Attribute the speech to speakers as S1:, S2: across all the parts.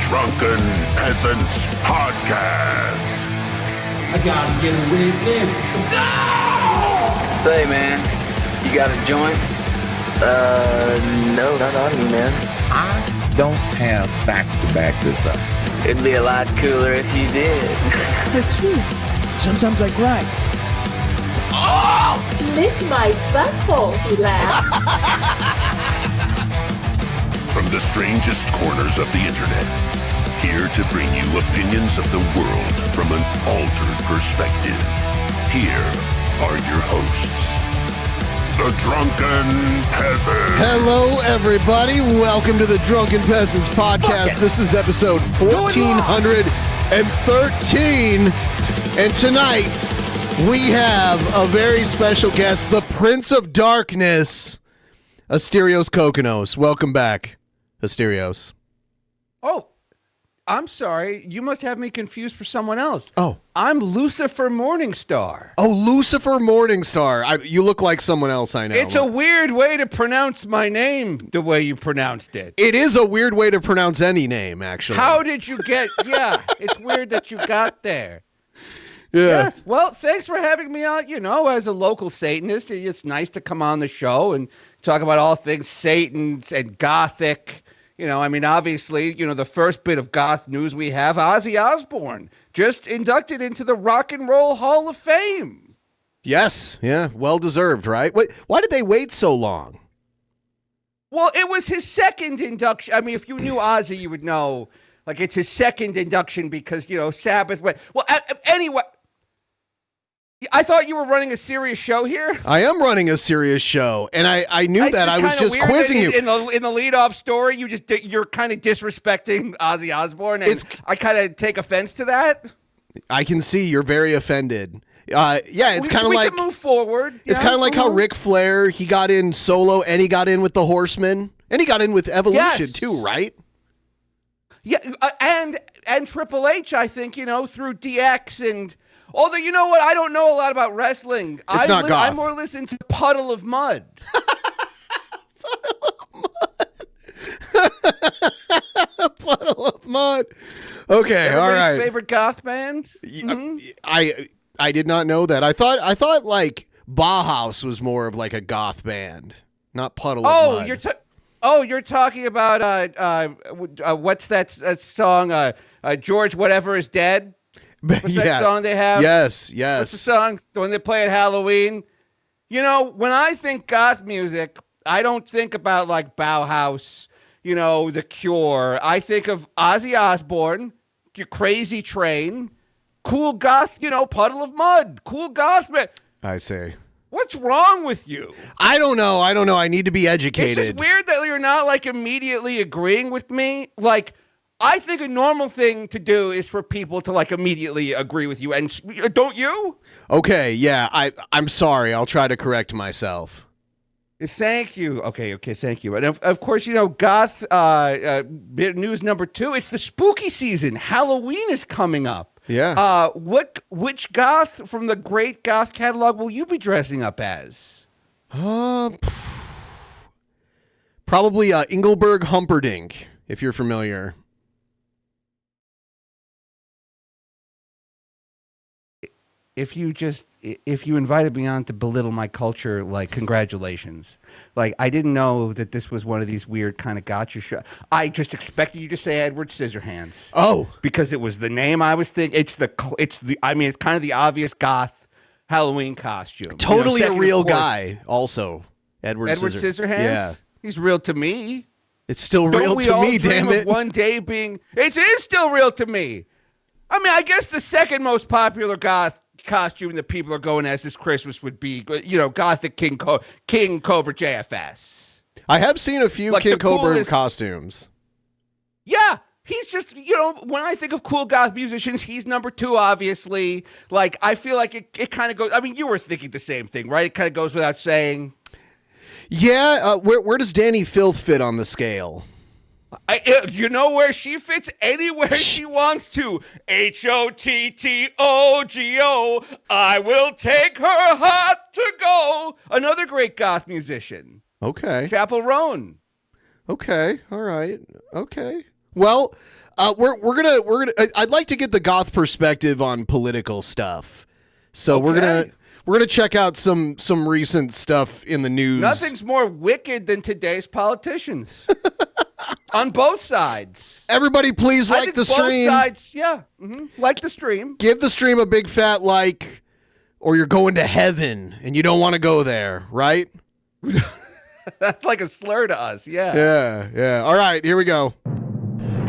S1: Drunken Peasants Podcast.
S2: I gotta get a witness. No!
S3: Say, man, you got a joint? No, not on me, man.
S4: I don't have facts to back this up.
S3: It'd be a lot cooler if you did.
S5: That's true. Sometimes I cry.
S2: Oh!
S6: Lick my butthole, he laughed.
S1: From the strangest corners of the internet, here to bring you opinions of the world from an altered perspective. Here are your hosts, the Drunken Peasants.
S7: Hello, everybody. Welcome to the Drunken Peasants Podcast. This is episode 1413. And tonight, we have a very special guest, the Prince of Darkness, Asterios Kokonos. Welcome back, Asterios.
S8: Oh, I'm sorry. You must have me confused for someone else.
S7: Oh.
S8: I'm Lucifer Morningstar.
S7: Oh, Lucifer Morningstar. You look like someone else I know.
S8: It's a weird way to pronounce my name the way you pronounced it.
S7: It is a weird way to pronounce any name, actually.
S8: How did you get... Yeah, it's weird that you got there.
S7: Yeah.
S8: Yes. Well, thanks for having me on. You know, as a local Satanist, it's nice to come on the show and talk about all things Satan and Gothic. You know, I mean, obviously, you know, the first bit of goth news we have, Ozzy Osbourne, just inducted into the Rock and Roll Hall of Fame.
S7: Yes. Yeah. Well deserved, right? Wait, why did they wait so long?
S8: Well, it was his second induction. I mean, if you knew Ozzy, you would know, like, it's his second induction because, you know, Sabbath went. Well, anyway, I thought you were running a serious show here. I
S7: am running a serious show, and I knew that. I was just quizzing you.
S8: In the lead-off story, you're kind of disrespecting Ozzy Osbourne, and I kind of take offense to that.
S7: I can see you're very offended. Yeah, it's kind of like...
S8: We can move forward.
S7: It's kind of like how Ric Flair, he got in solo, and he got in with the Horsemen, and he got in with Evolution, too, right?
S8: Yeah, and Triple H, I think, you know, through DX and... Although, you know what? I don't know a lot about wrestling. I more listen to Puddle of Mud.
S7: Puddle of Mud. Okay,
S8: Everybody's
S7: all right.
S8: Favorite goth band? Mm-hmm.
S7: I did not know that. I thought like Bauhaus was more of like a goth band, not Puddle of Mud.
S8: You're talking about what's that song? George Whatever Is Dead. What's that song they have?
S7: Yes.
S8: What's the song? The one they play at Halloween? You know, when I think goth music, I don't think about like Bauhaus, you know, The Cure. I think of Ozzy Osbourne, your Crazy Train, cool goth, you know, Puddle of Mud, cool goth.
S7: I see.
S8: What's wrong with you?
S7: I don't know. I need to be educated.
S8: It's just weird that you're not like immediately agreeing with me. Like, I think a normal thing to do is for people to like immediately agree with you, and don't you?
S7: Okay, yeah, I'm sorry. I'll try to correct myself.
S8: Thank you. Okay, thank you. And of course, you know, goth news number 2. It's the spooky season. Halloween is coming up.
S7: Yeah.
S8: Which goth from the great goth catalog will you be dressing up as?
S7: Probably Engelberg Humperdinck, if you're familiar.
S8: If you invited me on to belittle my culture, like, congratulations. Like, I didn't know that this was one of these weird kind of gotcha shows. I just expected you to say Edward Scissorhands.
S7: Oh,
S8: because it was the name I was thinking. It's kind of the obvious goth Halloween costume.
S7: Totally a real guy. Also, Edward
S8: Scissorhands.
S7: Yeah,
S8: he's real to me.
S7: It's still real to me. Damn it!
S8: One day being, it is still real to me. I mean, I guess the second most popular goth costume that people are going as this Christmas would be, you know, Gothic KingCobraJFS.
S7: I have seen a few like King Cobra costumes.
S8: Yeah, he's just, you know, when I think of cool goth musicians, he's number 2, obviously. Like, I feel like it kind of goes, I mean, you were thinking the same thing, right? It kind of goes without saying.
S7: Yeah, where does Danny Filth fit on the scale?
S8: You know where she fits? Anywhere she wants to. HOTTOGO. I will take her heart to go. Another great goth musician.
S7: Okay.
S8: Chapel Roan.
S7: Okay. All right. Okay. Well, we're gonna. I'd like to get the goth perspective on political stuff. So we're gonna check out some recent stuff in the news.
S8: Nothing's more wicked than today's politicians. On both sides.
S7: Everybody, please like the stream.
S8: Both sides, yeah. Like the stream.
S7: Give the stream a big fat like, or you're going to heaven and you don't want to go there, right?
S8: That's like a slur to us, yeah.
S7: Yeah. All right, here we go.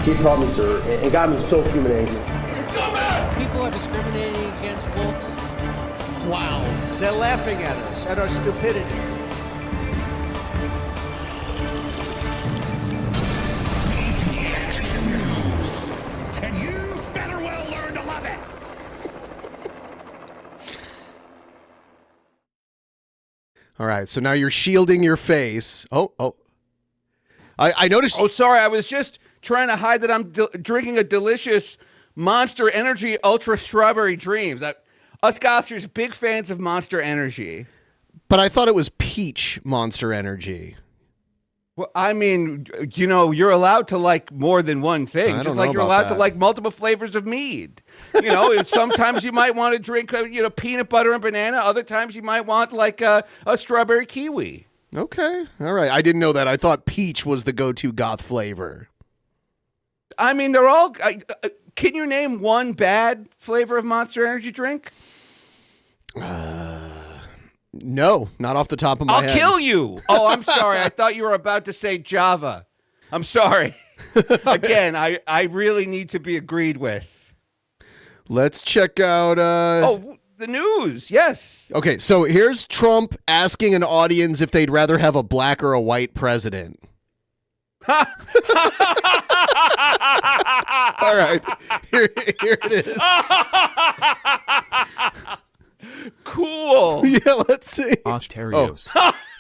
S9: He called me sir, and got me so fuming angry.
S2: People are discriminating against wolves. Wow.
S10: They're laughing at us, at our stupidity.
S1: And you better well learn to love it.
S7: All right, so now you're shielding your face. Oh. I noticed.
S8: Oh, sorry, I was just trying to hide that I'm drinking a delicious Monster Energy Ultra Strawberry Dreams. Us Gothers, big fans of Monster Energy.
S7: But I thought it was peach Monster Energy.
S8: Well, I mean, you're allowed to like more than one thing, just like you're allowed to like multiple flavors of mead. Sometimes you might want to drink, peanut butter and banana. Other times you might want like a strawberry kiwi.
S7: Okay. All right. I didn't know that. I thought peach was the go-to goth flavor.
S8: I mean, they're all... can you name one bad flavor of Monster Energy drink?
S7: No, not off the top of my head.
S8: I'll kill you. Oh, I'm sorry. I thought you were about to say Java. I'm sorry. Again, I really need to be agreed with.
S7: Let's check out...
S8: the news. Yes.
S7: Okay, so here's Trump asking an audience if they'd rather have a black or a white president. All right, here it is.
S8: Cool.
S7: Yeah, let's see.
S11: Asterios,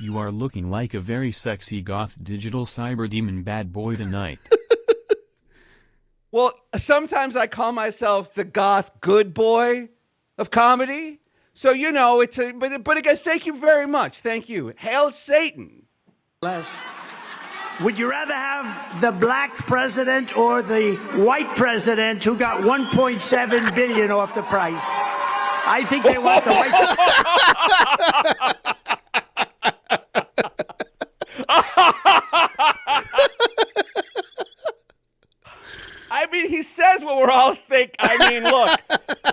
S11: you are looking like a very sexy goth digital cyber demon bad boy tonight.
S8: Well, sometimes I call myself the goth good boy of comedy. So, it's but again, thank you very much. Thank you. Hail Satan.
S10: Would you rather have the black president or the white president who got 1.7 billion off the price? I think they want the white.
S8: I mean, he says what we're all think. I mean, look,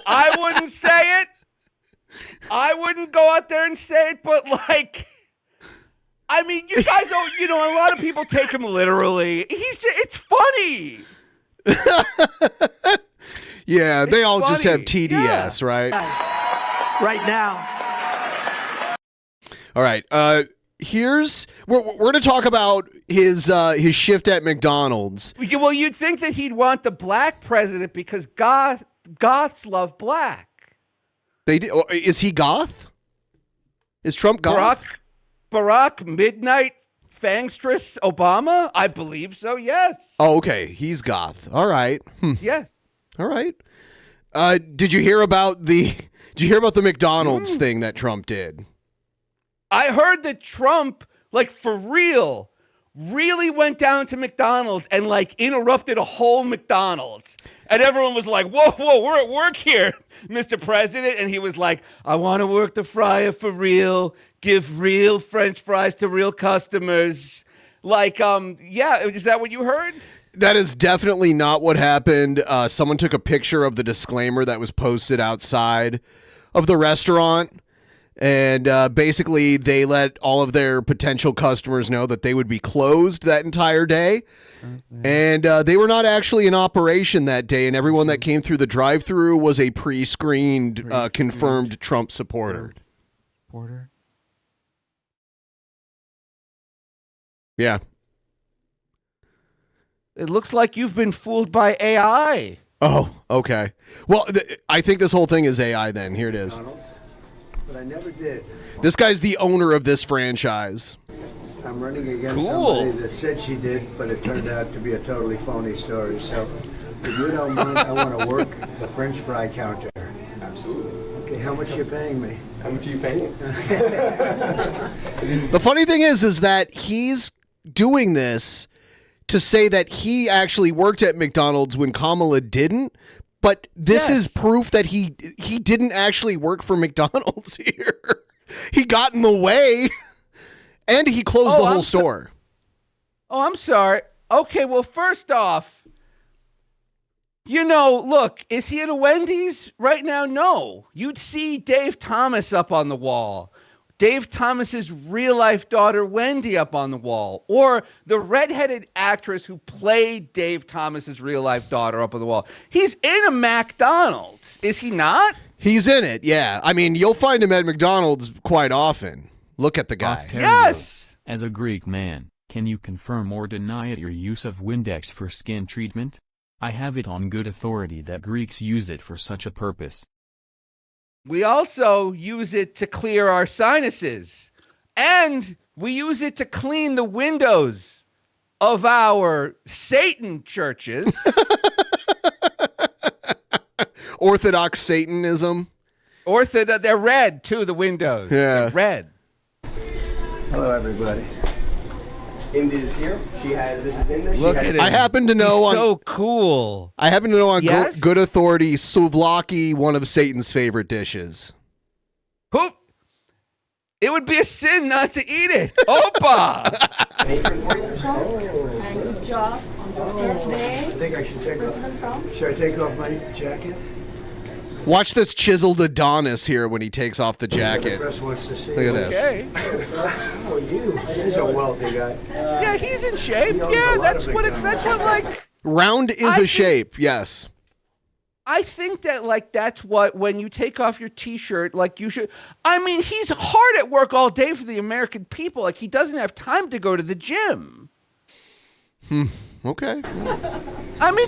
S8: I wouldn't say it. I wouldn't go out there and say it, but I mean, you guys don't, a lot of people take him literally. It's funny.
S7: Yeah, they all just have TDS, right?
S10: Right now.
S7: All right. We're going to talk about his shift at McDonald's.
S8: Well, you'd think that he'd want the black president because goths love black.
S7: They do. Is he goth? Is Trump goth?
S8: Barack Midnight Fangstress Obama? I believe so, yes.
S7: Oh, okay. He's goth. All right.
S8: Yes.
S7: All right. Did you hear about the McDonald's thing that Trump did?
S8: I heard that Trump, for real, really went down to McDonald's and interrupted a whole McDonald's. And everyone was like, whoa, we're at work here, Mr. President. And he was like, I want to work the fryer for real, give real French fries to real customers. Yeah, is that what you heard?
S7: That is definitely not what happened. Someone took a picture of the disclaimer that was posted outside of the restaurant. And basically, they let all of their potential customers know that they would be closed that entire day. And they were not actually in operation that day. And everyone that came through the drive-thru was a pre-screened, confirmed Trump supporter. Yeah.
S8: It looks like you've been fooled by AI.
S7: Oh, okay. Well, I think this whole thing is AI then. Here it is.
S10: But I never did.
S7: This guy's the owner of this franchise.
S10: I'm running against somebody that said she did, but it turned out to be a totally phony story. So, if you don't mind, I want to work the French fry counter.
S9: Absolutely.
S10: Okay, how much are you paying me?
S9: How much are you paying?
S7: The funny thing is that he's doing this to say that he actually worked at McDonald's when Kamala didn't. But this is proof that he didn't actually work for McDonald's here. He got in the way, and he closed the whole store.
S8: I'm sorry. Okay, well, first off, look, is he at a Wendy's right now? No. You'd see Dave Thomas up on the wall. Dave Thomas's real-life daughter, Wendy, up on the wall. Or the redheaded actress who played Dave Thomas's real-life daughter up on the wall. He's in a McDonald's, is he not?
S7: He's in it, yeah. I mean, you'll find him at McDonald's quite often. Look at the guy.
S8: Yes!
S11: As a Greek man, can you confirm or deny your use of Windex for skin treatment? I have it on good authority that Greeks used it for such a purpose.
S8: We also use it to clear our sinuses. And we use it to clean the windows of our Satan churches.
S7: Orthodox Satanism.
S8: They're red, too, the windows.
S7: Yeah.
S8: They're red.
S9: Hello, everybody. Indy is here. This is Indy.
S8: Look at him.
S7: I happen to know
S8: He's so cool.
S7: I happen to know on
S8: Yes?
S7: good authority, souvlaki, one of Satan's favorite dishes.
S8: Who? It would be a sin not to eat it. Opa!
S6: Good job on your first day.
S10: I think I should
S6: President Trump.
S10: Should I take off my jacket?
S7: Watch this chiseled Adonis here when he takes off the jacket.
S10: The press wants to see.
S7: Look at this.
S8: Okay.
S10: Oh, he's a wealthy guy.
S8: Yeah, he's in shape.
S10: He owns a
S8: Yeah,
S10: lot
S8: that's
S10: of
S8: what
S10: McDonald's.
S8: like.
S7: Round is a shape, yes.
S8: I think that that's what, when you take off your t-shirt, you should. I mean, he's hard at work all day for the American people. He doesn't have time to go to the gym.
S7: Okay.
S8: I mean,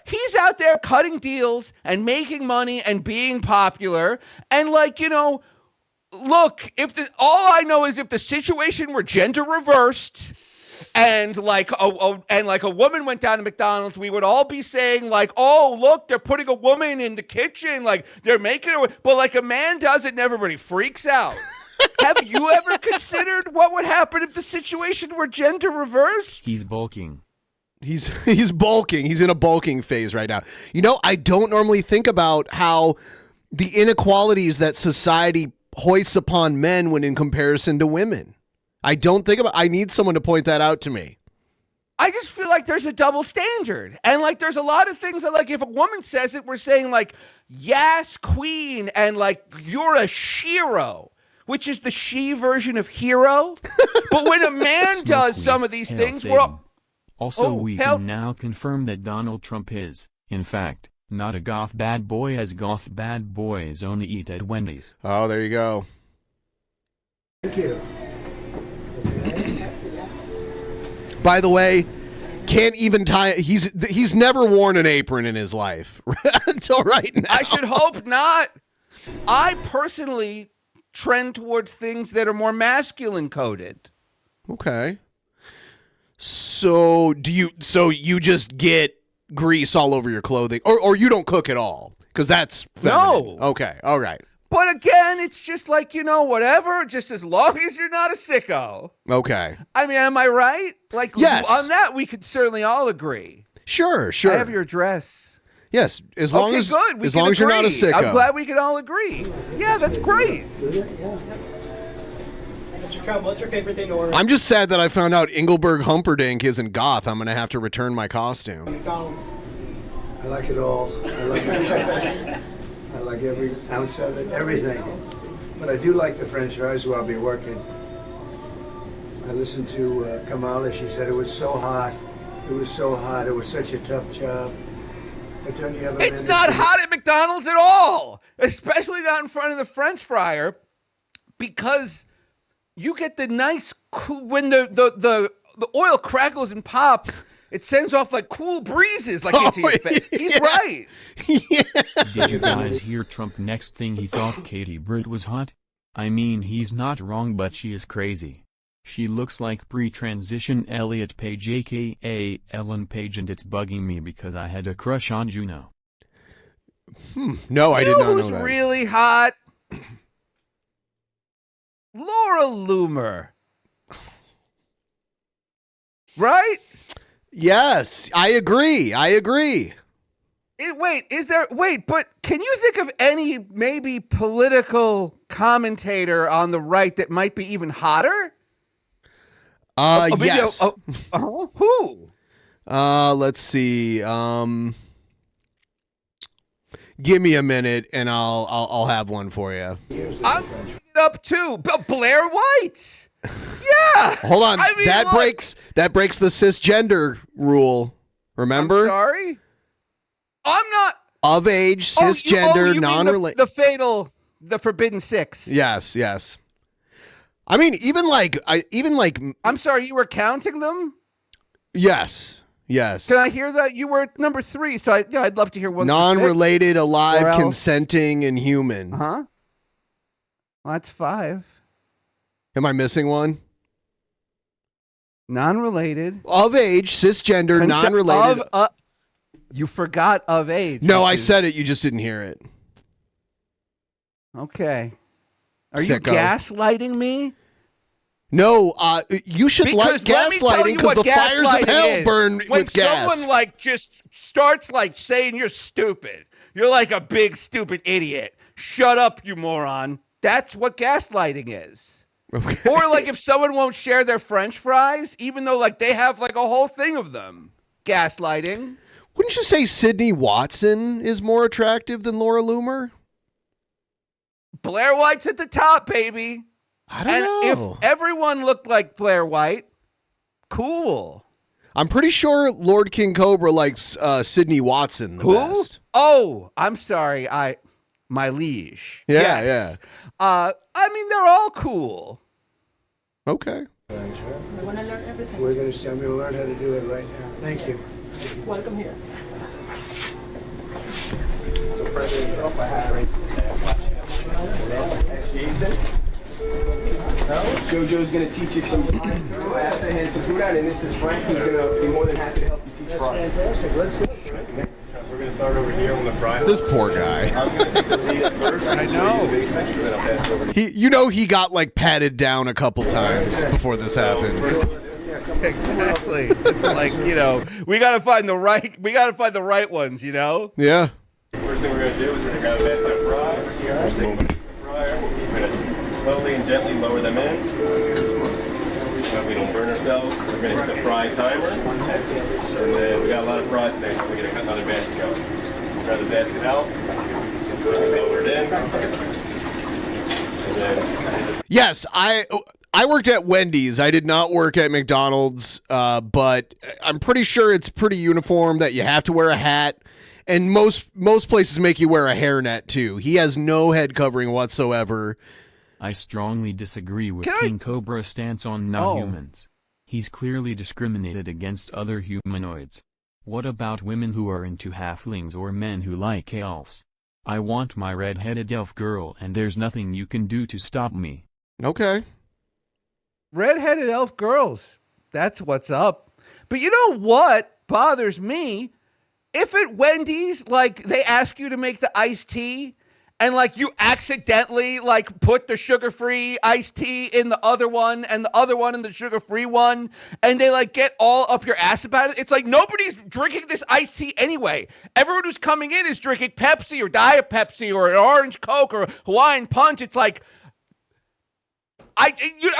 S8: he's out there cutting deals and making money and being popular. And look, all I know is if the situation were gender reversed and a woman went down to McDonald's, we would all be saying oh, look, they're putting a woman in the kitchen. They're making her, but a man does it and everybody freaks out. Have you ever considered what would happen if the situation were gender reversed?
S11: He's bulking.
S7: He's bulking. He's in a bulking phase right now. I don't normally think about how the inequalities that society hoists upon men when in comparison to women. I need someone to point that out to me.
S8: I just feel like there's a double standard. And there's a lot of things that if a woman says it, we're saying yes, queen, and you're a shero, which is the she version of hero. But when a man does some of these things, we're all...
S11: Also, we can now confirm that Donald Trump is, in fact, not a goth bad boy, as goth bad boys only eat at Wendy's.
S7: Oh, there you go.
S10: Thank you.
S7: By the way, can't even tie. He's never worn an apron in his life until right now.
S8: I should hope not. I personally trend towards things that are more masculine coded.
S7: Okay. So you just get grease all over your clothing, or you don't cook at all, because that's feminine.
S8: No.
S7: Okay. All right.
S8: But again, it's just whatever, just as long as you're not a sicko.
S7: Okay.
S8: I mean, am I right?
S7: Yes.
S8: On that, we could certainly all agree.
S7: Sure.
S8: I have your address.
S7: Yes, as long as
S8: good.
S7: as long as you're not a sicko.
S8: I'm glad we can all agree. Yeah, that's great.
S12: Mr. Trump, what's your favorite thing to order?
S7: I'm just sad that I found out Engelberg Humperdinck isn't goth. I'm going to have to return my costume.
S12: McDonald's.
S10: I like it all. I like it. I like every ounce of it, everything. But I do like the French fries while I'll be working. I listened to Kamala. She said it was so hot. It was so hot. It was such a tough job. But don't you have
S8: It's not hot at McDonald's at all, especially not in front of the French fryer, because you get the nice when the oil crackles and pops. It sends off cool breezes into your face. He's right.
S7: Yeah.
S11: Did you guys hear Trump next thing he thought Katie Britt was hot? I mean, he's not wrong, but she is crazy. She looks like pre-transition Elliot Page, aka Ellen Page, and it's bugging me because I had a crush on Juno.
S7: No, I did not know
S8: who's
S7: that.
S8: really hot? Laura Loomer. Right?
S7: Yes, I agree.
S8: But can you think of any maybe political commentator on the right that might be even hotter?
S7: Yes.
S8: Who?
S7: Let's see. Give me a minute and I'll have one for you.
S8: I'm up too. Blair White. Yeah.
S7: Hold on.
S8: I mean,
S7: that breaks the cisgender rule. Remember?
S8: I'm sorry. I'm not
S7: of age, cisgender,
S8: you
S7: non-related.
S8: The forbidden six.
S7: Yes. I mean, even like
S8: I'm sorry, you were counting them?
S7: Yes.
S8: Can I hear that? You were at number 3, so I'd love to hear one.
S7: Non-related, alive, consenting, and human.
S8: Huh? Well, that's 5.
S7: Am I missing one?
S8: Non-related.
S7: Of age, cisgender, non-related.
S8: You forgot of age.
S7: No, I said it. You just didn't hear it.
S8: Okay. Are
S7: Sicko.
S8: You gaslighting me?
S7: No, you should like gaslighting because the fires of hell burn with gas.
S8: When someone just starts saying you're stupid, you're like a big stupid idiot. Shut up, you moron. That's what gaslighting is.
S7: Okay.
S8: Or if someone won't share their French fries, even though they have a whole thing of them. Gaslighting.
S7: Wouldn't you say Sydney Watson is more attractive than Laura Loomer?
S8: Blair White's at the top, baby.
S7: I don't know.
S8: If everyone looked like Blair White, cool.
S7: I'm pretty sure Lord King Cobra likes Sydney Watson the best.
S8: Oh, I'm sorry. My liege.
S7: Yeah,
S8: yes. I mean, they're all cool.
S7: Okay.
S10: I'm going to learn how to do it right now. Thank you.
S6: Welcome here.
S9: So President Trump, I have Jason. Jojo's going to teach you some through after hand some food out, and this is Frank, who's going to be more than happy to help you teach fries.
S10: Fantastic. Let's go.
S13: We're going to start over here on the fry.
S7: This poor guy.
S13: I'm going to take the lead at first.
S8: I know.
S13: The basics, and then I'll pass it over to
S7: He got patted down a couple times before this happened.
S8: Exactly. It's we got to find the right ones,
S7: Yeah.
S13: First thing we're going to do is we're going to grab a basket of fries. We're going to slowly and gently lower them in. So we don't burn ourselves. We're going to hit the fry timer. And then we got a lot of fries today, so we're going to cut another basket out. Grab the basket out. Lower it in. And then...
S7: Yes, I worked at Wendy's. I did not work at McDonald's, but I'm pretty sure it's pretty uniform that you have to wear a hat. And most places make you wear a hairnet, too. He has no head covering whatsoever.
S11: I strongly disagree with King Cobra's stance on non-humans. He's clearly discriminated against other humanoids. What about women who are into halflings or men who like elves? I want my red-headed elf girl, and there's nothing you can do to stop me.
S7: Okay.
S8: Red-headed elf girls. That's what's up. But you know what bothers me? If at Wendy's, they ask you to make the iced tea, and you accidentally put the sugar-free iced tea in the other one and the other one in the sugar-free one, and they get all up your ass about it. It's nobody's drinking this iced tea anyway. Everyone who's coming in is drinking Pepsi or Diet Pepsi or an Orange Coke or Hawaiian Punch. It's I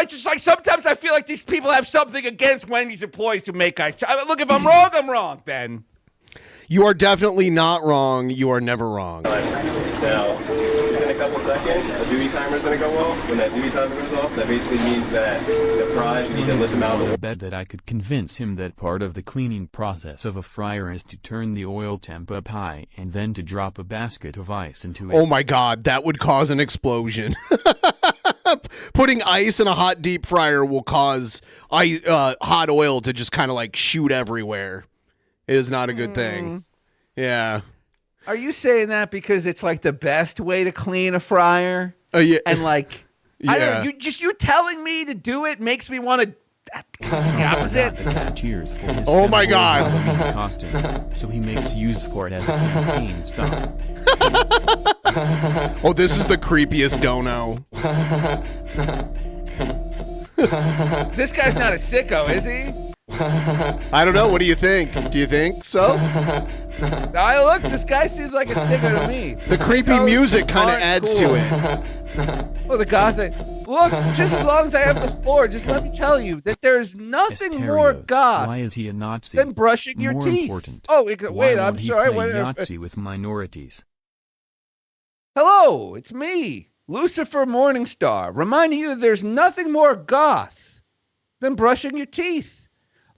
S8: just sometimes I feel like these people have something against Wendy's employees who make iced tea. Look, if I'm wrong, I'm wrong, Ben.
S7: You are definitely not wrong. You are never wrong.
S13: Now, in a couple seconds, the duty timer is going to go off. When that duty timer goes off, that basically means that the fries, we need to lift them out of the
S11: I bet that I could convince him that part of the cleaning process of a fryer is to turn the oil temp up high and then to drop a basket of ice into it.
S7: Oh my God, that would cause an explosion. Putting ice in a hot deep fryer will cause hot oil to just kind of shoot everywhere. It is not a good thing. Yeah.
S8: Are you saying that because it's the best way to clean a fryer?
S7: Yeah.
S8: And I
S7: yeah.
S8: don't know, you telling me to do it makes me want to the opposite.
S11: Cheers for his
S7: oh my God.
S11: Halloween costume, so he makes use for it as a campaign stunt.
S7: Oh, this is the creepiest dono.
S8: This guy's not a sicko, is he?
S7: I don't know. What do you think? Do you think so?
S8: Look, this guy seems like a singer to me.
S7: The creepy music kind of adds to it.
S8: Well, the gothic. Look, just as long as I have the floor, just let me tell you that there's nothing more goth
S11: Why is he a Nazi?
S8: than brushing your
S11: More
S8: teeth.
S11: Important.
S8: Oh,
S11: Why
S8: wait, I'm
S11: won't he
S8: sorry.
S11: play Yahtzee with minorities?
S8: Hello, it's me, Lucifer Morningstar, reminding you that there's nothing more goth than brushing your teeth.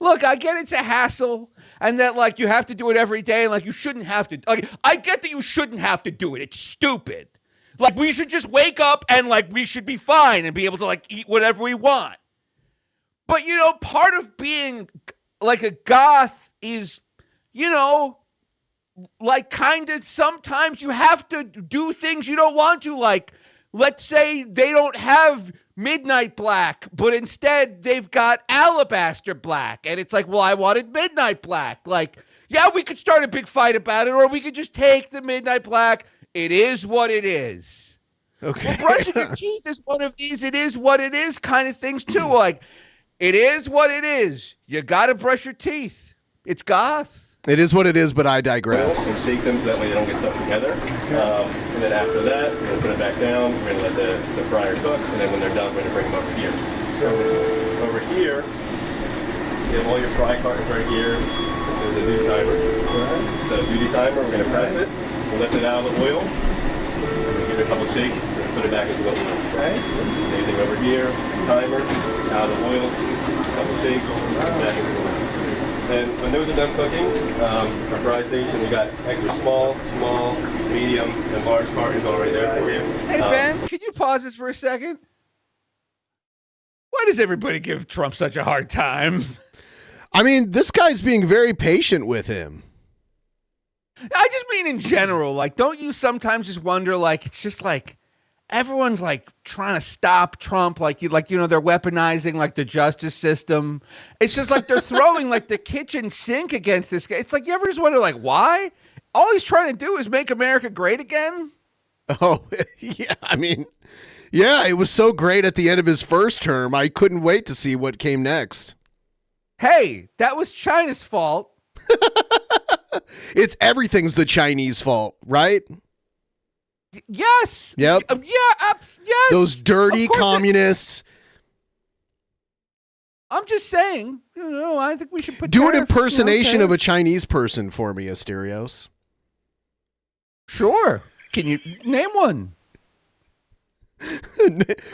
S8: Look, I get it's a hassle, and that, like, you have to do it every day, and, like, you shouldn't have to. Like, I get that you shouldn't have to do it. It's stupid. Like, we should just wake up and, like, we should be fine and be able to, like, eat whatever we want. But, you know, part of being, like, a goth is, you know, like, kind of sometimes you have to do things you don't want to. Like, let's say they don't have midnight black, but instead they've got alabaster black. And it's like, well, I wanted midnight black. Like, yeah, we could start a big fight about it, or we could just take the midnight black. It is what it is.
S7: Okay.
S8: Well, brushing your teeth is one of these it is what it is kind of things, too. Like, it is what it is. You got to brush your teeth. It's goth.
S7: It is what it is, but I digress.
S13: And shake them so that way they don't get stuck together. And then after that, we're going to put it back down. We're going to let the fryer cook. And then when they're done, we're going to bring them over here. So over here, you have all your fry cartons right here. There's a duty timer. So duty timer, we're going to press it. We'll lift it out of the oil. We'll give it a couple shakes. We're going to put it back into the oil. Same thing over here. Timer, out of the oil. A couple shakes. Back into the oil. And when those are done cooking, our fry station, we got extra small, medium, and large cartons all right there for you.
S8: Hey, Ben, can you pause this for a second? Why does everybody give Trump such a hard time?
S7: I mean, this guy's being very patient with him.
S8: I just mean in general. Like, don't you sometimes just wonder, like, it's just like, everyone's like trying to stop Trump, like you know, they're weaponizing like the justice system. It's just like they're throwing like the kitchen sink against this guy. It's like, you ever just wonder, like, why? All he's trying to do is make America great again.
S7: Oh, yeah. I mean, yeah, it was so great at the end of his first term. I couldn't wait to see what came next.
S8: Hey, that was China's fault.
S7: It's everything's the Chinese fault, right?
S8: Yes.
S7: Yep.
S8: Yes.
S7: Those dirty communists.
S8: I'm just saying, you know, I think we should put
S7: Do an
S8: tariffs,
S7: impersonation of a Chinese person for me, Asterios.
S8: Sure. Can you name one?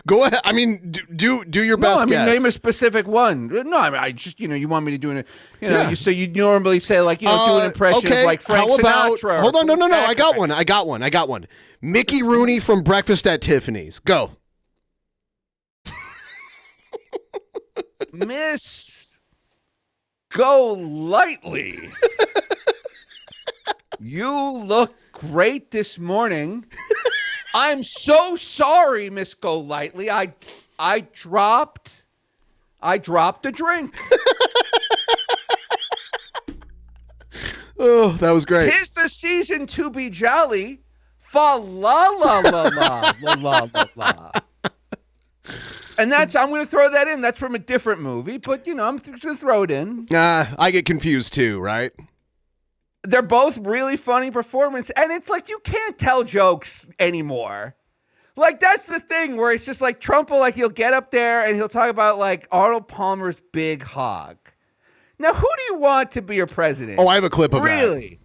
S7: Go ahead. I mean, do your best guess.
S8: Name a specific one. No, I mean, I just, you know, you want me to do it, you know, so you normally say, like, you know, do an impression of like Frank Sinatra.
S7: Hold on, no. I got one. Mickey Rooney from Breakfast at Tiffany's. Go.
S8: Miss Golightly. You look great this morning. I'm so sorry, Miss Golightly. I dropped a drink.
S7: Oh, that was great.
S8: 'Tis the season to be jolly. Fa la la la la la la la la. And I'm going to throw that in. That's from a different movie, but, you know, I'm just going to throw it in.
S7: I get confused too, right?
S8: They're both really funny performance, and it's like you can't tell jokes anymore. Like, that's the thing where it's just like Trump will, like, he'll get up there and he'll talk about, like, Arnold Palmer's big hog. Now, who do you want to be your president?
S7: Oh, I have a clip of that.
S8: Really?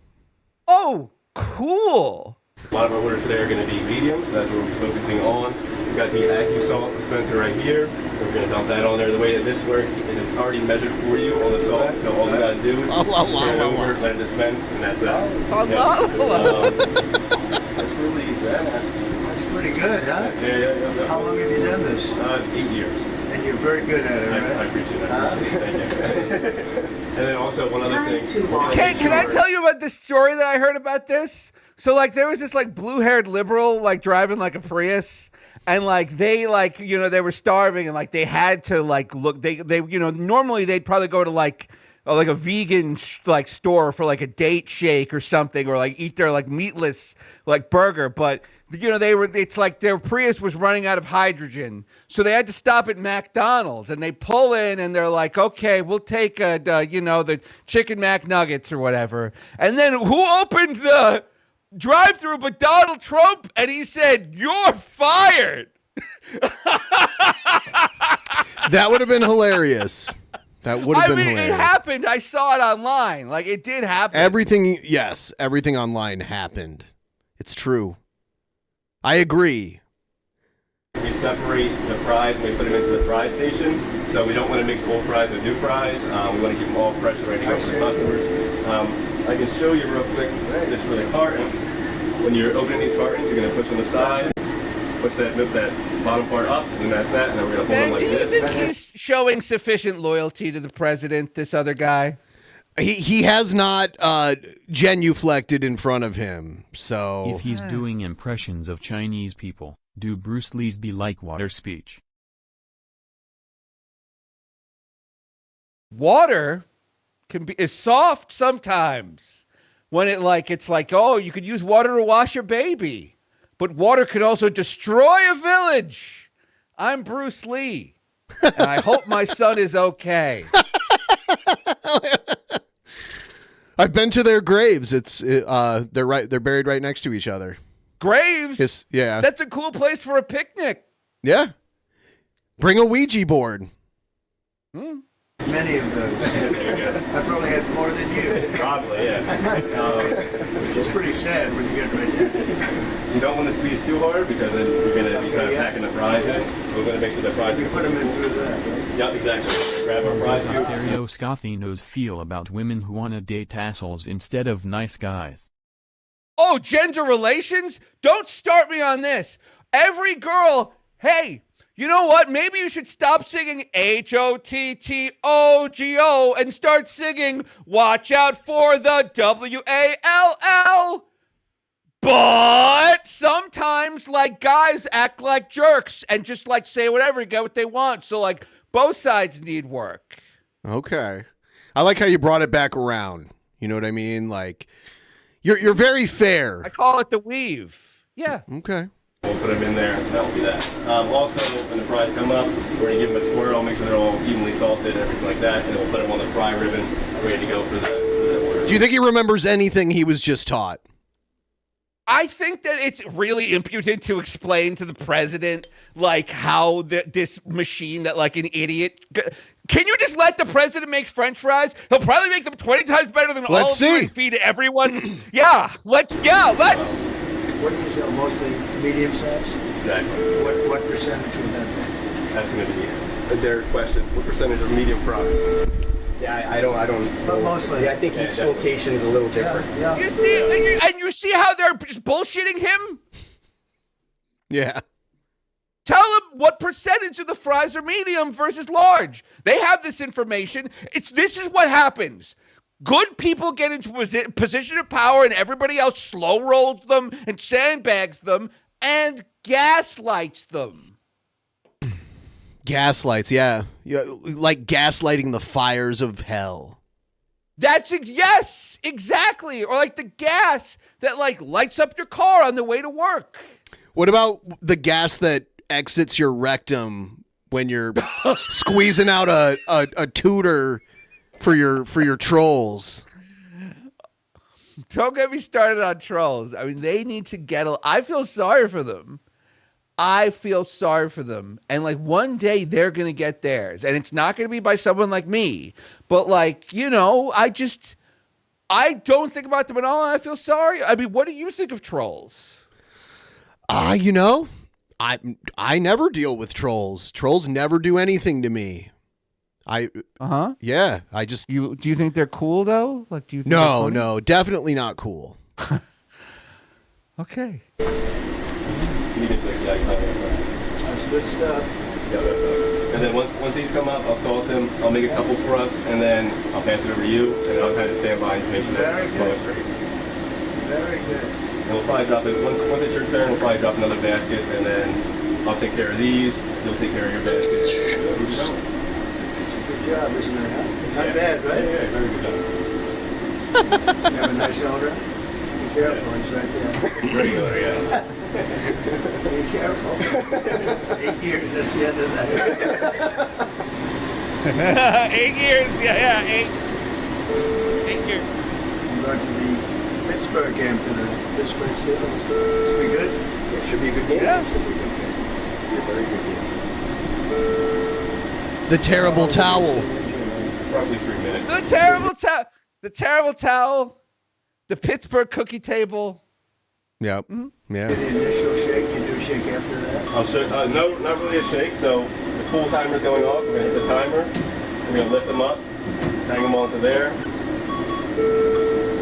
S8: Oh, cool.
S13: A lot of our orders today are going to be medium, so that's what we're focusing on. We've got the AccuSalt dispenser right here. So we're going to dump that on there. The way that this works, it is already measured for you, all the salt. So all you got to do is turn it over, let it dispense, and that's it.
S10: That's really that's pretty good, huh?
S13: Yeah.
S10: How long have you done this?
S13: 8 years.
S10: And you're very good at it, right?
S13: I appreciate that. Thank you. And then also one other thing.
S8: Okay, can I tell you about this story that I heard about this? So, like, there was this, like, blue-haired liberal, like, driving, like, a Prius, and, like, they, like, you know, they were starving, and, like, they had to, like, look, they you know, normally they'd probably go to, like, like a vegan like store for like a date shake or something, or like eat their like meatless like burger. But you know, it's like their Prius was running out of hydrogen, so they had to stop at McDonald's, and they pull in and they're like, okay, we'll take the chicken McNuggets or whatever. And then who opened the drive-through but Donald Trump, and he said, "You're fired."
S7: That would have been hilarious. That would have been hilarious.
S8: It happened. I saw it online. Like, it did happen.
S7: Everything online happened. It's true. I agree.
S13: We separate the fries and we put them into the fry station. So we don't want to mix old fries with new fries. We want to keep them all fresh and ready to go for the customers. I can show you real quick this for the carton. When you're opening these cartons, you're going to push on the side, push that bottom part up, and that's that. And then we're going to hold them like this.
S8: Do you think he's showing sufficient loyalty to the president, this other guy?
S7: He has not genuflected in front of him, so...
S11: If he's doing impressions of Chinese people, do Bruce Lee's be like water speech?
S8: Water is soft sometimes. When it's like, oh, you could use water to wash your baby. But water could also destroy a village. I'm Bruce Lee. And I hope my son is okay.
S7: I've been to their graves. They're buried right next to each other.
S8: Graves?
S7: Yeah.
S8: That's a cool place for a picnic.
S7: Yeah. Bring a Ouija board.
S10: Many of those. I probably had more than you.
S13: Probably, yeah.
S10: Which is pretty sad when you get right there.
S13: You don't want to squeeze too hard because then you're going to be kind of packing the fries in. We're going to make sure the fries...
S10: You put them in through that.
S13: Yep, exactly. Grab our fries.
S11: How stereoscothinos feel about women who want to date assholes instead of nice guys.
S8: Oh, gender relations? Don't start me on this. Every girl, hey, you know what? Maybe you should stop singing HOTTOGO and start singing Watch Out for the WALL. But sometimes, like, guys act like jerks and just, like, say whatever, get what they want. So, like, both sides need work.
S7: Okay. I like how you brought it back around. You know what I mean? Like, you're very fair.
S8: I call it the weave. Yeah.
S7: Okay.
S13: We'll put them in there, and that will be that. Also, when the fries come up, we're going to give them a swirl, make sure they're all evenly salted and everything like that, and then we'll put them on the fry ribbon, ready to go for the order.
S7: Do you think he remembers anything he was just taught?
S8: I think that it's really impudent to explain to the president, like, how this machine that, like, an idiot... Can you just let the president make French fries? He'll probably make them 20 times better than all of you and feed everyone. Let's...
S10: What do you sell? Mostly medium size?
S13: Exactly.
S10: What percentage would that be?
S13: That's going to be a Derek question. What percentage of medium fries?
S9: Yeah, I don't.
S10: But mostly.
S9: Yeah, I think each location is a little different.
S10: Yeah.
S8: You see, and you see how they're just bullshitting him?
S7: Yeah.
S8: Tell him what percentage of the fries are medium versus large. They have this information. This is what happens. Good people get into a position of power and everybody else slow rolls them and sandbags them and gaslights them.
S7: Gaslights, yeah. Like gaslighting the fires of hell.
S8: Yes, exactly. Or like the gas that like lights up your car on the way to work.
S7: What about the gas that exits your rectum when you're squeezing out a tutor for your trolls?
S8: Don't get me started on trolls. I mean, they need to get I feel sorry for them. And like one day they're going to get theirs. And it's not going to be by someone like me. But like, you know, I don't think about them at all. And I feel sorry. I mean, what do you think of trolls?
S7: You know, I never deal with trolls. Trolls never do anything to me. Yeah, I just...
S8: Do you think they're cool, though? Like, do you think
S7: No, definitely not cool.
S8: Okay.
S10: That's good stuff.
S13: And then once these come up, I'll salt them. I'll make a couple for us, and then I'll pass it over to you, and I'll kind of stand by and make sure that it's straight.
S10: Very good.
S13: And we'll probably drop it, once it's your turn, we'll probably drop another basket, and then I'll take care of these. You'll take care of your basket.
S10: Good job, isn't it? Not bad, right?
S13: Yeah, very good job.
S10: You have a nice owner. Be careful, he's right there.
S13: Regular, yeah.
S10: Be careful. 8 years, that's the end of that.
S8: 8 years, yeah, 8 years.
S10: I'm going to the Pittsburgh game tonight. Pittsburgh Steelers. Should be good.
S9: It should be a good game.
S8: Yeah.
S9: Should be a good game. Be a very good game.
S7: The terrible towel.
S13: Roughly 3 minutes.
S8: The terrible towel. The Pittsburgh cookie table.
S7: Yep. Yeah.
S10: The initial shake, you do a shake after that?
S13: I'll show, no, not really a shake. So the cool timer's going off. We're going to hit the timer. We're going to lift them up, hang them onto there.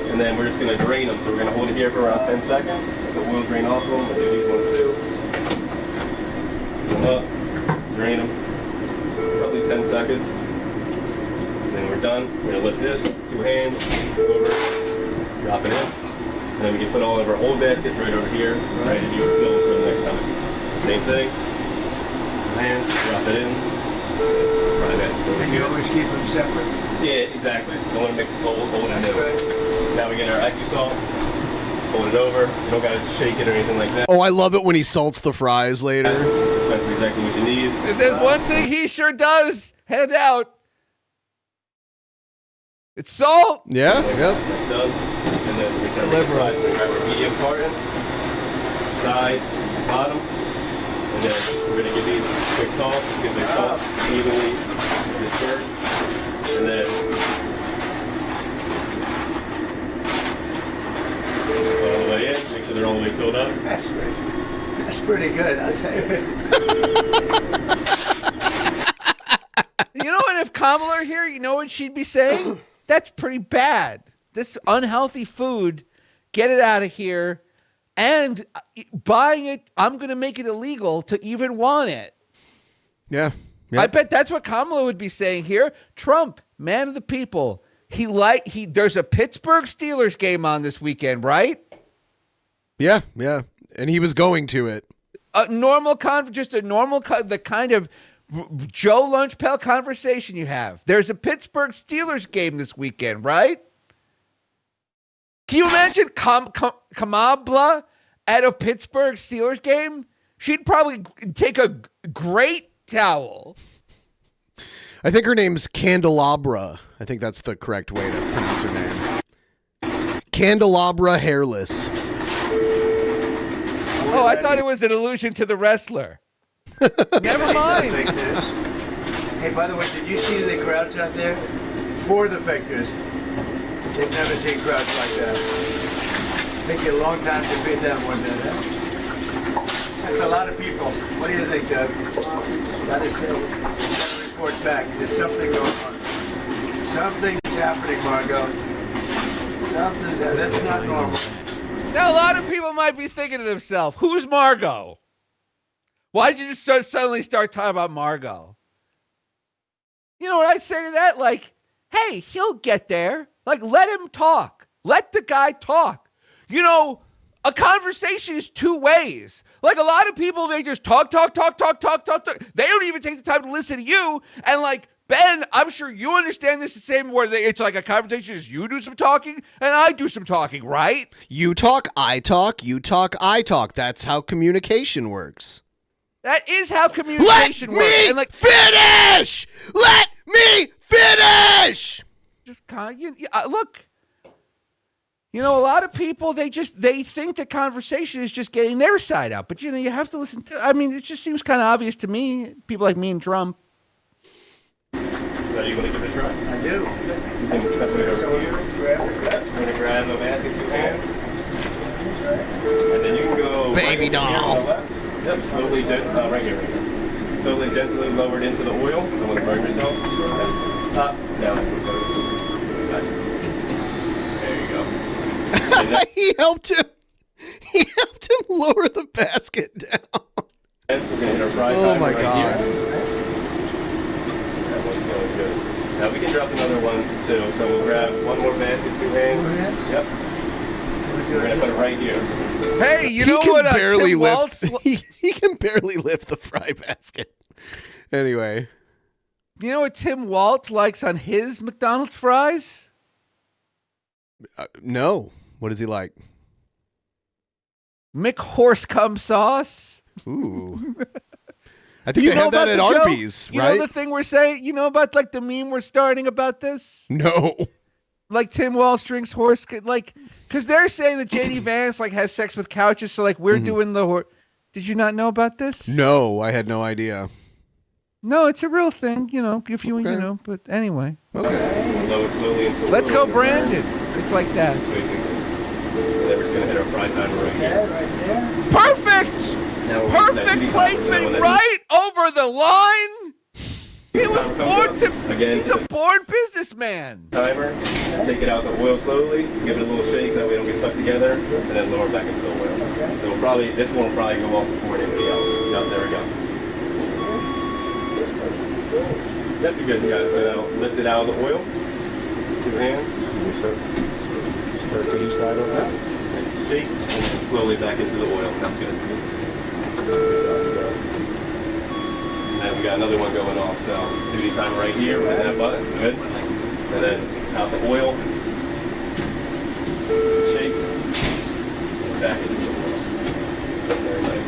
S13: And then we're just going to drain them. So we're going to hold it here for around 10 seconds. Let the oil drain off them. We'll do these ones too. Pull them up, drain them. Roughly 10 seconds. And then we're done. We're going to lift this, 2 hands, over, drop it in. And then we can put all of our old baskets right over here, right, and you can fill them for the next time. Same thing. 2 hands, drop it in. Fry baskets over
S10: And
S13: here.
S10: you always keep them separate?
S13: Yeah, exactly. Don't want to mix the old and
S10: That's
S13: new.
S10: good.
S13: Now we get our salt, fold it over. You don't got to shake it or anything like that.
S7: Oh, I love it when he salts the fries later.
S13: That's exactly what you need.
S8: If there's one thing he sure does hand out, it's salt.
S7: Yeah, yep.
S13: That's done. And then we start making fries. We grab our medium part in, sides, bottom. And then we're going to give these quick salt. Give the salt evenly dispersed. And then all the way in. Make sure they're all the way filled up.
S10: That's pretty good, I'll tell you.
S8: You know what? If Kamala were here, you know what she'd be saying? That's pretty bad. This unhealthy food, get it out of here. And buying it, I'm going to make it illegal to even want it.
S7: Yeah.
S8: I bet that's what Kamala would be saying here. Trump, man of the people. There's a Pittsburgh Steelers game on this weekend, right?
S7: Yeah, yeah. And he was going to it.
S8: The kind of Joe Lunchpail conversation you have. There's a Pittsburgh Steelers game this weekend, right? Can you imagine Kamala at a Pittsburgh Steelers game? She'd probably take a great towel.
S7: I think her name's Candelabra. I think that's the correct way to pronounce her name. Candelabra Hairless.
S8: Oh, I thought it was an allusion to the wrestler. Never mind.
S10: Hey, by the way, did you see the crowds out there? For the fake news. They've never seen crowds like that. Take you a long time to beat that one, huh? That's a lot of people. What do you think, Doug? Gotta say, gotta report back. There's something going on. Something's happening, Margot. That's not normal.
S8: Now, a lot of people might be thinking to themselves, who's Margot? Why did you just suddenly start talking about Margot? You know what I'd say to that? Like, hey, he'll get there. Like, let him talk. Let the guy talk. You know, a conversation is 2 ways. Like, a lot of people, they just talk. They don't even take the time to listen to you. And, like, Ben, I'm sure you understand this the same way. It's like a conversation is you do some talking and I do some talking, right?
S7: You talk, I talk. You talk, I talk. That's how communication works.
S8: That is how communication works.
S7: Let me finish! Let me finish!
S8: Just kind of, look, you know, a lot of people, they think the conversation is just getting their side out. But, you know, you have to listen to, I mean, it just seems kind of obvious to me, people like me and Trump.
S13: So you want to give it a try?
S10: I do.
S13: You can step it over here. We're going to grab the basket 2 hands. And then you can go
S7: Baby
S13: right
S7: doll.
S13: Here on the left. Yep, slowly, right here. Slowly, gently lowered into the oil. Don't want to burn yourself. Up, down. There you go.
S7: He helped him lower the basket down.
S13: And we're going to hit our fry
S7: Oh
S13: timer
S7: my
S13: right
S7: God.
S13: here. That one's going good. Now we can drop another one too. So we'll grab one more basket, 2 hands. Yep. We're going to put it right here.
S8: Hey, you know what?
S7: Barely
S8: Tim
S7: lift.
S8: Waltz,
S7: He can barely lift the fry basket. Anyway.
S8: You know what Tim Waltz likes on his McDonald's fries?
S7: No. What is he like?
S8: McHorsecum sauce.
S7: Ooh. I think they have that at Arby's,
S8: you
S7: right?
S8: You know the thing we're saying? You know about like the meme we're starting about this?
S7: No.
S8: Like Tim Waltz drinks horse, like, because they're saying that JD Vance like has sex with couches, so like we're doing the. Did you not know about this?
S7: No, I had no idea.
S8: No, it's a real thing, you know. If you you know, but anyway.
S7: Okay.
S8: Let's go, Brandon. It's like that.
S13: And then we're just gonna hit our fry timer right here.
S8: Perfect. Perfect placement, right over the line. He was born to. He's a born businessman.
S13: Timer. Take it out the oil slowly. Give it a little shake so that we don't get stuck together, and then lower it back into the oil. So this one will probably go off before anybody else. Yep, there we go. Yep, you're good. You got it. So now lift it out of the oil. 2 hands. Start to each side on that. Shake, and then slowly back into the oil. That's good. And we got another one going off, so do these time right here with that button, good. And then out the oil, shake, and back into the oil. Very nice.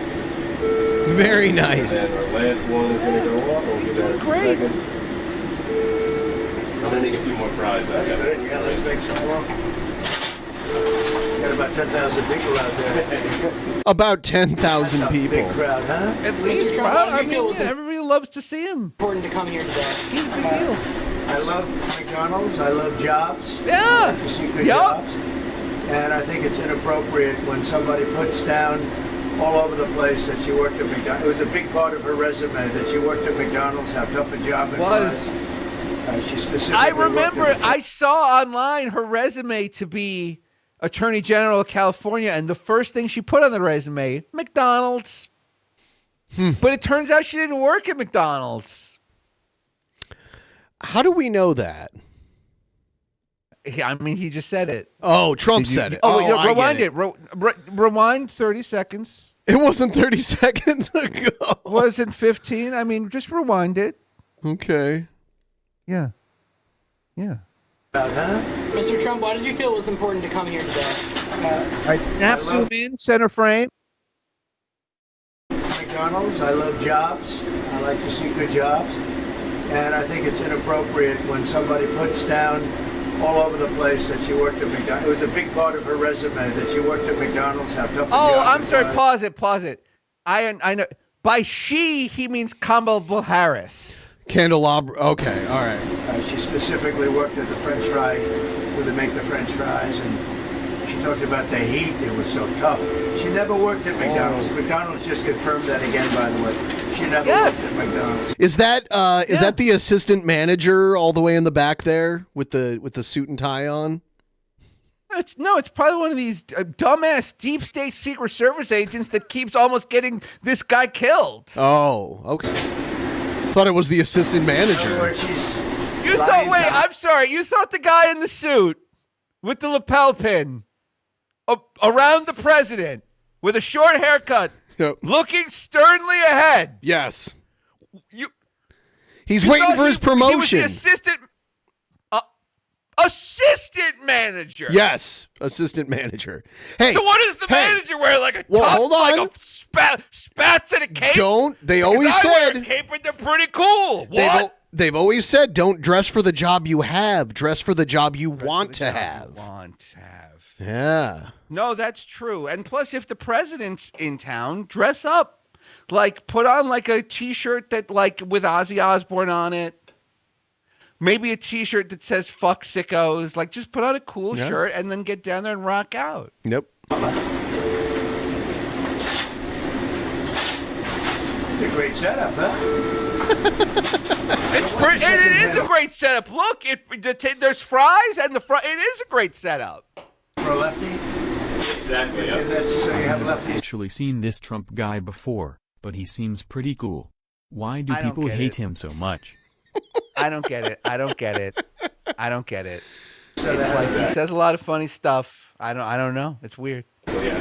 S7: Very nice.
S13: And then our last one is going to go off. We'll give that a few seconds. I'm going to make a few more fries.
S10: That's good. Yeah, let's make some more. Got about 10,000 people out there.
S7: About 10,000 people.
S10: Big crowd, huh?
S8: At least, I mean, everybody loves to see him.
S12: Important to come here today.
S8: He's a big deal.
S10: I love McDonald's. I love jobs.
S8: Yeah.
S10: I like to see good jobs. And I think it's inappropriate when somebody puts down all over the place that she worked at McDonald's. It was a big part of her resume that she worked at McDonald's, how tough a job it was. She specifically
S8: I remember I saw online her resume to be Attorney General of California, and the first thing she put on the resume, McDonald's. But it turns out she didn't work at McDonald's.
S7: How do we know that?
S8: I mean, he just said it.
S7: Oh, Trump said it.
S8: Oh,
S7: Oh, I
S8: rewind
S7: get
S8: it. Rewind 30 seconds.
S7: It wasn't 30 seconds ago.
S8: Was it 15? I mean, just rewind it.
S7: Okay.
S8: Yeah. Yeah.
S12: Mr. Trump, why did you feel it was important to come here today?
S8: Snap zoom in, center frame.
S10: McDonald's. I love jobs. I like to see good jobs. And I think it's inappropriate when somebody puts down all over the place that she worked at McDonald's. It was a big part of her resume that she worked at McDonald's, how tough a job
S8: I'm
S10: it
S8: sorry.
S10: was.
S8: Pause it. I know. By she, he means Kamala Harris.
S7: Candelabra. Okay, all right.
S10: She specifically worked at the French fry, where they make the French fries, and she talked about the heat. It was so tough. She never worked at McDonald's. McDonald's just confirmed that again, by the way. She never worked at McDonald's.
S7: Is that that the assistant manager all the way in the back there with the suit and tie on?
S8: It's probably one of these dumbass deep state Secret Service agents that keeps almost getting this guy killed.
S7: Oh, okay. Thought it was the assistant manager.
S8: You thought, I'm sorry. You thought the guy in the suit with the lapel pin around the president with a short haircut, looking sternly ahead.
S7: Yes. He's
S8: You
S7: waiting
S8: thought
S7: for his
S8: He
S7: promotion.
S8: was the assistant manager.
S7: Yes, assistant manager. Hey,
S8: So what does the manager wear? Like a
S7: Well,
S8: tux,
S7: hold on.
S8: like a spats and a cape?
S7: They
S8: Because
S7: always
S8: I wear
S7: said
S8: a cape and they're pretty cool. What?
S7: They've always said don't dress for the job you have, dress for the job you want to have. Yeah.
S8: No, that's true. And plus, if the president's in town, dress up. Like, put on like a T-shirt that like with Ozzy Osbourne on it. Maybe a T-shirt that says "fuck sickos." Like, just put on a cool shirt and then get down there and rock out.
S7: Nope.
S10: It's a great setup, huh?
S8: It is a great setup. Look, there's fries and it is a great setup.
S10: For a lefty?
S13: Exactly,
S10: yeah. So you have lefties.
S11: Actually seen this Trump guy before, but he seems pretty cool. Why do
S8: I don't
S11: people
S8: get
S11: hate
S8: it.
S11: him so much?
S8: I don't get it. It's like he says a lot of funny stuff. I don't know. It's weird.
S13: Well, yeah.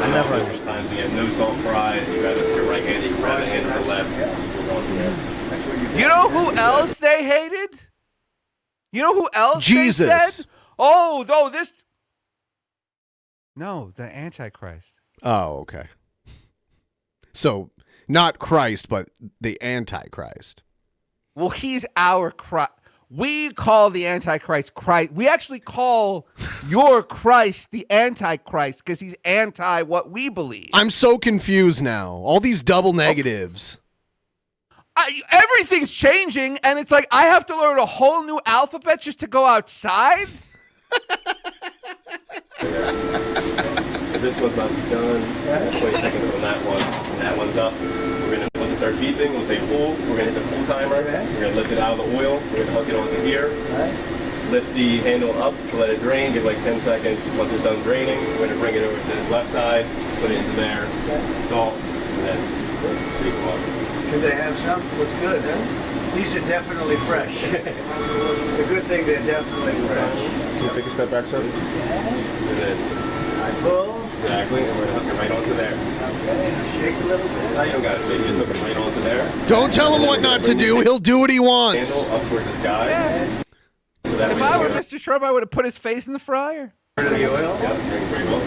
S8: I never understand.
S13: We have no salt fries. You got your right hand, you grab a hand to the left. We're going from there.
S8: You know who else they they hated? You know who else
S7: Jesus.
S8: they said? Oh, no, this... No, the Antichrist.
S7: Oh, okay. So, not Christ, but the Antichrist.
S8: Well, he's our Christ. We call the Antichrist Christ. We actually call your Christ the Antichrist because he's anti what we believe.
S7: I'm so confused now. All these double negatives.
S8: Everything's changing, and it's like I have to learn a whole new alphabet just to go outside?
S13: This one's not done. 20 seconds on that one. And that one's up. We're gonna, once it starts beeping, we'll say pull. We're gonna hit the pull timer. We're gonna lift it out of the oil. We're gonna hook it onto here. Lift the handle up to let it drain. Give like 10 seconds. Once it's done draining, we're gonna bring it over to the left side. Put it into there. Salt, and then take them off.
S10: Could they have some? Looks good, huh? These are definitely fresh. It's a good thing they're definitely fresh.
S13: Can you take a step back, sir? And then
S10: I pull.
S13: Exactly, and we're going to hook it right onto there.
S10: Okay, shake a little bit.
S13: No, you don't got it, baby. Just hook it right onto there.
S7: Don't tell him what not to do. He'll do what he wants.
S13: Handle up toward the sky. So that
S8: If I were Mr. Trump, I would have put his face in the fryer.
S10: The oil?
S13: Yeah, drink very well.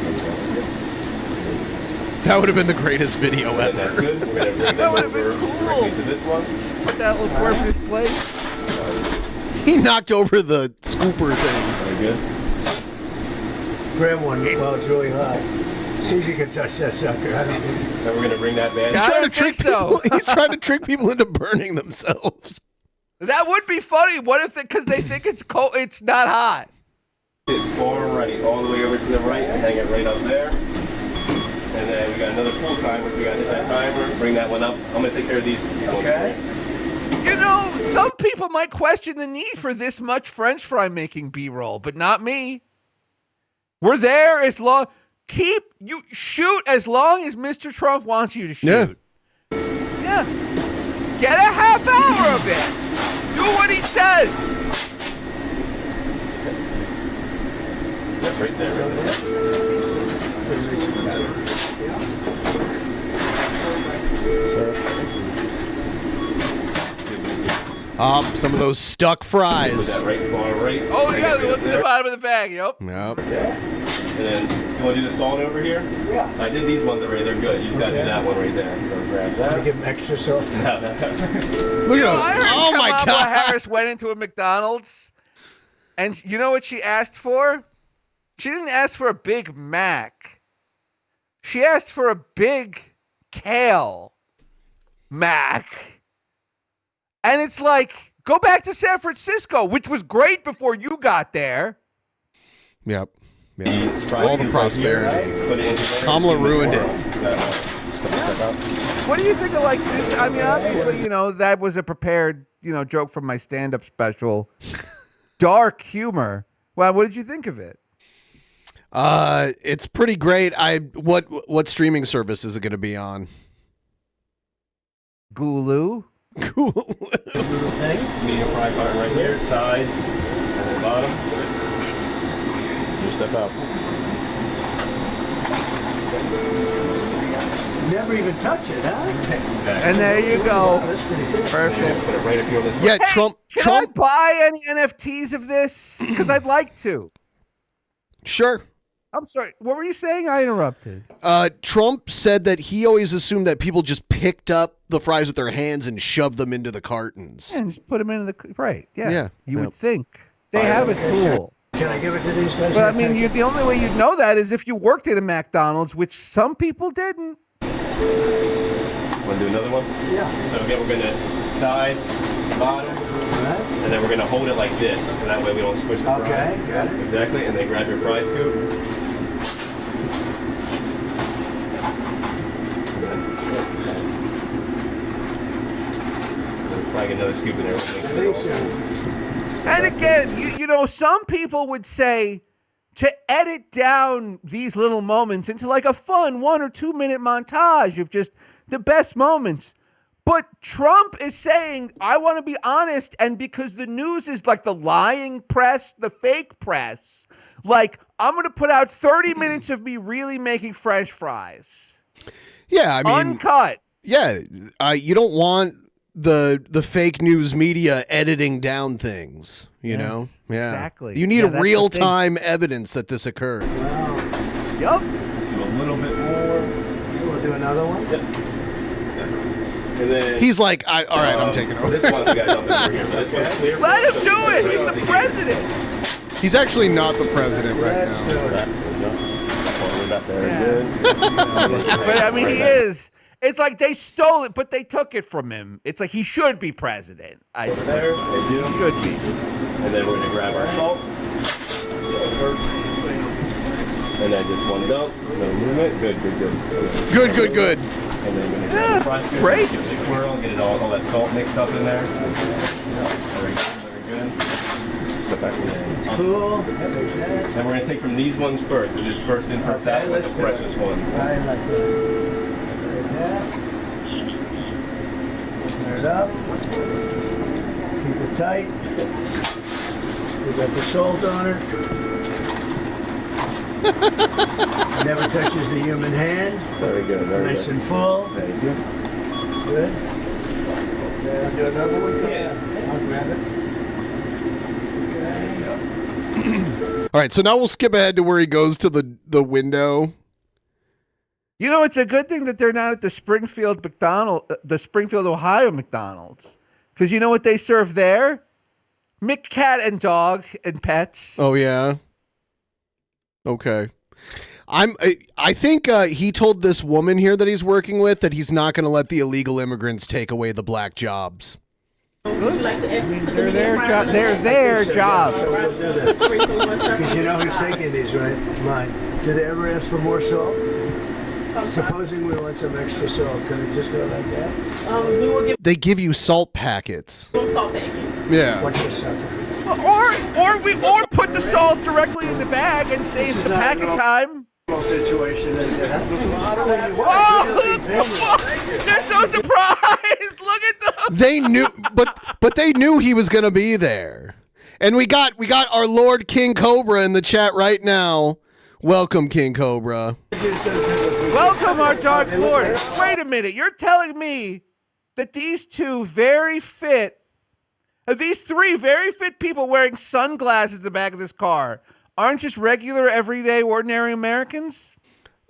S7: That would have been the greatest video
S13: And that's
S7: ever.
S13: good. We're going to bring
S8: That would
S13: them
S8: have
S13: over
S8: been cool.
S13: directly to this one.
S8: Put that little twerp in his place.
S7: He knocked over the scooper thing.
S13: Very good.
S10: Grab one while it's really hot. See if you can touch that sucker. I don't think so.
S13: Then we're going to bring that bad.
S7: He's
S8: I
S7: trying to
S8: don't
S7: trick
S8: think so.
S7: people. He's trying to trick people into burning themselves.
S8: That would be funny. What if because they think it's cold, it's not hot?
S13: Far right, all the way over to the right, and hang it right up there. And then we got another pull timer. We got to hit that timer. Bring that one up. I'm going to take care of these.
S10: Okay.
S8: You know, some people might question the need for this much French fry making B-roll, but not me. We're there as long. You shoot as long as Mr. Trump wants you to shoot. Yeah. Get a half hour of it. Do what he says.
S13: Right there.
S7: Some of those stuck fries.
S13: Put that right, far right.
S8: Oh,
S13: Hang
S8: yeah,
S13: it right
S8: look at the
S13: there.
S8: bottom of the bag. Yep.
S7: Yep.
S13: And then, you want to do the salt over here?
S10: Yeah.
S13: I did these ones already. They're good. You just got to do that one right there. So grab
S10: Let me
S13: that.
S10: give them extra salt.
S7: Look at him.
S8: I heard
S7: Oh my
S8: Kamala
S7: God.
S8: Harris went into a McDonald's, and you know what she asked for? She didn't ask for a Big Mac. She asked for a big kale Mac. And it's like, go back to San Francisco, which was great before you got there.
S7: Yep. All the prosperity.
S13: Put it into there.
S7: Kamala ruined it.
S13: Step out.
S8: What do you think of like this? I mean, obviously, you know, that was a prepared, you know, joke from my stand-up special. Dark humor. Well, what did you think of it?
S7: It's pretty great. What streaming service is it going to be on?
S8: Gulu.
S7: Cool.
S13: Medium fry part right here, sides, and then bottom. You step out.
S10: Never even touch it, huh?
S8: And there you go.
S10: That's pretty good.
S8: Perfect.
S13: Put it right up here on this.
S7: Yeah,
S8: Hey,
S7: Trump.
S8: Can I buy any NFTs of this? Because I'd like to.
S7: Sure.
S8: I'm sorry. What were you saying? I interrupted.
S7: Trump said that he always assumed that people just picked up the fries with their hands and shoved them into the cartons.
S8: And just put them into the right. Yeah.
S7: Yeah.
S8: You
S7: Yep.
S8: would think they have a tool.
S10: Can I give it to these guys?
S8: But I mean, the only way you'd know that is if you worked at a McDonald's, which some people didn't.
S13: Want to do another one?
S10: Yeah.
S13: So again, we're going to sides, bottom, and then we're going to hold it like this, so that way we don't squish the fry.
S10: Okay, got it.
S13: Exactly, and then grab your fry scoop. Probably get another scoop in there.
S8: And again, you know, some people would say to edit down these little moments into like a fun 1 or 2 minute montage of just the best moments. But Trump is saying, I want to be honest, and because the news is like the lying press, the fake press, like I'm going to put out 30 minutes of me really making French fries.
S7: Yeah, I mean,
S8: uncut.
S7: Yeah, you don't want the fake news media editing down things. You know, yeah,
S8: exactly.
S7: You need
S8: that's the
S7: real time evidence that this occurred.
S8: Yup.
S13: Let's do a little bit more.
S10: We'll do another one.
S13: Yep. And then,
S7: He's like, all right, I'm taking over.
S13: This one's got something over here. This one's clear.
S8: Let him do it. He's the president.
S7: He's actually not the president right now.
S8: But I mean, he is. It's like they stole it, but they took it from him. It's like he should be president. I suppose.
S13: There, they do.
S8: Should be.
S13: And then we're gonna grab our salt. Salt first. And then just one dump. No movement. Good.
S7: Good.
S13: And then we're gonna grab the fries.
S8: Great.
S13: Give it a swirl. Get it all that salt mixed up in there. Very good. Step back in there.
S10: Cool.
S13: Then we're gonna take from these ones first. It is first in, first out, with the freshest ones.
S10: I like that. Turn it up. Keep it tight. We got the salt on it. Never touches the human hand.
S13: Very good.
S10: Nice and full.
S13: Thank you.
S10: Good. I'll do another one. Yeah. I'll grab it.
S7: All right, so now we'll skip ahead to where he goes to the window.
S8: You know, it's a good thing that they're not at the Springfield Ohio McDonald's, because you know what they serve there? McCat and dog and pets.
S7: Oh yeah. Okay. I think he told this woman here that he's working with that he's not going to let the illegal immigrants take away the black jobs.
S8: They're their jobs.
S10: Because you know who's taking these, right? Mine. Do they ever ask for more salt? Supposing we want some extra salt, can it just go like that?
S6: We will give
S7: They give you salt packets.
S6: salt packets.
S7: Yeah.
S10: What's the salt?
S8: Or put the salt directly in the bag and save the packet time.
S10: Situation is it?
S8: They're so surprised. Look at them.
S7: They knew, but they knew he was going to be there. And we got our Lord King Cobra in the chat right now. Welcome, King Cobra.
S8: Welcome, our Dark Lord. Wait a minute. You're telling me that these three very fit people wearing sunglasses in the back of this car aren't just regular, everyday, ordinary Americans?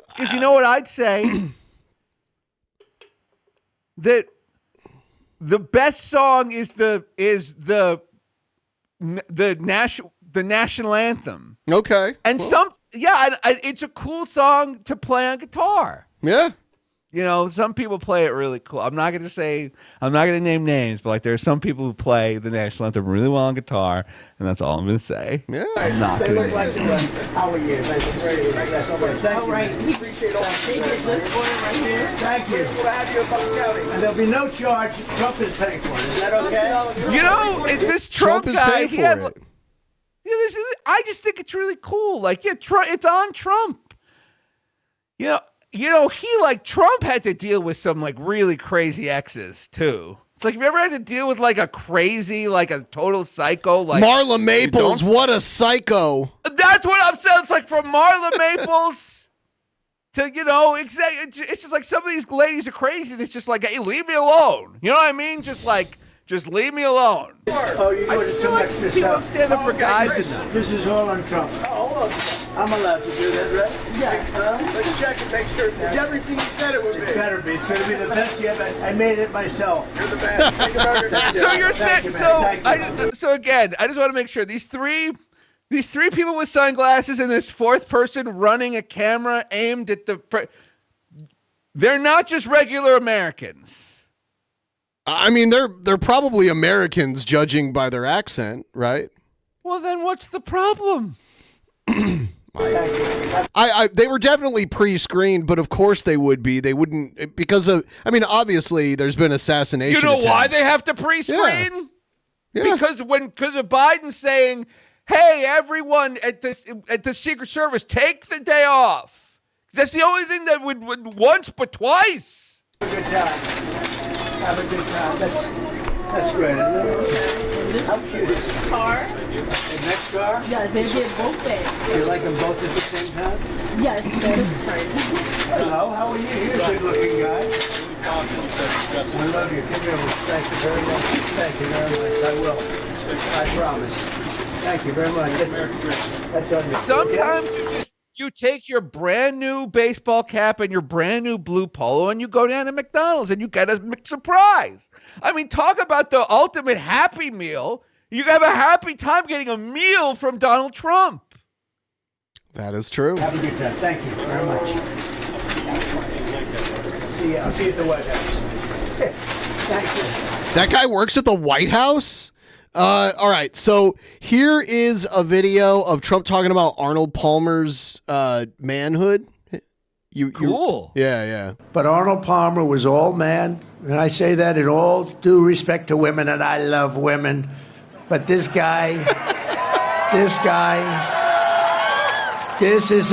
S8: Because you know what I'd say? That the best song is the national anthem.
S7: Okay.
S8: And it's a cool song to play on guitar.
S7: Yeah.
S8: You know, some people play it really cool. I'm not going to name names, but like there are some people who play the national anthem really well on guitar, and that's all I'm going to say.
S7: Yeah.
S8: I'm not going to name names.
S10: How are you? Nice to meet you. Thank you.
S6: Right. Appreciate all right here.
S10: Thank you. And there'll be no charge. Trump is paying for it. Is that okay?
S8: You know, this Trump
S7: is
S8: guy,
S7: paying for it.
S8: I just think it's really cool. Like, yeah, it's on Trump. Trump had to deal with some like really crazy exes too. It's like, have you ever had to deal with like a crazy, like a total psycho, like
S7: Marla Maples? What a psycho!
S8: That's what I'm saying. It's like from Marla Maples to it's just like some of these ladies are crazy. And it's just like, hey, leave me alone. You know what I mean? Just leave me alone.
S10: Oh, you
S8: I just feel like people don't stand up for guys enough.
S10: This is all on Trump. Oh, hold on. I'm allowed to do that, right?
S6: Yeah.
S10: Let's check and make sure it's everything you said it would be. It better be. It's going to be the best yet. I made it myself. You're the best.
S8: So you're saying, so again, I just want to make sure these three people with sunglasses and this fourth person running a camera aimed at they're not just regular Americans.
S7: I mean, they're probably Americans judging by their accent, right?
S8: Well, then what's the problem?
S7: They were definitely pre-screened, but of course they would be. They wouldn't because of. I mean, obviously there's been assassination.
S8: You know why
S7: attempts.
S8: they have to pre-screen?
S7: Yeah.
S8: Because of Biden saying, "Hey, everyone at the Secret Service, take the day off." That's the only thing that would once but twice.
S10: Have a good time. Have a good time. That's great. How cute is it?
S6: Car.
S10: The next car?
S6: Yes, they get both bags.
S10: You like them both at the same time?
S6: Yes, that is right.
S10: Hello, how are you? You're a good looking guy. I love you. Give me a thank you very much. Thank you very much. I will. I promise. Thank you very much. That's on you.
S8: Sometimes you take your brand new baseball cap and your brand new blue polo and you go down to McDonald's and you get a surprise. I mean, talk about the ultimate happy meal. You have a happy time getting a meal from Donald Trump.
S7: That is true.
S10: Have a good time. Thank you very much. I'll see you at the White House. Thank you.
S7: That guy works at the White House? All right, so here is a video of Trump talking about Arnold Palmer's manhood.
S8: Cool.
S7: Yeah.
S10: But Arnold Palmer was all man, and I say that in all due respect to women, and I love women. But this is a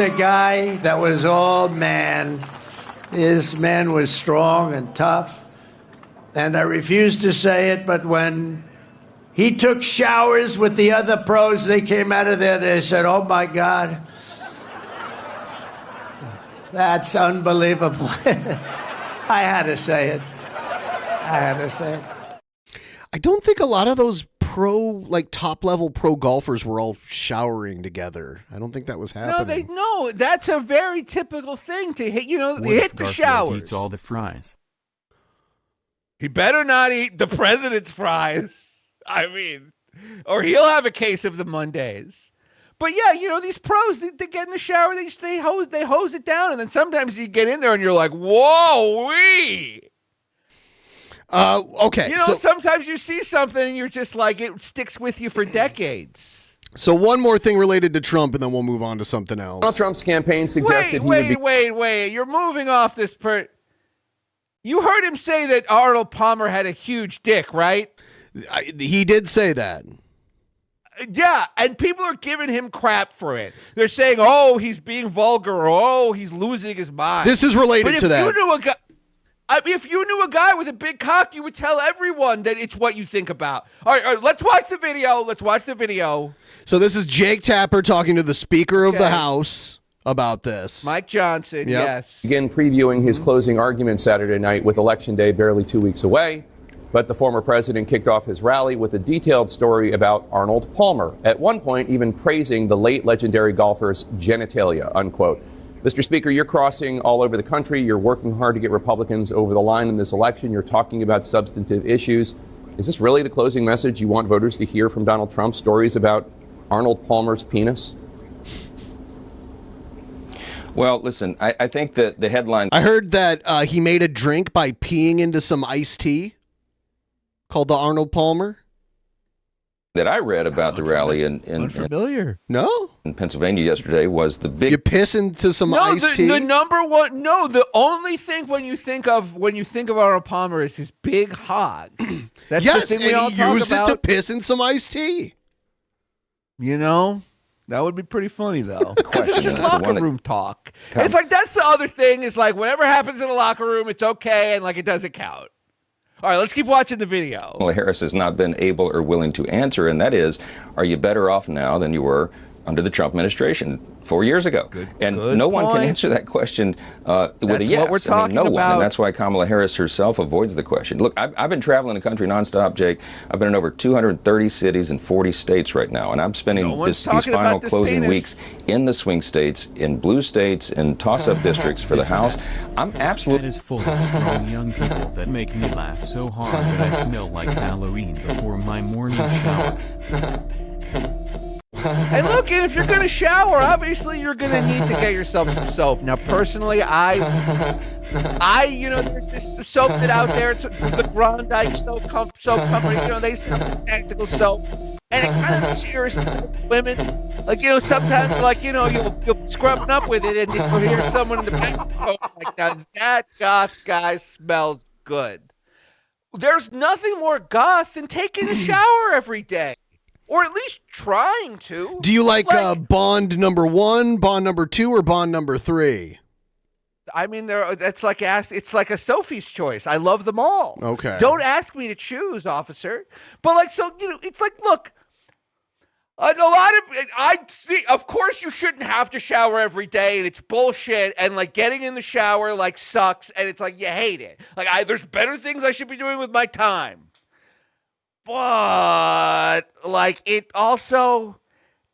S10: guy that was all man. His man was strong and tough, and I refuse to say it, but when he took showers with the other pros, they came out of there, they said, oh my God, that's unbelievable. I had to say it.
S7: I don't think a lot of those top-level pro golfers were all showering together. I don't think that was happening.
S8: No, that's a very typical thing to hit.
S11: What
S8: hit
S11: if
S8: the
S11: Garfield
S8: showers.
S11: eats all the fries?
S8: He better not eat the president's fries. I mean, or he'll have a case of the Mondays. But yeah, these pros, they get in the shower, they hose it down, and then sometimes you get in there and you're like, whoa-wee.
S7: Okay.
S8: Sometimes you see something and you're just like, it sticks with you for decades.
S7: So one more thing related to Trump, and then we'll move on to something else.
S14: Donald Trump's campaign suggested
S8: Wait. You're moving off this You heard him say that Arnold Palmer had a huge dick, right?
S7: He did say that.
S8: Yeah, and people are giving him crap for it. They're saying, oh, he's being vulgar, oh, he's losing his mind.
S7: This is related to that.
S8: If you knew a guy with a big cock, you would tell everyone that it's what you think about. All right, let's watch the video.
S7: So this is Jake Tapper talking to the Speaker of the House about this.
S8: Mike Johnson, yes.
S14: Again, previewing his closing argument Saturday night with Election Day barely 2 weeks away. But the former president kicked off his rally with a detailed story about Arnold Palmer, at one point even praising the late legendary golfer's genitalia, unquote. Mr. Speaker, you're crossing all over the country. You're working hard to get Republicans over the line in this election. You're talking about substantive issues. Is this really the closing message you want voters to hear from Donald Trump, stories about Arnold Palmer's penis?
S15: Well, listen, I think that the headline...
S7: I heard that he made a drink by peeing into some iced tea called the Arnold Palmer.
S15: That I read about the rally in Pennsylvania yesterday was the big...
S7: You piss into some iced tea?
S8: The number one... No, the only thing when you think of Arnold Palmer is his big hog. That's
S7: yes,
S8: the thing we all
S7: he
S8: talk
S7: used
S8: about.
S7: it to piss in some iced tea.
S8: That would be pretty funny, though. Because it's just locker room talk. It's like, that's the other thing. It's like, whatever happens in the locker room, it's okay, and like, it doesn't count. All right, let's keep watching the video.
S15: Kamala Harris has not been able or willing to answer, and that is, are you better off now than you were under the Trump administration 4 years ago?
S8: Good
S15: no one
S8: point.
S15: can answer that question with a yes.
S8: What we're talking
S15: no one,
S8: about.
S15: and that's why Kamala Harris herself avoids the question. Look, I've been traveling the country nonstop, Jake. I've been in over 230 cities in 40 states right now, and I'm spending these final closing weeks in the swing states, in blue states, in toss-up districts for the House. I'm absolutely...
S11: is full of strong young people that make me laugh so hard that I smell like Halloween before my morning shower.
S8: And look, if you're going to shower, obviously you're going to need to get yourself some soap. Now, personally, there's this soap that out there, it's the Grondike soap company, they sell this tactical soap, and it kind of cheers to women. Like, sometimes, you'll be scrubbing up with it, and you'll hear someone in the back go like that goth guy smells good. There's nothing more goth than taking a shower every day. Or at least trying to.
S7: Do you like Bond number 1, Bond number 2, or Bond number 3?
S8: I mean, it's like a Sophie's choice. I love them all.
S7: Okay.
S8: Don't ask me to choose, officer. But it's like, look, A lot of I think, of course, you shouldn't have to shower every day, and it's bullshit. And like getting in the shower like sucks, and it's like you hate it. Like there's better things I should be doing with my time. But like it also,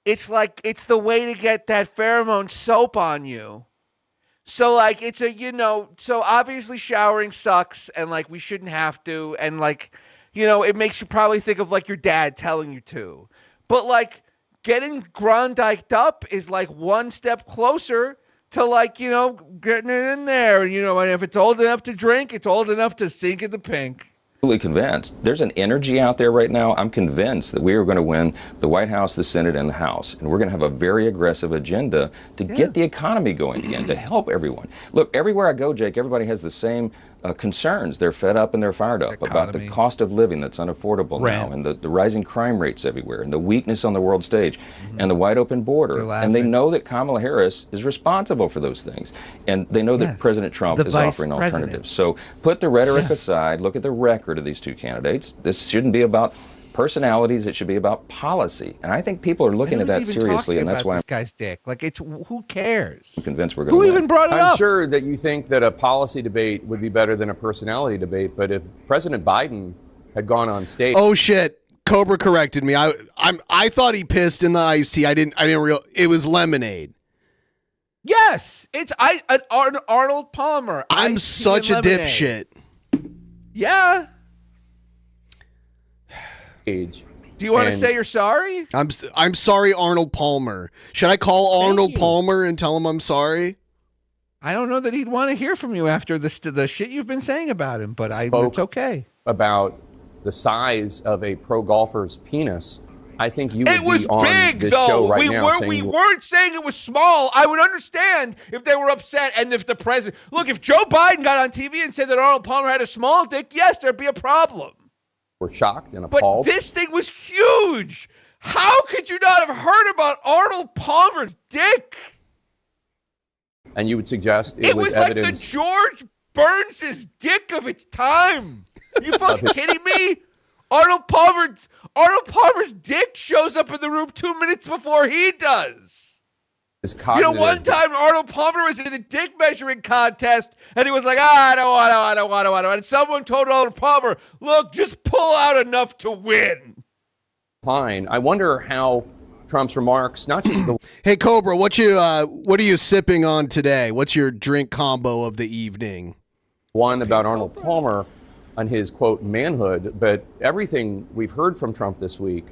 S8: it's like it's the way to get that pheromone soap on you. So like it's a so obviously showering sucks, and like we shouldn't have to, and like it makes you probably think of like your dad telling you to. But like getting Grondiked up is like one step closer to like, getting it in there. And if it's old enough to drink, it's old enough to sink in the pink.
S15: Convinced. There's an energy out there right now. I'm convinced that we are going to win the White House, the Senate, and the House. And we're going to have a very aggressive agenda to get the economy going again, to help everyone. Look, everywhere I go, Jake, everybody has the same concerns. They're fed up and they're fired up about the cost of living that's unaffordable now, and the rising crime rates everywhere, and the weakness on the world stage, and the wide open border. And they know that Kamala Harris is responsible for those things. And they know that President Trump is offering alternatives. So put the rhetoric aside, look at the record of these two candidates. This shouldn't be about personalities, it should be about policy. And I think people are looking at that seriously, and that's why
S8: this guy's dick. Like, it's who cares?
S15: I'm convinced we're going to
S8: win.
S15: Who
S8: even brought it up?
S14: I'm sure that you think that a policy debate would be better than a personality debate, but if President Biden had gone on stage...
S7: Oh, shit. Cobra corrected me. I thought he pissed in the iced tea. I didn't realize it was lemonade.
S8: Yes, it's Arnold Palmer.
S7: I'm such a dipshit.
S8: Yeah.
S14: Age.
S8: Do you want to say you're sorry?
S7: I'm sorry, Arnold Palmer. Should I call Arnold Palmer and tell him I'm sorry?
S8: I don't know that he'd want to hear from you after the shit you've been saying about him, but it's okay.
S14: About the size of a pro golfer's penis, I think you would be on
S8: big,
S14: this
S8: though.
S14: show right now saying...
S8: We weren't saying it was small. I would understand if they were upset and if the president... Look, if Joe Biden got on TV and said that Arnold Palmer had a small dick, yes, there'd be a problem.
S14: We're shocked and appalled.
S8: But this thing was huge. How could you not have heard about Arnold Palmer's dick?
S14: And you would suggest it was evidence...
S8: like the George Burns' dick of its time. Are you fucking kidding me? Arnold Palmer's dick shows up in the room 2 minutes before he does. One time Arnold Palmer was in a dick measuring contest, and he was like, I don't want to. And someone told Arnold Palmer, look, just pull out enough to win.
S14: Fine. I wonder how Trump's remarks, not just the...
S7: Hey, Cobra, what are you sipping on today? What's your drink combo of the evening?
S14: One about Arnold Palmer on his, quote, manhood, but everything we've heard from Trump this week,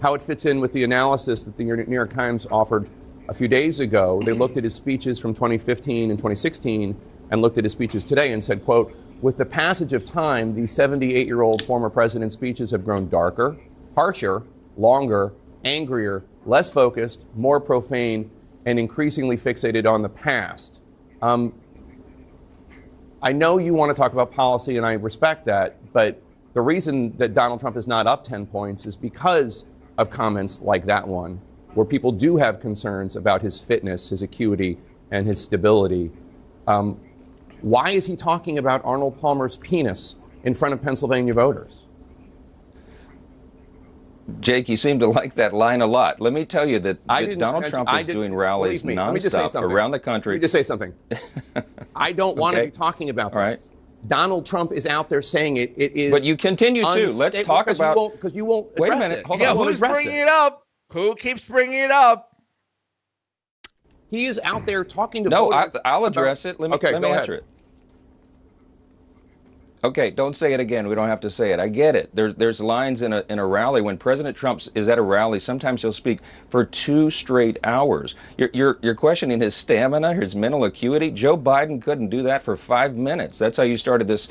S14: how it fits in with the analysis that the New York Times offered a few days ago. They looked at his speeches from 2015 and 2016 and looked at his speeches today and said, quote, with the passage of time, the 78-year-old former president's speeches have grown darker, harsher, longer, angrier, less focused, more profane, and increasingly fixated on the past. I know you want to talk about policy, and I respect that, but the reason that Donald Trump is not up 10 points is because of comments like that one, where people do have concerns about his fitness, his acuity, and his stability. Why is he talking about Arnold Palmer's penis in front of Pennsylvania voters?
S15: Jake, you seem to like that line a lot. Let me tell you that Donald Trump is doing rallies nonstop around the country.
S14: Let me just say something. I don't want to be talking about this.
S15: Right.
S14: Donald Trump is out there saying it is.
S15: But you continue to. Let's talk about.
S14: Because you won't.
S15: Wait a minute. Hold
S8: on. Who's bringing it up? Who keeps bringing it up?
S14: He is out there talking to
S15: voters. No, I'll address it. Let me answer it. Okay, don't say it again. We don't have to say it. I get it. There's lines in a rally. When President Trump is at a rally, sometimes he'll speak for 2 straight hours. You're questioning his stamina, his mental acuity. Joe Biden couldn't do that for 5 minutes. That's how you started this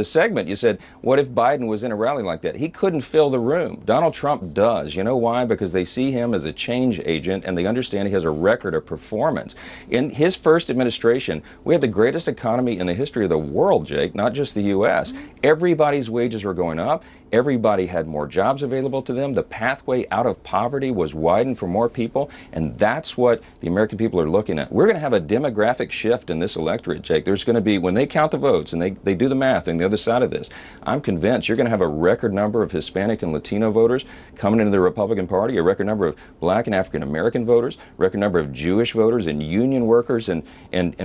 S15: segment. You said, what if Biden was in a rally like that? He couldn't fill the room. Donald Trump does. You know why? Because they see him as a change agent, and they understand he has a record of performance. In his first administration, we had the greatest economy in the history of the world, Jake, not just the the U.S. Everybody's wages were going up. Everybody had more jobs available to them. The pathway out of poverty was widened for more people, and that's what the American people are looking at. We're going to have a demographic shift in this electorate, Jake. There's going to be, when they count the votes and they do the math on the other side of this, I'm convinced you're going to have a record number of Hispanic and Latino voters coming into the Republican Party, a record number of Black and African American voters, record number of Jewish voters and union workers and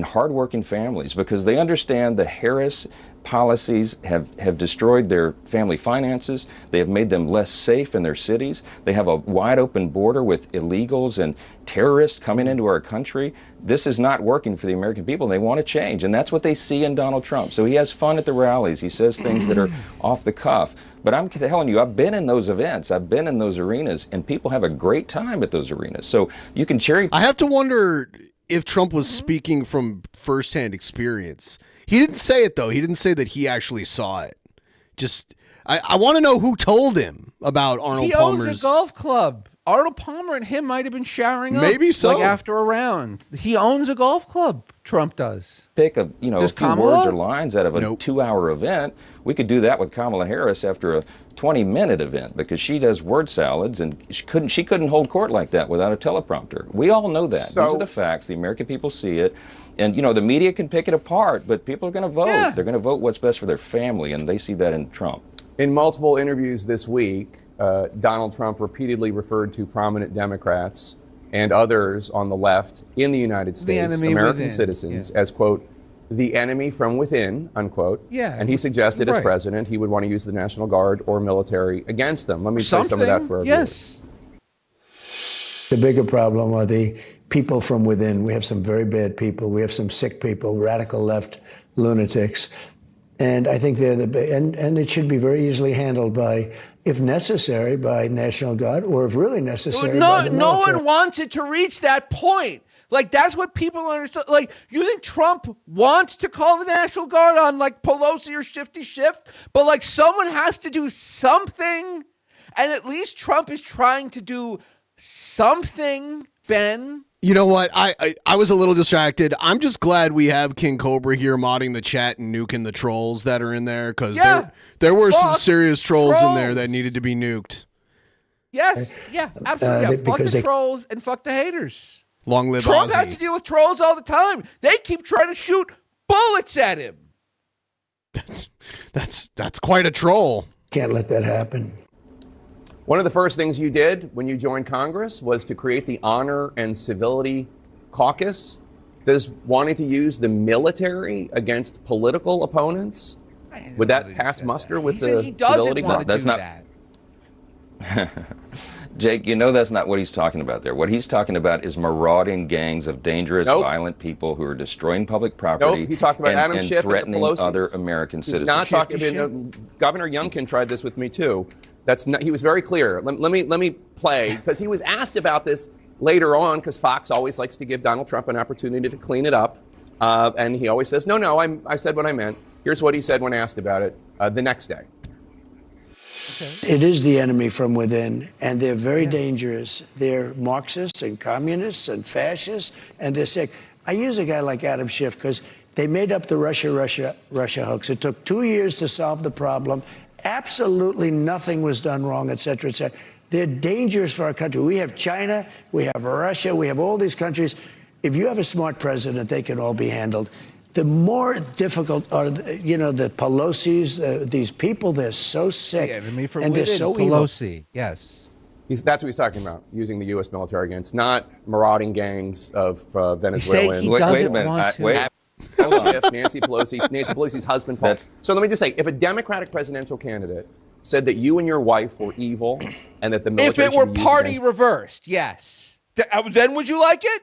S15: hardworking families, because they understand the Harris policies have destroyed their family finances. They have made them less safe in their cities. They have a wide open border with illegals and terrorists coming into our country. This is not working for the American people, and they want to change, and that's what they see in Donald Trump. So he has fun at the rallies. He says things that are off the cuff. But I'm telling you, I've been in those events. I've been in those arenas, and people have a great time at those arenas. So you can cherry.
S7: I have to wonder if Trump was speaking from firsthand experience. He didn't say it, though. He didn't say that he actually saw it. Just, I want to know who told him about Arnold Palmer's.
S8: He owns a golf club. Arnold Palmer and him might have been showering up.
S7: Maybe so.
S8: Like after a round. He owns a golf club. Trump does.
S15: Pick a few words or lines out of a 2-hour event. We could do that with Kamala Harris after a 20-minute event, because she does word salads, and she couldn't hold court like that without a teleprompter. We all know that. These are the facts. The American people see it. And, the media can pick it apart, but people are going to vote. Yeah. They're going to vote what's best for their family, and they see that in Trump.
S14: In multiple interviews this week, Donald Trump repeatedly referred to prominent Democrats and others on the left in the United States, American citizens, as, quote, the enemy from within, unquote.
S8: Yeah.
S14: And he suggested as president he would want to use the National Guard or military against them. Let me play some of that for our viewers.
S10: The bigger problem are the people from within. We have some very bad people. We have some sick people, radical left lunatics. And I think they're and it should be very easily handled by, if necessary, by National Guard, or if really necessary, by the military.
S8: No one wants it to reach that point. Like, that's what people understand. Like, you think Trump wants to call the National Guard on, like, Pelosi or Shifty Schiff? But, like, someone has to do something. And at least Trump is trying to do something, Ben.
S7: You know what? I was a little distracted. I'm just glad we have King Cobra here modding the chat and nuking the trolls that are in there, because there were some serious trolls in there that needed to be nuked.
S8: Yes, absolutely. Fuck the trolls and fuck the haters.
S7: Long live
S8: Trump
S7: Ozzy.
S8: has to deal with trolls all the time. They keep trying to shoot bullets at him.
S7: That's quite a troll.
S10: Can't let that happen.
S14: One of the first things you did when you joined Congress was to create the Honor and Civility Caucus. Does wanting to use the military against political opponents, would that pass muster with the Civility Caucus?
S15: That's not. Jake, that's not what he's talking about there. What he's talking about is marauding gangs of dangerous, violent people who are destroying public property.
S14: He talked about Adam Schiff and
S15: threatening other American citizens.
S14: Not talking about Governor Youngkin tried this with me too. That's not. He was very clear. Let me play, because he was asked about this later on, because Fox always likes to give Donald Trump an opportunity to clean it up, and he always says, "No, I said what I meant." Here's what he said when asked about it the next day.
S10: It is the enemy from within, and they're very dangerous. They're Marxists and communists and fascists, and they're sick. I use a guy like Adam Schiff because they made up the Russia hoax. It took 2 years to solve the problem. Absolutely nothing was done wrong, et cetera, et cetera. They're dangerous for our country. We have China, we have Russia, we have all these countries. If you have a smart president, they can all be handled. The more difficult are, the Pelosi's, these people, they're so sick, and they're so
S8: Pelosi,
S10: evil.
S8: Yes.
S14: That's what he's talking about, using the U.S. military against, not marauding gangs of Venezuelans.
S15: Wait a minute.
S14: Nancy Pelosi's husband, Paul. So let me just say, if a Democratic presidential candidate said that you and your wife were evil and that the military
S8: if it were party reversed, yes. Then would you like it?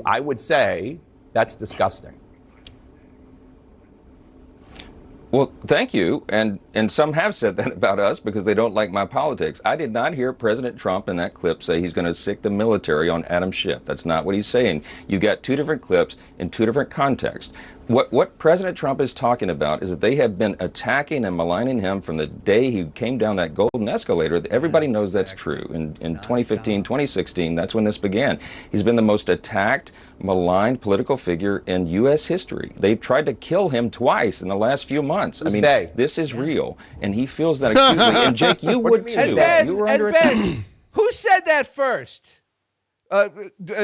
S14: I would say that's disgusting.
S15: Well, thank you. And some have said that about us because they don't like my politics. I did not hear President Trump in that clip say he's going to sic the military on Adam Schiff. That's not what he's saying. You got two different clips in two different contexts. What President Trump is talking about is that they have been attacking and maligning him from the day he came down that golden escalator. Everybody knows that's true. In 2015, 2016, that's when this began. He's been the most attacked, maligned political figure in U.S. history. They've tried to kill him twice in the last few months. I mean, this is real, and he feels that acutely. And Jake, you would too. You were under attack.
S8: Who said that first?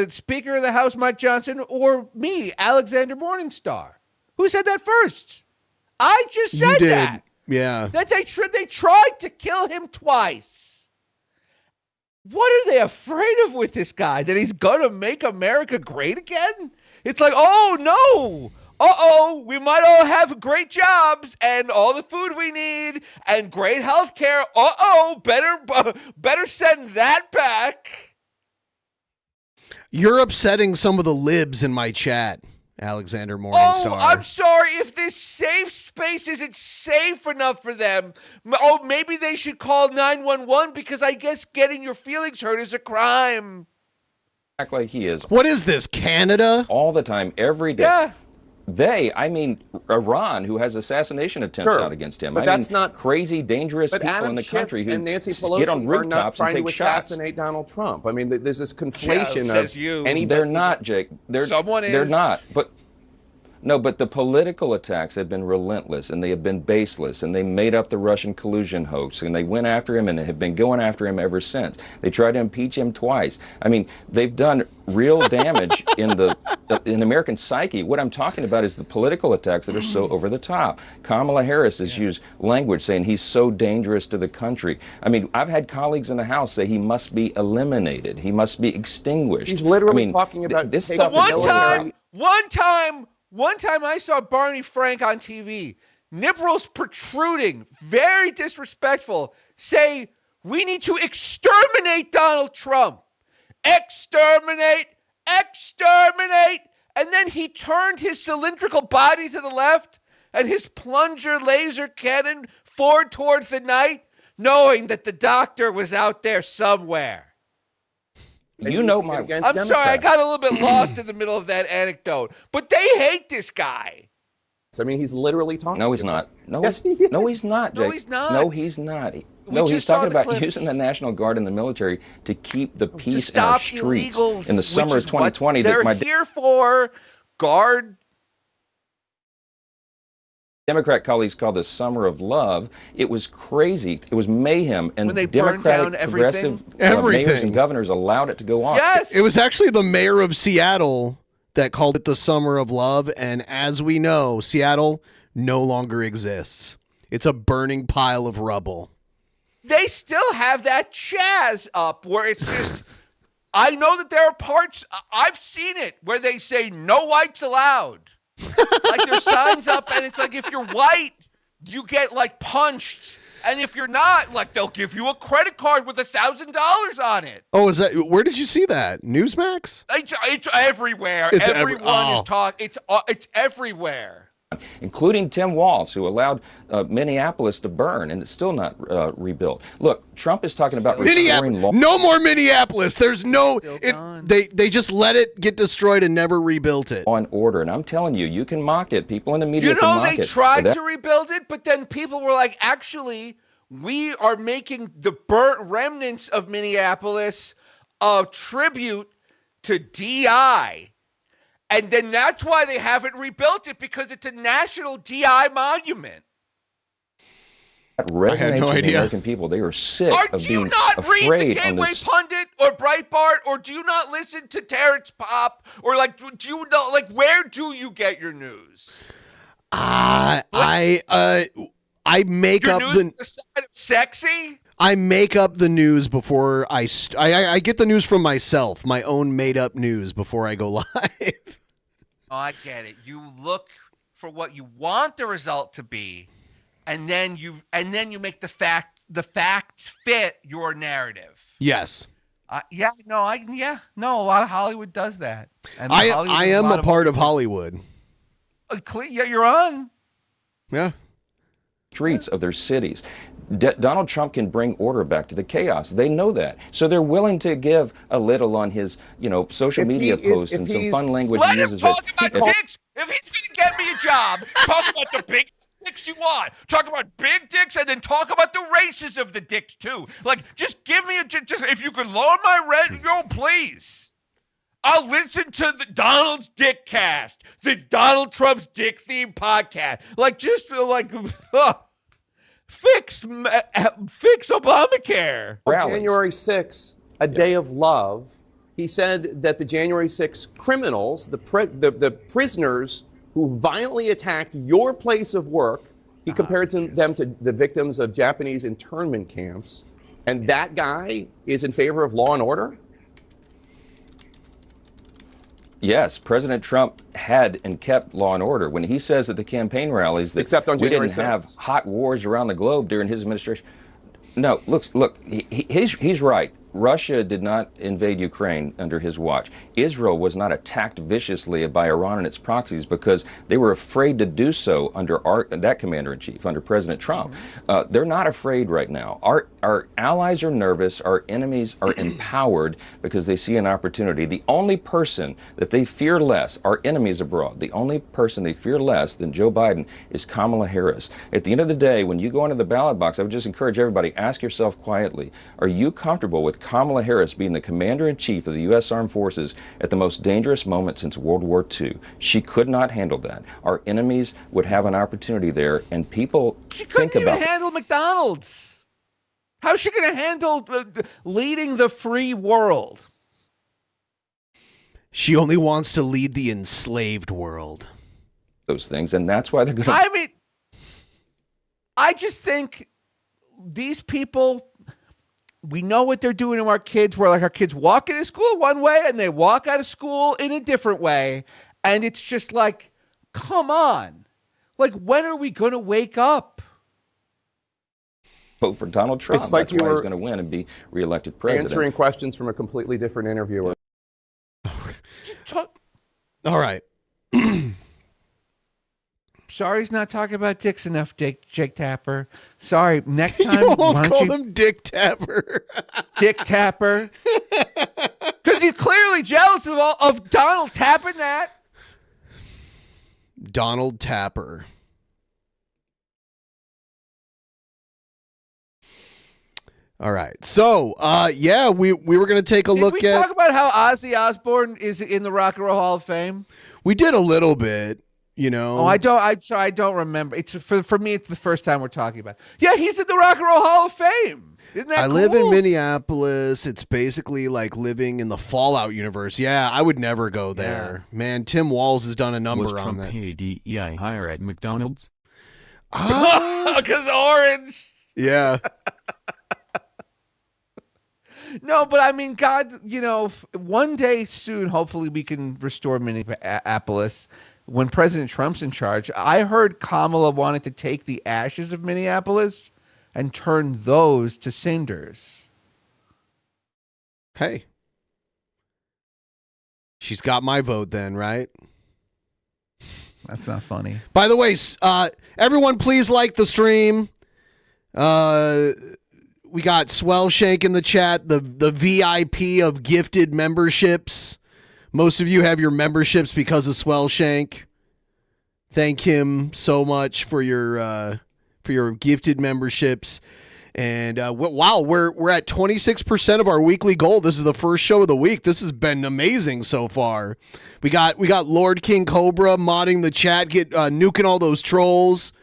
S8: Speaker of the House, Mike Johnson, or me, Alexander Morningstar? Who said that first? I just said that.
S7: Yeah.
S8: That they tried to kill him twice. What are they afraid of with this guy? That he's going to make America great again? It's like, oh, no. Uh-oh, we might all have great jobs and all the food we need and great health care. Uh-oh, better send that back.
S7: You're upsetting some of the libs in my chat, Alexander Morningstar.
S8: Oh, I'm sorry if this safe space isn't safe enough for them. Oh, maybe they should call 911 because I guess getting your feelings hurt is a crime.
S15: Act like he is.
S7: What is this, Canada?
S15: All the time, every day.
S8: Yeah.
S15: I mean, Iran, who has assassination attempts out against him.
S14: But that's not
S15: crazy, dangerous people
S14: Adam
S15: in the
S14: Schiff
S15: country who
S14: and Nancy
S15: get
S14: Pelosi
S15: on rooftops
S14: are not trying
S15: and
S14: to
S15: take shots.
S14: assassinate Donald Trump. I mean, there's this conflation
S8: says
S14: of
S8: you.
S15: They're not, Jake.
S8: Someone is.
S15: They're not. But the political attacks have been relentless, and they have been baseless, and they made up the Russian collusion hoax, and they went after him and have been going after him ever since. They tried to impeach him twice. I mean, they've done real damage in the American psyche. What I'm talking about is the political attacks that are so over the top. Kamala Harris has used language saying he's so dangerous to the country. I mean, I've had colleagues in the House say he must be eliminated. He must be extinguished.
S14: He's literally talking about
S15: this
S14: take
S15: stuff.
S8: One time I saw Barney Frank on TV, nipples protruding, very disrespectful, say, we need to exterminate Donald Trump. Exterminate, exterminate. And then he turned his cylindrical body to the left and his plunger laser cannon forward towards the night, knowing that the doctor was out there somewhere.
S15: You know
S8: I'm sorry, I got a little bit lost in the middle of that anecdote. But they hate this guy.
S14: I mean, he's literally talking.
S15: No, he's not. No,
S14: yes, he is.
S15: No, he's not, Jake.
S8: No, he's not.
S15: No, he's not. No, he's talking about using the National Guard and the military to keep the peace in our streets.
S8: Illegals,
S15: In the summer of 2020,
S8: they're here for guard.
S15: Democrat colleagues called the Summer of Love. It was crazy. It was mayhem, and
S8: when they Democratic,
S15: progressive mayors and governors allowed it to go on.
S8: Yes,
S7: it was actually the mayor of Seattle that called it the Summer of Love, and as we know, Seattle no longer exists. It's a burning pile of rubble.
S8: They still have that Chaz up where it's just. I know that there are parts. I've seen it where they say no whites allowed. Like there's signs up and it's like if you're white you get like punched, and if you're not, like they'll give you a credit card with $1,000 on it.
S7: Oh, is that, where did you see that? Newsmax?
S8: It's everywhere. Everyone is talking. It's everywhere.
S15: Including Tim Walz, who allowed Minneapolis to burn, and it's still not rebuilt. Look, Trump is talking about restoring law.
S7: No more Minneapolis. There's no. They just let it get destroyed and never rebuilt it.
S15: On order, and I'm telling you, you can mock it. People in the media can mock it.
S8: They tried to rebuild it, but then people were like, actually, we are making the burnt remnants of Minneapolis a tribute to DI. And then that's why they haven't rebuilt it, because it's a national DI monument.
S15: That resonates with the American people. They are sick of being afraid.
S8: Do you not read the Gateway Pundit or Breitbart, or do you not listen to Terrence Popp, or like do you know, like where do you get your news?
S7: I make
S8: your
S7: up
S8: news the side of sexy.
S7: I make up the news before I get the news from myself, my own made up news before I go live.
S8: Oh, I get it. You look for what you want the result to be, and then you make the facts fit your narrative.
S7: Yes.
S8: A lot of Hollywood does that. And
S7: I am a part of Hollywood.
S8: Yeah, you're on.
S7: Yeah.
S15: streets of their cities. Donald Trump can bring order back to the chaos. They know that. So they're willing to give a little on his, social media posts and some fun language he uses.
S8: Let him talk about dicks. If he's going to get me a job, talk about the big dicks you want. Talk about big dicks and then talk about the races of the dicks too. Like, just give me just if you could lower my rent, please. I'll listen to the Donald's Dick Cast, the Donald Trump's Dick Theme podcast. Fix Obamacare.
S14: January 6th, a day of love. He said that the January 6th criminals, the prisoners who violently attacked your place of work, he compared them to the victims of Japanese internment camps. And that guy is in favor of law and order?
S15: Yes, President Trump had and kept law and order. When he says at the campaign rallies that
S14: except on
S15: we
S14: January
S15: didn't
S14: 6th.
S15: have hot wars around the globe during his administration. No, look, he's right. Russia did not invade Ukraine under his watch. Israel was not attacked viciously by Iran and its proxies because they were afraid to do so under that commander-in-chief, under President Trump. They're not afraid right now. Our allies are nervous. Our enemies are empowered because they see an opportunity. The only person that they fear less, our enemies abroad, the only person they fear less than Joe Biden is Kamala Harris. At the end of the day, when you go into the ballot box, I would just encourage everybody, ask yourself quietly, are you comfortable with Kamala Harris being the commander-in-chief of the U.S. Armed Forces at the most dangerous moment since World War II? She could not handle that. Our enemies would have an opportunity there, and people
S8: She couldn't even handle McDonald's. How's she going to handle leading the free world?
S7: She only wants to lead the enslaved world.
S15: Those things, and that's why they're going to...
S8: I mean, I just think these people... We know what they're doing to our kids. Where our kids walk into school one way and they walk out of school in a different way. And it's just like, come on. Like, when are we going to wake up?
S15: Vote for Donald Trump.
S14: It's like
S15: that's why
S14: you
S15: he's
S14: were
S15: going to win and be reelected president.
S14: Answering questions from a completely different interviewer.
S7: All right.
S8: Sorry he's not talking about dicks enough, Jake Tapper. Sorry, next time.
S7: You almost called him Dick Tapper.
S8: Dick Tapper. Because he's clearly jealous of Donald tapping that.
S7: Donald Tapper. All right. So, we were going to take a look at...
S8: Did we talk about how Ozzy Osbourne is in the Rock and Roll Hall of Fame?
S7: We did a little bit.
S8: Oh, I don't remember. It's for me. It's the first time we're talking about it. Yeah, he's in the Rock and Roll Hall of Fame. Isn't that cool?
S7: I live in Minneapolis. It's basically like living in the Fallout universe. Yeah, I would never go there. Yeah. Man, Tim Walz has done a number on
S11: Trump
S7: that.
S11: Was Trump paid DEI higher at McDonald's?
S8: Because orange.
S7: Yeah.
S8: No, but I mean, God, one day soon, hopefully we can restore Minneapolis. When President Trump's in charge, I heard Kamala wanted to take the ashes of Minneapolis and turn those to cinders.
S7: Hey. She's got my vote then, right?
S8: That's not funny.
S7: By the way, everyone please like the stream. We got Swell Shank in the chat, the VIP of gifted memberships. Most of you have your memberships because of Swell Shank. Thank him so much for your gifted memberships. And wow, we're at 26% of our weekly goal. This is the first show of the week. This has been amazing so far. We got Lord King Cobra modding the chat, nuking all those trolls.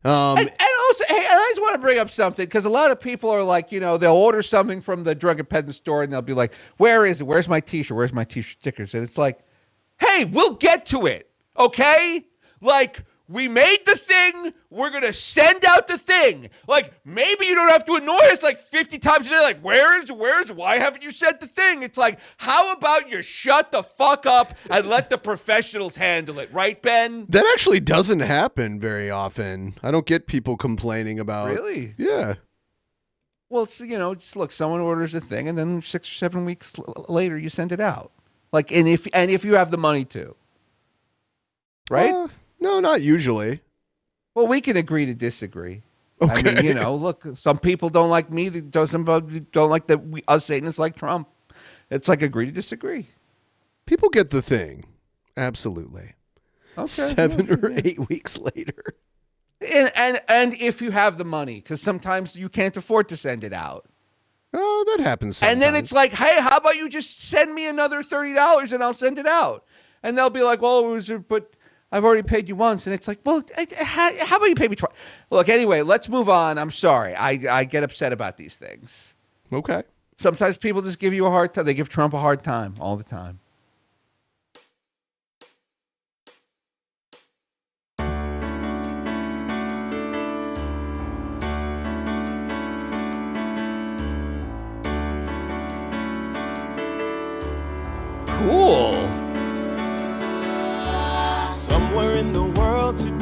S8: And also, hey, I just want to bring up something because a lot of people are like, they'll order something from the Drunken Peasants store and they'll be like, "Where is it? Where's my T-shirt? Where's my T-shirt stickers?" And it's like, hey, we'll get to it, okay? Like, we made the thing. We're going to send out the thing. Like, maybe you don't have to annoy us like 50 times a day. Like, why haven't you sent the thing? It's like, how about you shut the fuck up and let the professionals handle it, right, Ben?
S7: That actually doesn't happen very often. I don't get people complaining about...
S8: Really?
S7: Yeah.
S8: Well, it's, just look, someone orders a thing and then 6 or 7 weeks later you send it out. Like, and if you have the money to. Right?
S7: No, not usually.
S8: Well, we can agree to disagree.
S7: Okay.
S8: I mean, you know, look, some people don't like me. Some people don't like that us Satanists like Trump. It's like agree to disagree.
S7: People get the thing. Absolutely.
S8: Okay.
S7: 7 or 8 weeks later.
S8: And if you have the money, because sometimes you can't afford to send it out.
S7: Oh, that happens sometimes.
S8: And then it's like, hey, how about you just send me another $30 and I'll send it out? And they'll be like, well, but I've already paid you once. And it's like, well, how about you pay me twice? Look, anyway, let's move on. I'm sorry. I get upset about these things.
S7: Okay.
S8: Sometimes people just give you a hard time. They give Trump a hard time all the time. Cool.
S16: Somewhere in the world today,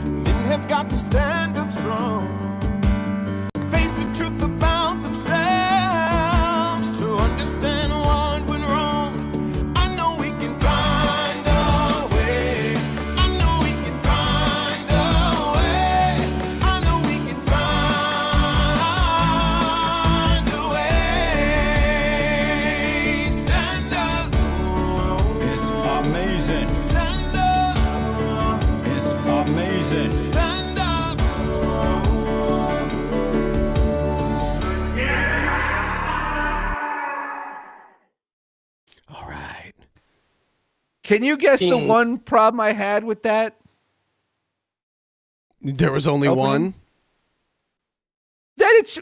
S16: men have got to stand up strong, face the truth about themselves, to understand what went wrong. I know we can find a way. I know we can find a way. I know we can find a way. Stand up.
S17: It's amazing.
S16: Stand up.
S17: It's amazing.
S16: Stand up.
S7: All right.
S8: Can you guess the one problem I had with that?
S7: There was only one?
S8: That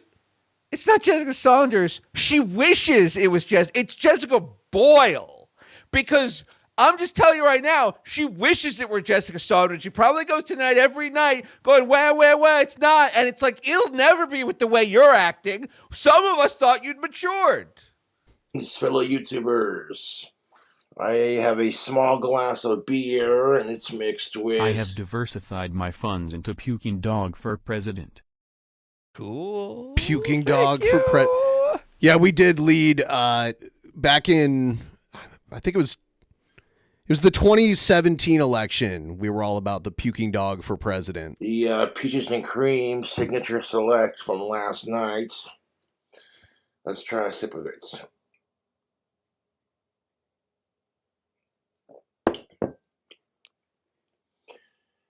S8: it's not Jessica Saunders. She wishes it was it's Jessica Boyle. Because I'm just telling you right now, she wishes it were Jessica Saunders. She probably goes tonight every night going, where, it's not. And it's like, it'll never be with the way you're acting. Some of us thought you'd matured.
S18: Fellow YouTubers, I have a small glass of beer and it's mixed with...
S11: I have diversified my funds into puking dog for president.
S8: Cool.
S7: Puking dog for Yeah, we did lead back in, I think it was the 2017 election. We were all about the puking dog for president.
S18: The Peaches and Cream Signature Select from last night. Let's try a sip of it.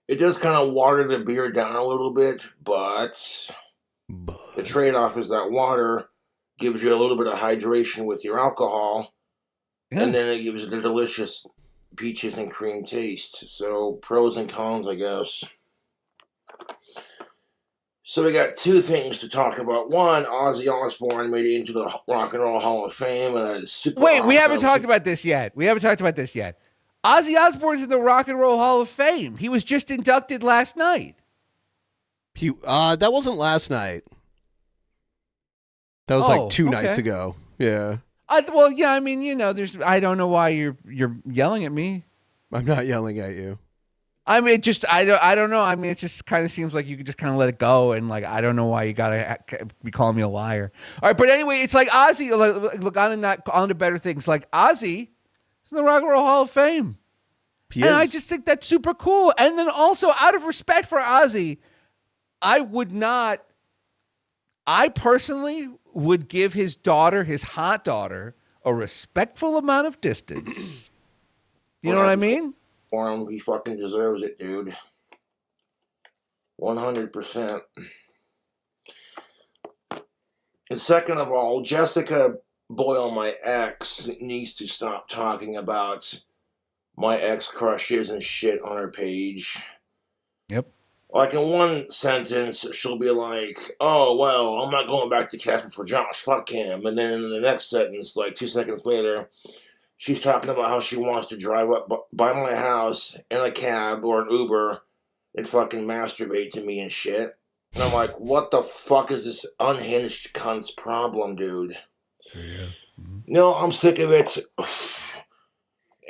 S18: It does kind of water the beer down a little bit, but the trade-off is that water gives you a little bit of hydration with your alcohol, and then it gives you the delicious peaches and cream taste. So pros and cons, I guess. So we got two things to talk about. One, Ozzy Osbourne made it into the Rock and Roll Hall of Fame, and that is super
S8: Wait, we
S18: awesome.
S8: haven't talked about this yet. Ozzy Osbourne's in the Rock and Roll Hall of Fame. He was just inducted last night.
S7: That wasn't last night. That was like 2 nights ago. Yeah.
S8: Well, yeah, I mean, you know, I don't know why you're yelling at me.
S7: I'm not yelling at you.
S8: I mean, I don't know. I mean, it just kind of seems like you could just kind of let it go, and like I don't know why you gotta be calling me a liar. All right, but anyway, it's like Ozzy. Look on to better things. Like Ozzy is in the Rock and Roll Hall of Fame, and I just think that's super cool. And then also, out of respect for Ozzy, I personally would give his daughter, his hot daughter, a respectful amount of distance. You know what I mean?
S18: For him, he fucking deserves it, dude. 100%. And second of all, Jessica Boyle, my ex, needs to stop talking about my ex-crushes and shit on her page.
S8: Yep.
S18: Like in one sentence, she'll be like, oh, well, I'm not going back to Casper for Josh, fuck him. And then in the next sentence, like 2 seconds later, she's talking about how she wants to drive up by my house in a cab or an Uber and fucking masturbate to me and shit. And I'm like, what the fuck is this unhinged cunt's problem, dude?
S7: Yeah.
S18: No, I'm sick of it.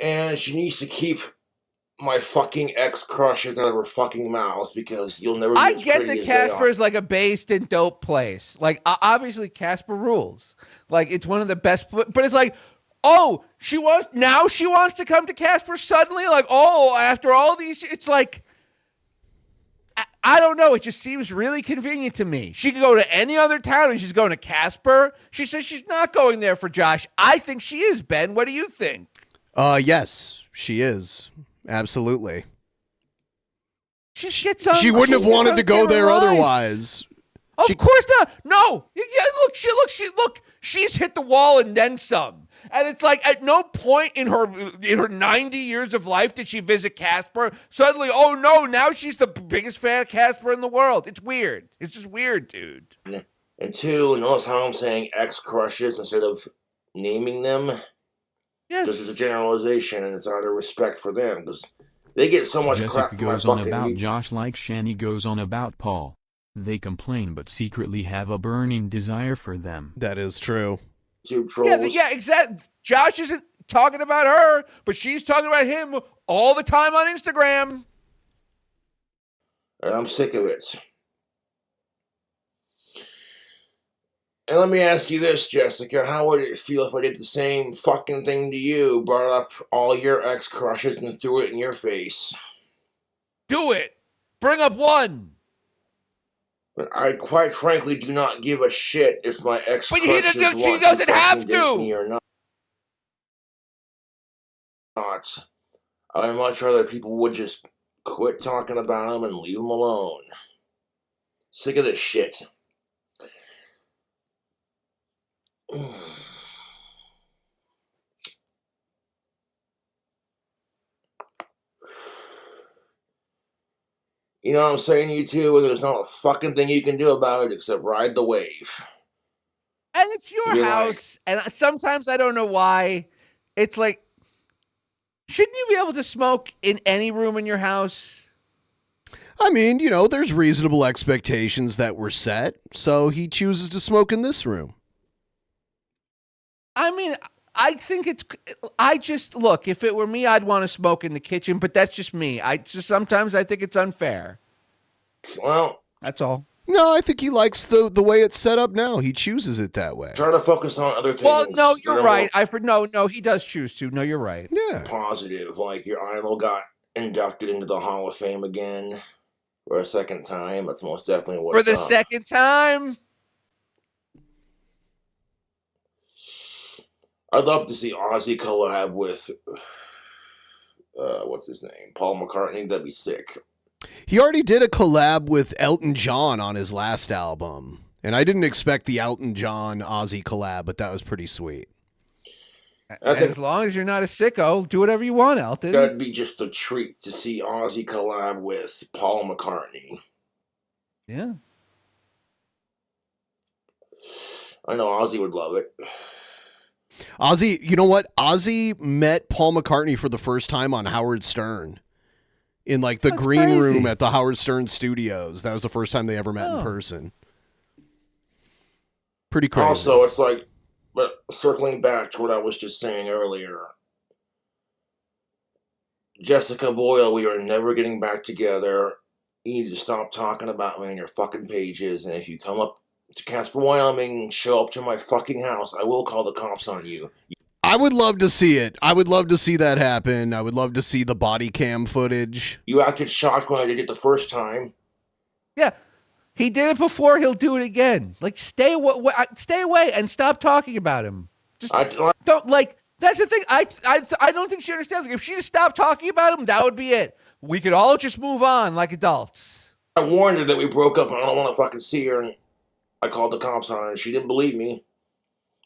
S18: And she needs to keep my fucking ex-crushes out of her fucking mouth because you'll never be
S8: I
S18: as
S8: get
S18: pretty
S8: that
S18: as
S8: Casper
S18: they
S8: is like a based and dope place. Like, obviously, Casper rules. Like, it's one of the best, but it's like, oh, she wants to come to Casper suddenly? Like, oh, after all these, it's like, I don't know. It just seems really convenient to me. She could go to any other town and she's going to Casper. She says she's not going there for Josh. I think she is, Ben. What do you think?
S7: Yes, she is. Absolutely.
S8: She
S7: wouldn't have wanted to go there otherwise.
S8: Of course not. No. Yeah, look. She's hit the wall and then some. And it's like at no point in her 90 years of life did she visit Casper. Suddenly, oh no, now she's the biggest fan of Casper in the world. It's weird. It's just weird, dude.
S18: And two, notice how I'm saying ex-crushes instead of naming them?
S8: Yes.
S18: This is a generalization, and it's out of respect for them, because they get so much
S11: Jessica
S18: crap from my
S11: goes on
S18: fucking
S11: about Josh like Shani goes on about Paul. They complain but secretly have a burning desire for them.
S7: That is true.
S8: Yeah, exactly. Josh isn't talking about her, but she's talking about him all the time on Instagram.
S18: And I'm sick of it. And let me ask you this, Jessica. How would it feel if I did the same fucking thing to you, brought up all your ex-crushes and threw it in your face?
S8: Do it. Bring up one.
S18: I quite frankly do not give a shit if my ex-crushes
S8: she doesn't have to.
S18: Me or not. I'd much rather people would just quit talking about them and leave them alone. Sick of this shit. You know what I'm saying, you two? And there's not a fucking thing you can do about it except ride the wave.
S8: And it's your house. And sometimes I don't know why. It's like, shouldn't you be able to smoke in any room in your house?
S7: I mean, there's reasonable expectations that were set, so he chooses to smoke in this room.
S8: I mean, look, if it were me, I'd want to smoke in the kitchen, but that's just me. Sometimes I think it's unfair.
S18: Well,
S8: that's all.
S7: No, I think he likes the way it's set up now. He chooses it that way.
S18: Try to focus on other things.
S8: Well, no, you're right. No, he does choose to. No, you're right.
S7: Yeah.
S18: Positive, like your idol got inducted into the Hall of Fame again for a second time. That's most definitely what's
S8: up. For the second time?
S18: I'd love to see Ozzy collab with, what's his name? Paul McCartney. That'd be sick.
S7: He already did a collab with Elton John on his last album. And I didn't expect the Elton John Ozzy collab, but that was pretty sweet.
S8: As long as you're not a sicko, do whatever you want, Elton.
S18: That'd be just a treat to see Ozzy collab with Paul McCartney.
S8: Yeah.
S18: I know Ozzy would love it.
S7: Ozzy, you know what? Ozzy met Paul McCartney for the first time on Howard Stern in like the green room at the Howard Stern studios. That was the first time they ever met in person. Pretty crazy.
S18: Also, it's like, but circling back to what I was just saying earlier, Jessica Boyle, we are never getting back together. You need to stop talking about me on your fucking pages, and if you come up to Casper, Wyoming, show up to my fucking house, I will call the cops on you.
S7: I would love to see it. I would love to see that happen. I would love to see the body cam footage.
S18: You acted shocked when I did it the first time.
S8: Yeah. He did it before, he'll do it again. Like, stay away and stop talking about him. Just don't, like, that's the thing. I don't think she understands. Like, if she just stopped talking about him, that would be it. We could all just move on like adults.
S18: I warned her that we broke up and I don't want to fucking see her, and I called the cops on her, and she didn't believe me.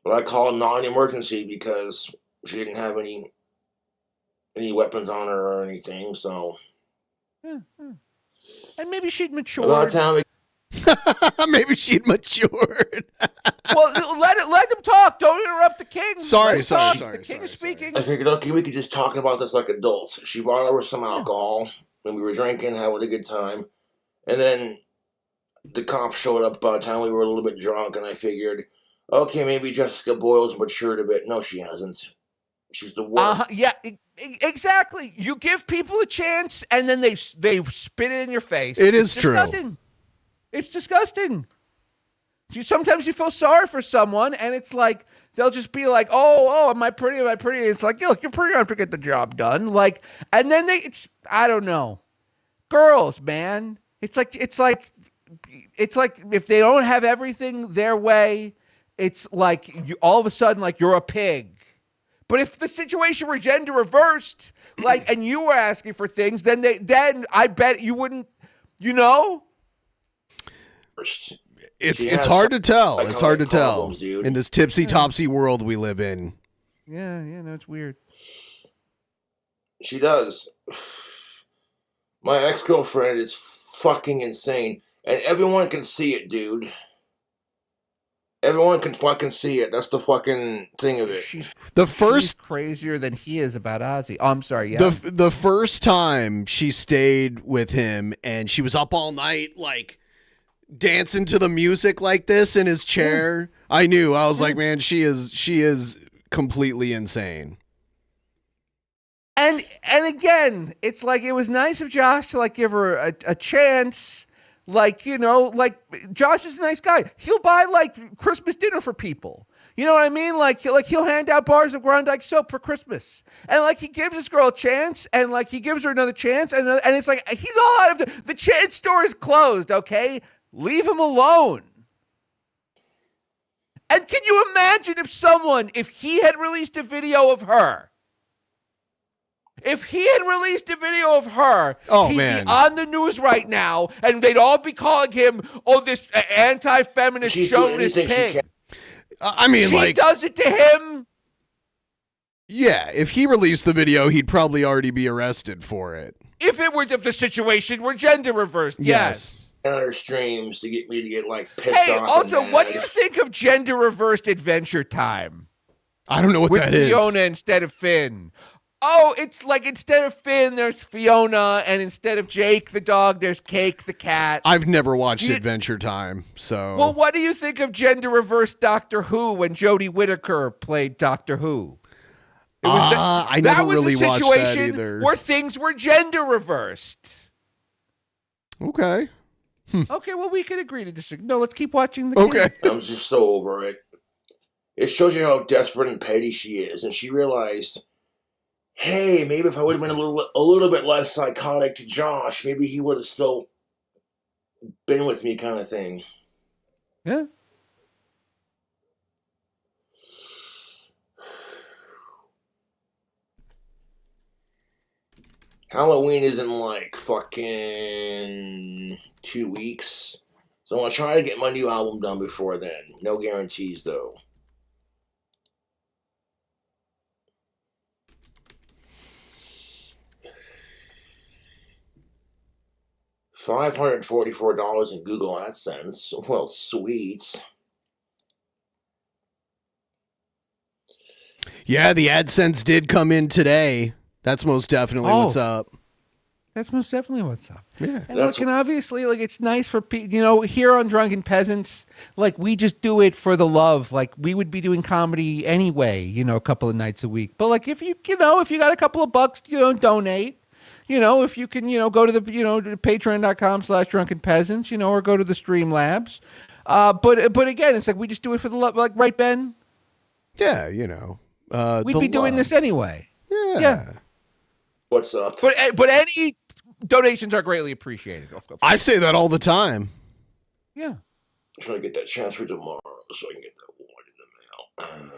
S18: But I called non-emergency because she didn't have any weapons on her or anything, so.
S8: And maybe she'd matured.
S7: Maybe she'd matured.
S8: Well, let them talk. Don't interrupt the king.
S7: Sorry.
S8: The king is speaking.
S18: I figured, okay, we could just talk about this like adults. She brought over some alcohol, and we were drinking, having a good time. And then the cops showed up by the time we were a little bit drunk, and I figured, okay, maybe Jessica Boyle's matured a bit. No, she hasn't. She's the worst.
S8: Yeah, exactly. You give people a chance, and then they spit it in your face.
S7: It's true.
S8: Disgusting. It's disgusting. Sometimes you feel sorry for someone, and it's like they'll just be like, "Oh, am I pretty? Am I pretty?" It's like, look, you're pretty enough to get the job done. Like, and then I don't know, girls, man. It's like if they don't have everything their way, it's like you all of a sudden like you're a pig. But if the situation were gender reversed, like, and you were asking for things, then I bet you wouldn't,
S7: It's hard to tell. It's hard to tell in this tipsy-topsy world we live in.
S8: Yeah, no, it's weird.
S18: She does. My ex-girlfriend is fucking insane. And everyone can see it, dude. Everyone can fucking see it. That's the fucking thing of it.
S8: She's
S7: first
S8: crazier than he is about Ozzy. Oh, I'm sorry. Yeah.
S7: The first time she stayed with him and she was up all night, like dancing to the music like this in his chair. I knew. I was like, man, she is completely insane.
S8: And again, it's like it was nice of Josh to like give her a chance. Like, like Josh is a nice guy. He'll buy like Christmas dinner for people. You know what I mean? Like he'll hand out bars of Grondike soap for Christmas. And like he gives this girl a chance and like he gives her another chance and it's like he's all out of the chance store is closed, okay? Leave him alone. And can you imagine if he had released a video of her? If he had released a video of her, he'd be on the news right now, and they'd all be calling him, this anti-feminist chauvinist pig.
S7: I mean,
S8: she does it to him.
S7: Yeah, if he released the video, he'd probably already be arrested for it.
S8: If the situation were gender reversed, yes.
S18: On her streams to get me to get like pissed
S8: Hey,
S18: off.
S8: also, what do you think of gender reversed Adventure Time?
S7: I don't know what that is.
S8: With Fiona instead of Finn. Oh, it's like instead of Finn, there's Fiona, and instead of Jake the dog, there's Cake the cat.
S7: I've never watched Adventure Time, so.
S8: Well, what do you think of gender reversed Doctor Who when Jodie Whittaker played Doctor Who?
S7: I never really watched that either.
S8: That was a situation where things were gender reversed.
S7: Okay.
S8: Okay, well, we can agree to disagree. No, let's keep watching the
S7: Okay.
S18: I'm just so over it. It shows you how desperate and petty she is, and she realized, hey, maybe if I would have been a little bit less psychotic to Josh, maybe he would have still been with me, kind of thing.
S8: Yeah.
S18: Halloween is in like fucking 2 weeks. So I'm going to try to get my new album done before then. No guarantees, though. $544 in Google AdSense. Well, sweet.
S7: Yeah, the AdSense did come in today. That's most definitely what's up.
S8: That's most definitely what's up.
S7: Yeah.
S8: And look, and obviously, like, it's nice for people, here on Drunken Peasants, like, we just do it for the love. Like, we would be doing comedy anyway, a couple of nights a week. But, like, if you got a couple of bucks, donate. If you can, go to the, patreon.com/Drunken Peasants, or go to the Streamlabs. But again, it's like, we just do it for the love. Like, right, Ben?
S7: Yeah,
S8: we'd be doing this anyway.
S7: Yeah.
S18: What's up?
S8: But any donations are greatly appreciated.
S7: I say that all the time.
S8: Yeah.
S18: I'm trying to get that chance for tomorrow so I can get that one in the mail.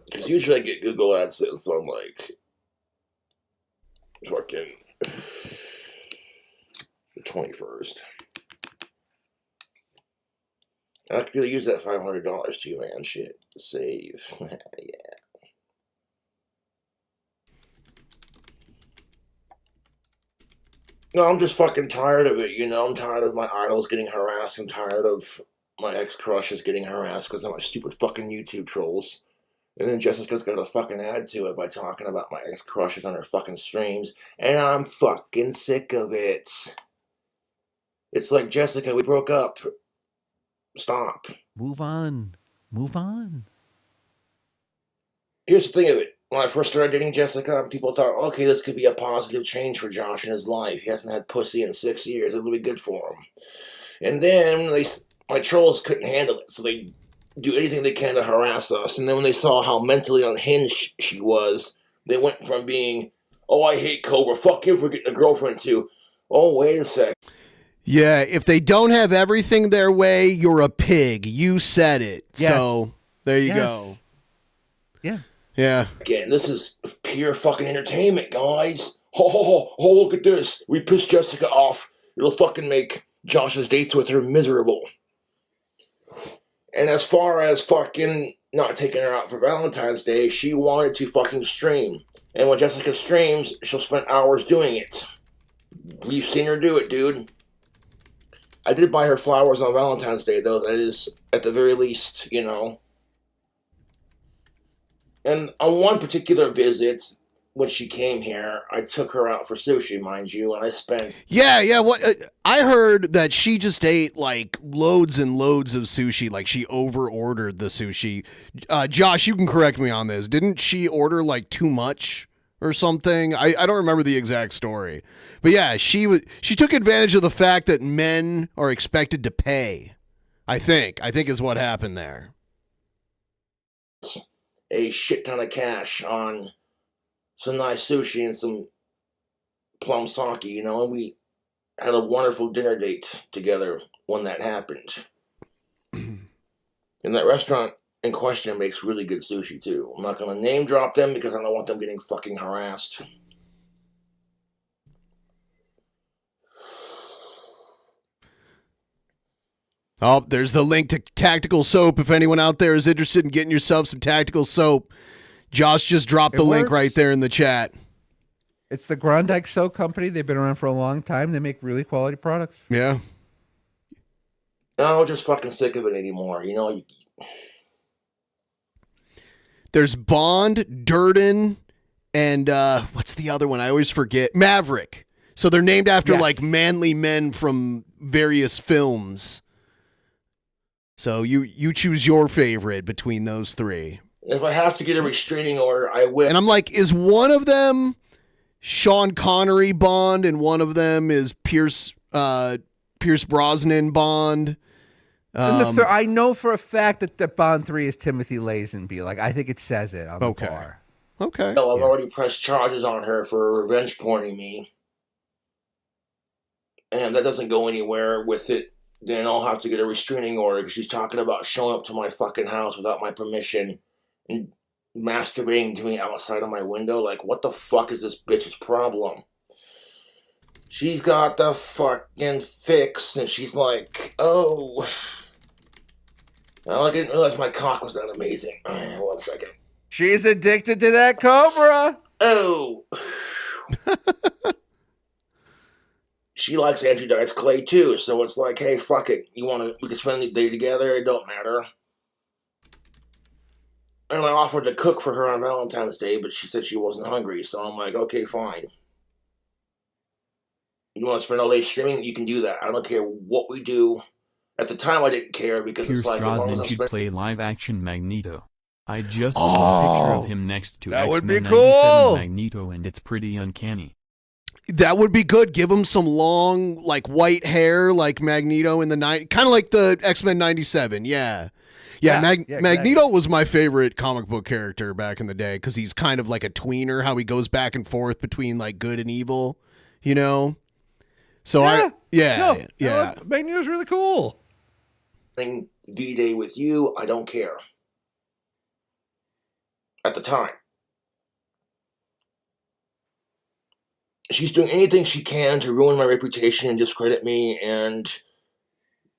S18: Because usually I get Google AdSense on like fucking the 21st. I could really use that $500 too, man. Shit. Save. Yeah. No, I'm just fucking tired of it, I'm tired of my idols getting harassed. I'm tired of my ex-crushes getting harassed because of my stupid fucking YouTube trolls. And then Jessica's got to fucking add to it by talking about my ex-crushes on her fucking streams. And I'm fucking sick of it. It's like, Jessica, we broke up. Stop.
S8: Move on.
S18: Here's the thing of it. When I first started dating Jessica, people thought, okay, this could be a positive change for Josh in his life. He hasn't had pussy in 6 years. It'll be good for him. And then my trolls couldn't handle it, so they do anything they can to harass us. And then when they saw how mentally unhinged she was, They went from being, oh, I hate Cobra, fuck you for getting a girlfriend, to, oh, wait a sec.
S7: Yeah, if they don't have everything their way, you're a pig. You said it.
S8: Yes.
S7: So there you go.
S8: Yeah.
S7: Yeah.
S18: Again, this is pure fucking entertainment, guys. Oh, look at this. We pissed Jessica off. It'll fucking make Josh's dates with her miserable. And as far as fucking not taking her out for Valentine's Day, she wanted to fucking stream. And when Jessica streams, she'll spend hours doing it. We've seen her do it, dude. I did buy her flowers on Valentine's Day, though. That is, at the very least, you know. And on one particular visit, when she came here, I took her out for sushi, mind you, and I spent...
S7: Yeah. What I heard that she just ate like loads and loads of sushi. Like she over-ordered the sushi. Josh, you can correct me on this. Didn't she order like too much or something? I don't remember the exact story. But yeah, she took advantage of the fact that men are expected to pay. I think is what happened there.
S18: A shit ton of cash on some nice sushi and some plum sake, you know, and we had a wonderful dinner date together when that happened. And that restaurant in question makes really good sushi, too. I'm not going to name drop them because I don't want them getting fucking harassed.
S7: Oh, there's the link to Tactical Soap. If anyone out there is interested in getting yourself some Tactical Soap, Josh just dropped the link right there in the chat.
S8: It's the Grondike Soap Company. They've been around for a long time. They make really quality products.
S7: Yeah.
S18: No, I'm just fucking sick of it anymore. You know,
S7: there's Bond, Durden, and what's the other one? I always forget. Maverick. So they're named after like manly men from various films. So you choose your favorite between those three.
S18: If I have to get a restraining order, I will.
S7: And I'm like, is one of them Sean Connery Bond and one of them is Pierce Brosnan Bond?
S8: I know for a fact that the Bond 3 is Timothy Lazenby. Like, I think it says it on the bar.
S7: Okay.
S18: No, I've already pressed charges on her for revenge porning me. And that doesn't go anywhere with it. Then I'll have to get a restraining order because she's talking about showing up to my fucking house without my permission and masturbating to me outside of my window. Like, what the fuck is this bitch's problem? She's got the fucking fix, and she's like, oh, I didn't realize my cock was that amazing. 1 second.
S8: She's addicted to that Cobra.
S18: Oh. She likes Andrew Dice Clay too, so it's like, hey, fuck it. We can spend the day together, it don't matter. And I offered to cook for her on Valentine's Day, but she said she wasn't hungry, so I'm like, okay, fine. You want to spend all day streaming? You can do that. I don't care what we do. At the time, I didn't care because
S11: Pierce
S18: it's like...
S11: Brosnan should play live-action Magneto. I just saw a picture of him next to
S8: that would be
S11: X-Men
S8: cool.
S11: 97 Magneto, and it's pretty uncanny.
S7: That would be good. Give him some long, like, white hair, like Magneto in the night, kind of like the X-Men 97. Yeah. Magneto was my favorite comic book character back in the day because he's kind of like a tweener, how he goes back and forth between like good and evil, you know? So
S8: Magneto's really cool.
S18: V-Day with you, I don't care. At the time. She's doing anything she can to ruin my reputation and discredit me, and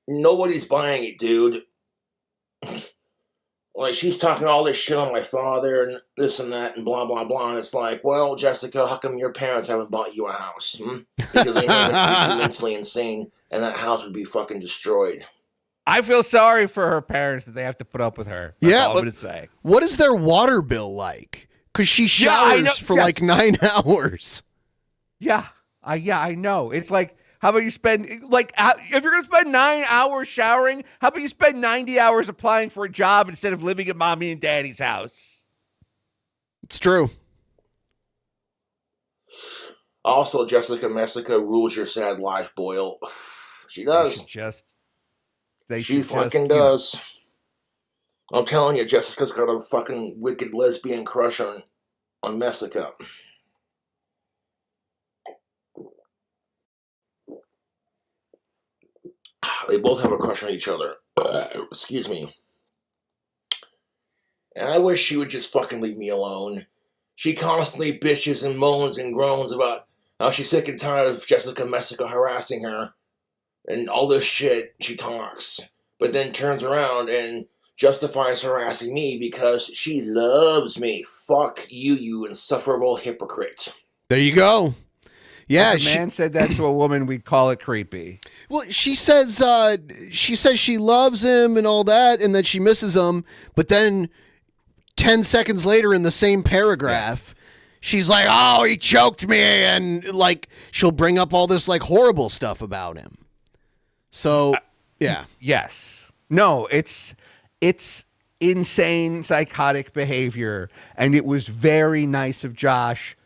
S18: nobody's buying it, dude. Like, she's talking all this shit on my father and this and that and blah, blah, blah. And it's like, well, Jessica, how come your parents haven't bought you a house? Because they know you're mentally insane and that house would be fucking destroyed.
S8: I feel sorry for her parents that they have to put up with her. That's all I'm going to say.
S7: What is their water bill like? Because she showers for like 9 hours.
S8: Yeah, I know. It's like, how about you spend, like, if you're going to spend 9 hours showering, how about you spend 90 hours applying for a job instead of living at mommy and daddy's house?
S7: It's true.
S18: Also, Jessica Messica rules your sad life, Boyle. She does. She fucking does. I'm telling you, Jessica's got a fucking wicked lesbian crush on on Messica. They both have a crush on each other. Excuse me. And I wish she would just fucking leave me alone. She constantly bitches and moans and groans about how she's sick and tired of Jessica Messica harassing her. And all this shit, she talks. But then turns around and justifies harassing me because she loves me. Fuck you, you insufferable hypocrite.
S7: There you go. Yeah,
S8: if a man said that to a woman, we'd call it creepy.
S7: Well, she says she loves him and all that, and that she misses him. But then 10 seconds later in the same paragraph, she's like, oh, he choked me. And like, she'll bring up all this like horrible stuff about him. So, yeah.
S8: Yes. No, it's insane, psychotic behavior. And it was very nice of Josh.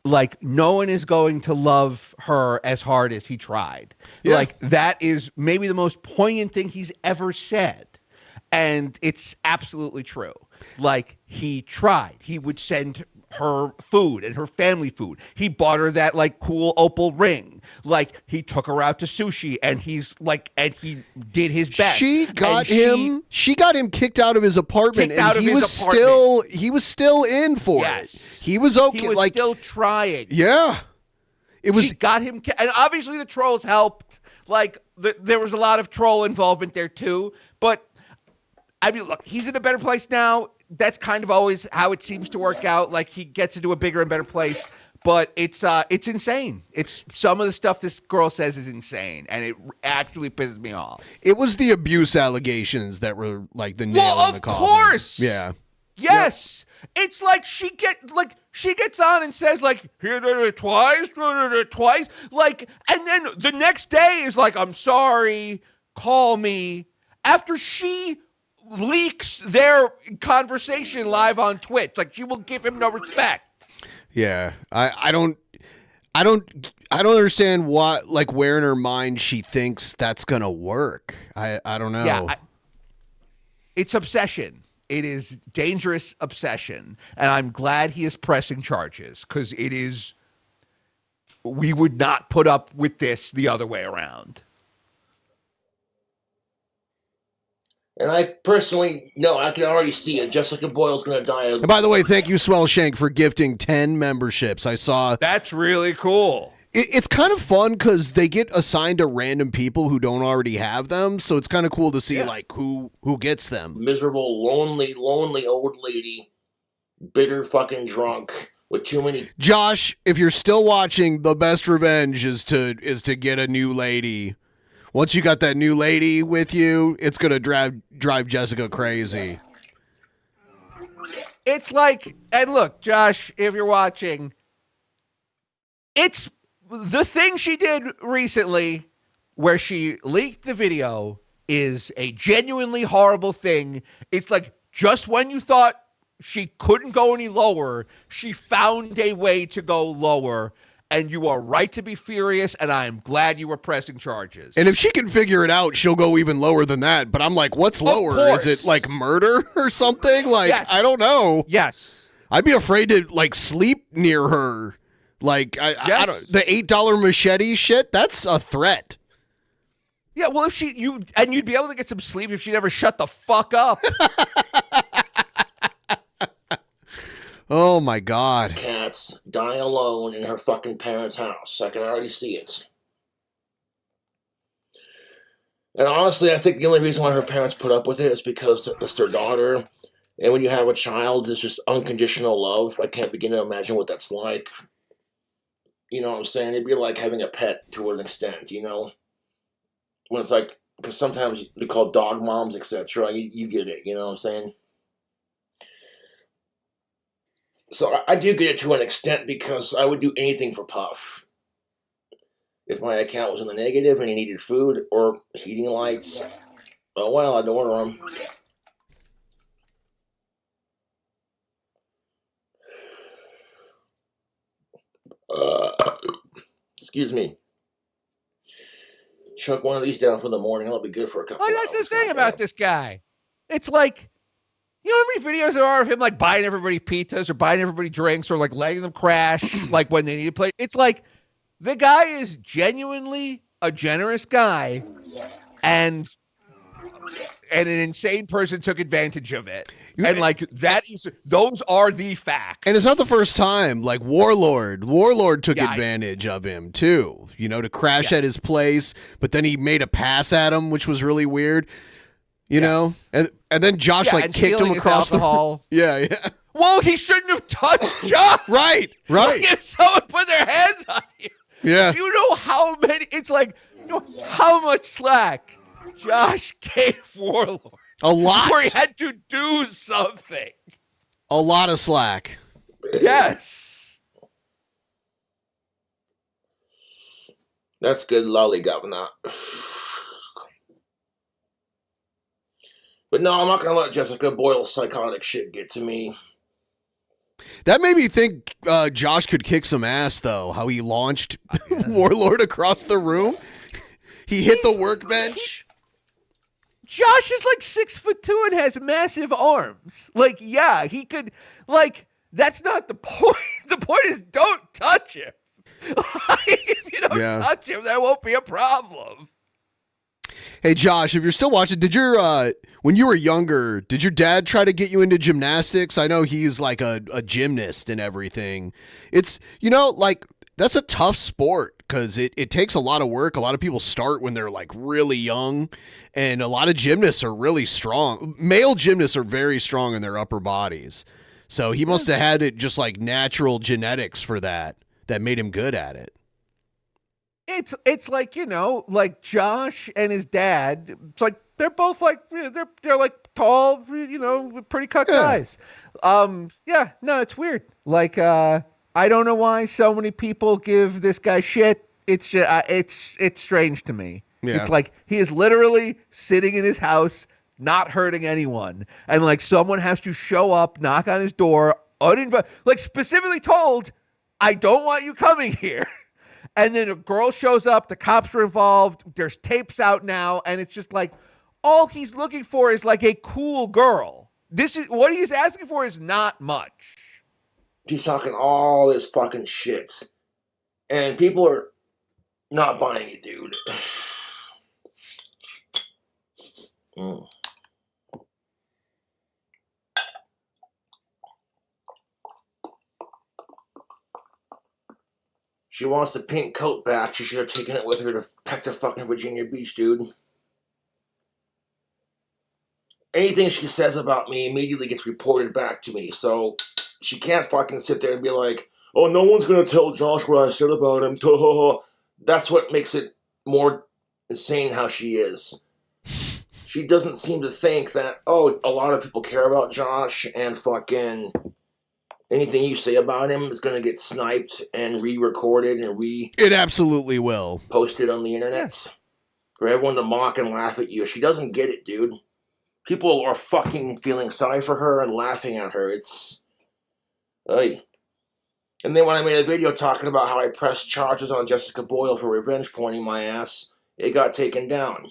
S8: Like, no one is going to love her as hard as he tried. Yeah. Like, that is maybe the most poignant thing he's ever said. And it's absolutely true. Like, he tried. He would send her food and her family food. He bought her that like cool opal ring. Like, he took her out to sushi, and he's like, and he did his best.
S7: She got him kicked out of his apartment, and he was still in for it. He was okay.
S8: He was
S7: like,
S8: still trying.
S7: Yeah.
S8: She got him, and obviously the trolls helped. Like, there was a lot of troll involvement there too. But I mean, look, he's in a better place now. That's kind of always how it seems to work out. Like, he gets into a bigger and better place, but it's insane. It's some of the stuff this girl says is insane, and it actually pisses me off.
S7: It was the abuse allegations that were like the nail in the coffin.
S8: Of course.
S7: Yeah.
S8: Yes. Yep. It's like she gets on and says like, here did it twice, like, and then the next day is like, I'm sorry, call me, after she leaks their conversation live on Twitch. Like, she will give him no respect.
S7: Yeah. I don't understand what, like, where in her mind she thinks that's gonna work. I don't know.
S8: Yeah, it's obsession. It is dangerous obsession, and I'm glad he is pressing charges, because it is. We would not put up with this the other way around.
S18: And I personally, no, I can already see it. Jessica Boyle's going to die.
S7: And by the way, thank you, Swell Shank, for gifting 10 memberships. I saw.
S8: That's really cool.
S7: It's kind of fun because they get assigned to random people who don't already have them. So it's kind of cool to see like who gets them.
S18: Miserable, lonely old lady, bitter fucking drunk with too many.
S7: Josh, if you're still watching, the best revenge is to get a new lady. Once you got that new lady with you, it's going to drive Jessica crazy.
S8: It's like, and look, Josh, if you're watching, it's the thing she did recently where she leaked the video is a genuinely horrible thing. It's like, just when you thought she couldn't go any lower, she found a way to go lower. And you are right to be furious, and I am glad you were pressing charges.
S7: And if she can figure it out, she'll go even lower than that. But I'm like, what's lower? Is it like murder or something? Like, yes. I don't know.
S8: Yes.
S7: I'd be afraid to like sleep near her. Like, I don't, the $8 machete shit, that's a threat.
S8: Yeah, well, if you'd be able to get some sleep if she never shut the fuck up.
S7: Oh my God.
S18: Cats dying alone in her fucking parents' house. I can already see it. And honestly, I think the only reason why her parents put up with it is because it's their daughter. And when you have a child, it's just unconditional love. I can't begin to imagine what that's like. You know what I'm saying? It'd be like having a pet to an extent, you know? When it's like, because sometimes they call dog moms, etc. You get it, you know what I'm saying? So I do get it to an extent because I would do anything for Puff. If my account was in the negative and he needed food or heating lights, oh well, I'd order them. Excuse me. Chuck one of these down for the morning. That'll be good for a couple
S8: hours. That's the thing about this guy. It's like, You know how many videos there are of him like buying everybody pizzas or buying everybody drinks or like letting them crash like when they need to play? It's like the guy is genuinely a generous guy, and an insane person took advantage of it. And like those are the facts.
S7: And it's not the first time. Like Warlord took advantage of him too, to crash at his place, but then he made a pass at him, which was really weird. You know? And then Josh kicked him across the hall. Yeah.
S8: Well, he shouldn't have touched Josh.
S7: Right.
S8: Like if someone put their hands on you.
S7: Yeah.
S8: Do you know how many? It's like, how much slack Josh gave Warlord?
S7: A lot.
S8: Where he had to do something.
S7: A lot of slack.
S8: Yes.
S18: That's good lolly governor. But no, I'm not going to let Jessica Boyle's psychotic shit get to me.
S7: That made me think Josh could kick some ass, though. How he launched Warlord across the room. He hit the workbench.
S8: Josh is like 6'2" and has massive arms. Like, yeah, he could. Like, that's not the point. The point is, don't touch him. If you don't touch him, there won't be a problem.
S7: Hey, Josh, if you're still watching, did your when you were younger, did your dad try to get you into gymnastics? I know he's like a gymnast and everything. It's, like, that's a tough sport because it takes a lot of work. A lot of people start when they're like really young, and a lot of gymnasts are really strong. Male gymnasts are very strong in their upper bodies. So he must have had it just like natural genetics for that made him good at it.
S8: It's like, like Josh and his dad, it's like they're both like they're like tall, pretty cut guys. No, it's weird. Like I don't know why so many people give this guy shit. It's strange to me.
S7: Yeah.
S8: It's like he is literally sitting in his house, not hurting anyone, and like someone has to show up, knock on his door, like specifically told, I don't want you coming here. And then a girl shows up, the cops are involved, there's tapes out now, and it's just like, all he's looking for is like a cool girl. This is what he's asking for is not much.
S18: He's talking all this fucking shit. And people are not buying it, dude. She wants the pink coat back. She should have taken it with her back to fucking Virginia Beach, dude. Anything she says about me immediately gets reported back to me. So she can't fucking sit there and be like, oh, no one's going to tell Josh what I said about him. That's what makes it more insane how she is. She doesn't seem to think that, oh, a lot of people care about Josh and fucking anything you say about him is going to get sniped and re-recorded and
S7: It absolutely will.
S18: Posted on the internet. For everyone to mock and laugh at you. She doesn't get it, dude. People are fucking feeling sorry for her and laughing at her. It's... Hey. And then when I made a video talking about how I pressed charges on Jessica Boyle for revenge pointing my ass, it got taken down.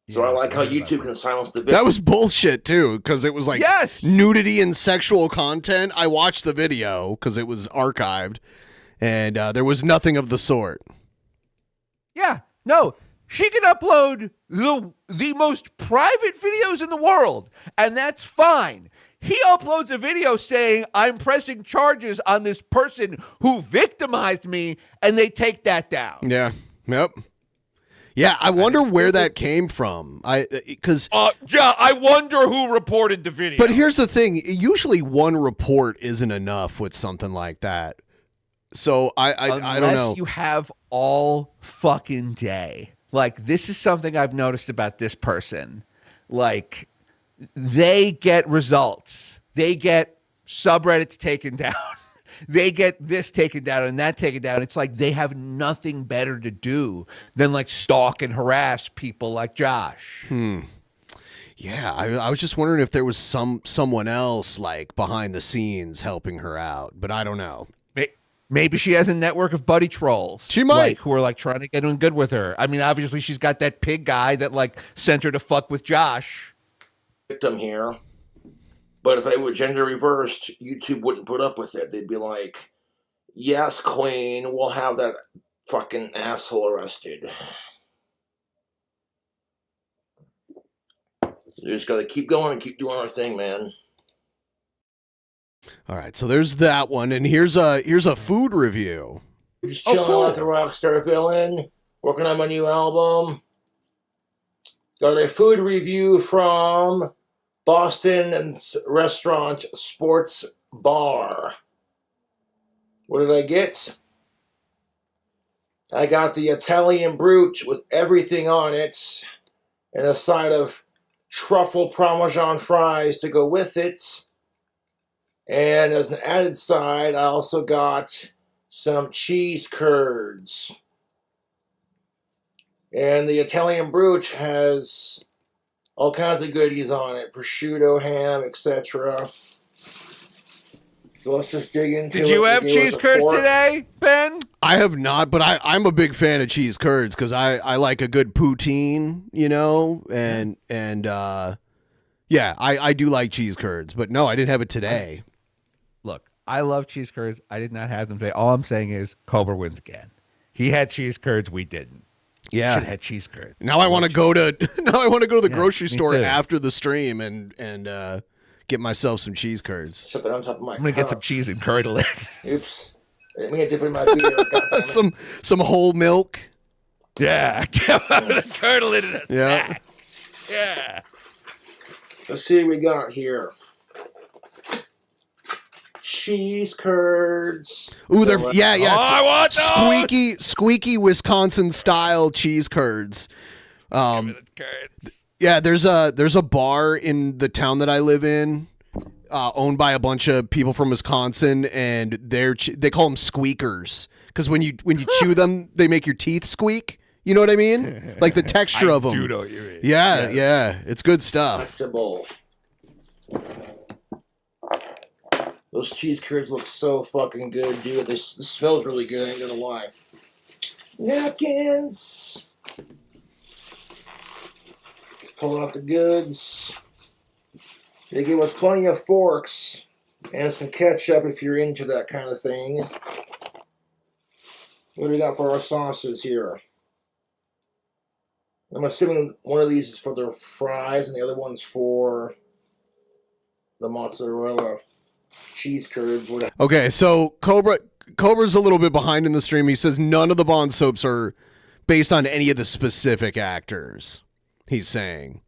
S18: So I like how YouTube can silence the video.
S7: That was bullshit, too, because it was like nudity and sexual content. I watched the video because it was archived, and there was nothing of the sort.
S8: Yeah, no, she can upload the most private videos in the world, and that's fine. He uploads a video saying, I'm pressing charges on this person who victimized me, and they take that down.
S7: Yeah, yep. Yeah, I wonder where that came from. I
S8: wonder who reported the video.
S7: But here's the thing: usually one report isn't enough with something like that. So I don't know.
S8: Unless you have all fucking day. Like, this is something I've noticed about this person. Like, they get results. They get subreddits taken down. They get this taken down and that taken down. It's like they have nothing better to do than like stalk and harass people like Josh.
S7: Yeah, I was just wondering if there was someone else like behind the scenes helping her out, but I don't know.
S8: Maybe she has a network of buddy trolls.
S7: She might.
S8: Like, who are like trying to get in good with her. I mean, obviously she's got that pig guy that like sent her to fuck with Josh.
S18: Victim here. But if it were gender reversed, YouTube wouldn't put up with it. They'd be like, yes, queen, we'll have that fucking asshole arrested. You just gotta keep going and keep doing our thing, man.
S7: All right, so there's that one, and here's a food review.
S18: Just chilling like a rock star villain, working on my new album. Got a food review from Boston Restaurant Sports Bar. What did I get? I got the Italian brute with everything on it, and a side of truffle Parmesan fries to go with it. And as an added side, I also got some cheese curds. And the Italian brute has all kinds of goodies on it. Prosciutto, ham, etc. So let's just dig into it.
S8: Did you have cheese curds today, Ben?
S7: I have not, but I'm a big fan of cheese curds because I like a good poutine, you know, and yeah, I do like cheese curds, but no, I didn't have it today.
S8: Look, I love cheese curds. I did not have them today. All I'm saying is Cobra wins again. He had cheese curds, we didn't.
S7: Yeah,
S8: should have had cheese curds.
S7: Now I want to go to the grocery store after the stream and get myself some cheese curds.
S18: Shove it on top of my
S8: I'm gonna get some cheese and curdle it.
S18: Oops. I'm gonna dip in my beer.
S7: some whole milk.
S8: Yeah, curdle it in a sack. Yeah.
S18: Let's see what we got here. Cheese curds.
S7: Ooh, they're
S8: Oh, I want those!
S7: squeaky Wisconsin style cheese curds. Yeah, there's a bar in the town that I live in, owned by a bunch of people from Wisconsin, and they call them squeakers because when you chew them, they make your teeth squeak. You know what I mean? Like the texture of them.
S8: I do know what you mean.
S7: Yeah, it's good stuff.
S18: Those cheese curds look so fucking good, dude. This smells really good, I ain't gonna lie. Napkins. Pull out the goods. They give us plenty of forks and some ketchup if you're into that kind of thing. What do we got for our sauces here? I'm assuming one of these is for the fries and the other one's for the mozzarella cheese curds. Whatever.
S7: Okay, so Cobra's a little bit behind in the stream. He says none of the Bond soaps are based on any of the specific actors. He's saying.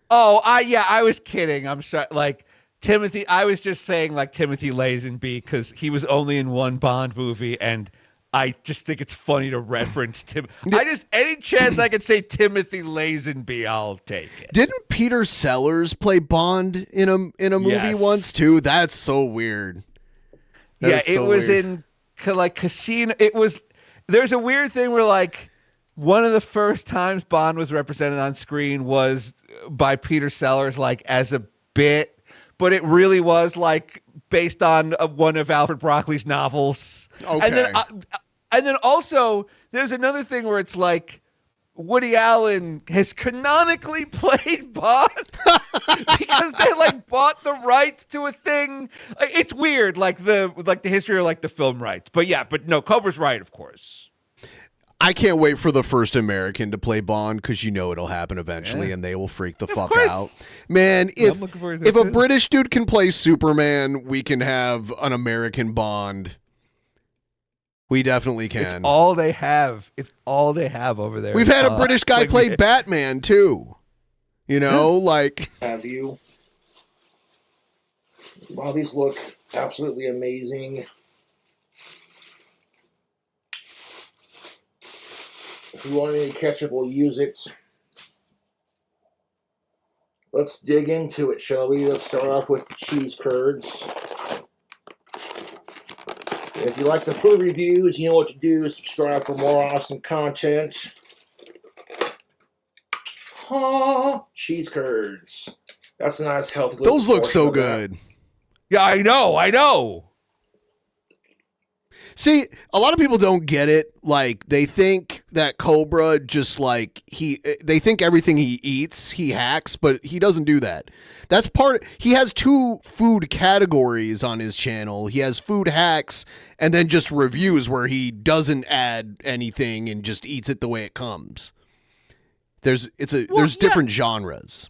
S8: Oh, I was kidding. I'm sorry. Like Timothy, I was just saying like Timothy Lazenby because he was only in one Bond movie, and I just think it's funny to reference Tim. Any chance I could say Timothy Lazenby, I'll take it.
S7: Didn't Peter Sellers play Bond in a movie once too? That's so weird.
S8: It was in like Casino. There's a weird thing where like one of the first times Bond was represented on screen was by Peter Sellers, like as a bit, but it really was like based on one of Alfred Broccoli's novels.
S7: Okay.
S8: And then also there's another thing where it's like Woody Allen has canonically played Bond because they like bought the rights to a thing. It's weird, like the history or like the film rights. But no, Cobra's right, of course.
S7: I can't wait for the first American to play Bond because you know it'll happen eventually and they will freak the fuck out. Man, if a British dude can play Superman, we can have an American Bond. We definitely can.
S8: It's all they have. It's all they have over there.
S7: We've had a British guy play Batman too. You know, like.
S18: Have you? Wow, these look absolutely amazing. If you want any ketchup, we'll use it. Let's dig into it, shall we? Let's start off with the cheese curds. If you like the food reviews, you know what to do. Subscribe for more awesome content. Cheese curds. That's a nice, healthy.
S7: Those look so good.
S8: Yeah, I know.
S7: See, a lot of people don't get it. Like, they think that Cobra just like they think everything he eats, he hacks, but he doesn't do that. That's he has 2 food categories on his channel. He has food hacks and then just reviews where he doesn't add anything and just eats it the way it comes. There's different genres.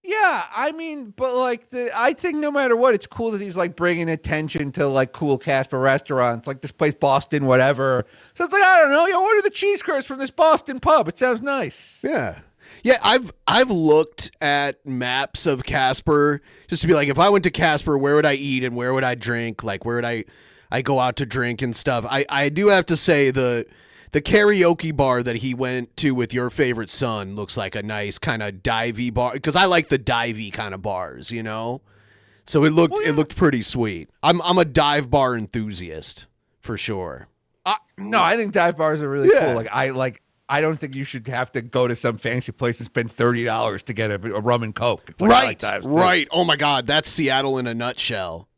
S8: Yeah, I mean, but like I think no matter what, it's cool that he's like bringing attention to like cool Casper restaurants, like this place Boston, whatever. So it's like, I don't know, you order the cheese curds from this Boston pub. It sounds nice.
S7: Yeah. Yeah, I've looked at maps of Casper just to be like, if I went to Casper, where would I eat and where would I drink? Like, where would I go out to drink and stuff? I do have to say the karaoke bar that he went to with your favorite son looks like a nice kind of divey bar, because I like the divey kind of bars, you know. So it looked pretty sweet. I'm a dive bar enthusiast for sure.
S8: No, I think dive bars are really cool. I don't think you should have to go to some fancy place and spend $30 to get a rum and Coke. It's like,
S7: right. Oh my God, that's Seattle in a nutshell.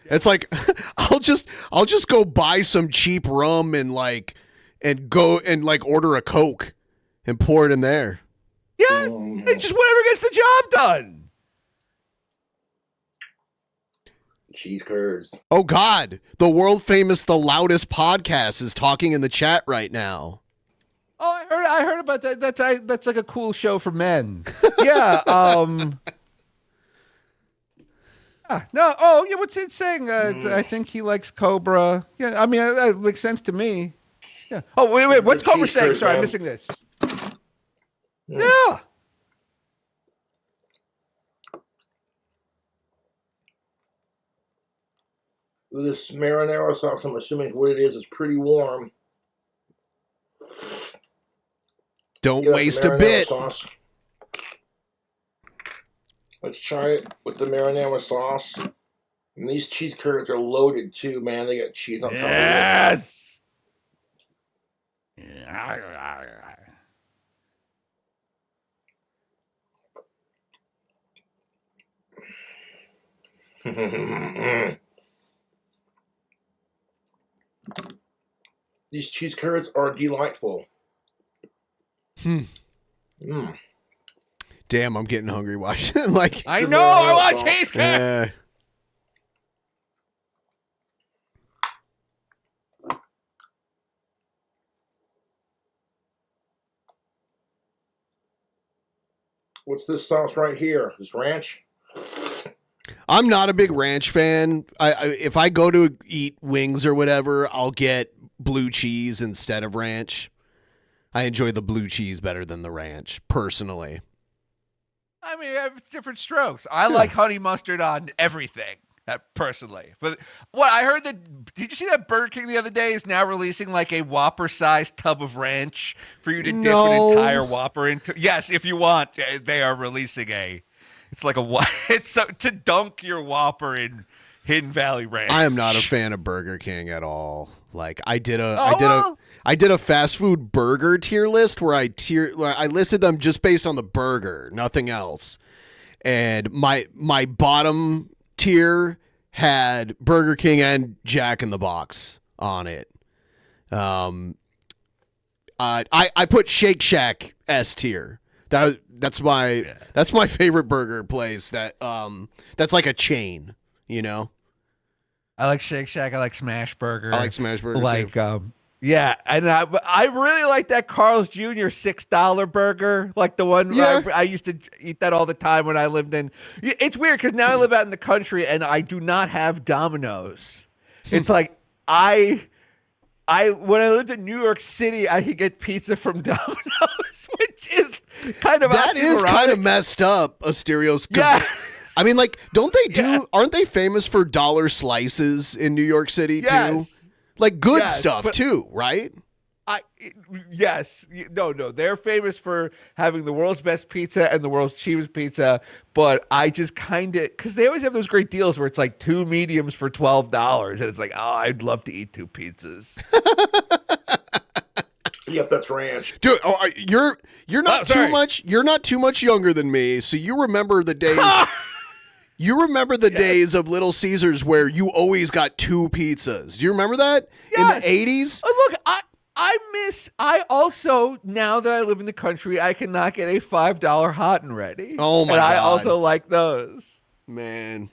S7: It's like I'll just go buy some cheap rum and go and order a Coke and pour it in there.
S8: Yeah, it's just whatever gets the job done.
S18: Cheese curds.
S7: Oh God, the world famous The Loudest Podcast is talking in the chat right now.
S8: Oh, I heard about that. That's like a cool show for men. Yeah. No. Oh, yeah. What's it saying? I think he likes Cobra. Yeah. I mean, that makes sense to me. Yeah. Oh, wait. What's Cobra saying? Sorry, I'm missing this. Yeah.
S18: This marinara sauce, I'm assuming what it is pretty warm.
S7: Don't waste a bit.
S18: Sauce. Let's try it with the marinara sauce. And these cheese curds are loaded too, man. They got cheese on top of it.
S8: Yes.
S18: These cheese curds are delightful.
S7: Damn, I'm getting hungry watching.
S8: I know, I want cheese curds.
S18: What's this sauce right here? This ranch?
S7: I'm not a big ranch fan. If I go to eat wings or whatever, I'll get blue cheese instead of ranch. I enjoy the blue cheese better than the ranch, personally.
S8: I mean, it's different strokes. I like honey mustard on everything, personally. But what I heard did you see that Burger King the other day is now releasing like a Whopper-sized tub of ranch for you to dip an entire Whopper into? Yes, if you want, they are releasing it's to dunk your Whopper in Hidden Valley Ranch.
S7: I am not a fan of Burger King at all. Like I did a fast food burger tier list where I listed them just based on the burger, nothing else. And my bottom tier had Burger King and Jack in the Box on it. I put Shake Shack S tier. That's my favorite burger place that's like a chain, you know.
S8: I like Shake Shack. I like Smash Burger.
S7: I like Smash Burger too.
S8: Yeah, and I really like that Carl's Jr. $6 burger, like the one I used to eat that all the time when I lived in. It's weird because now I live out in the country and I do not have Domino's. It's like when I lived in New York City, I could get pizza from Domino's, which is kind of
S7: messed up. Asterios. Yeah. I mean, like, aren't they famous for dollar slices in New York City too? Like good stuff too, right?
S8: Yes. No, they're famous for having the world's best pizza and the world's cheapest pizza, but I just because they always have those great deals where it's like 2 mediums for $12 and it's like, oh, I'd love to eat 2 pizzas.
S18: Yep, that's ranch.
S7: Dude, you're not too much younger than me, so you remember the days You remember the days of Little Caesars where you always got 2 pizzas. Do you remember that?
S8: Yes.
S7: In the 80s?
S8: Look, I also, now that I live in the country, I cannot get a $5 hot and ready.
S7: Oh, my
S8: and
S7: God.
S8: I also like those.
S7: Man.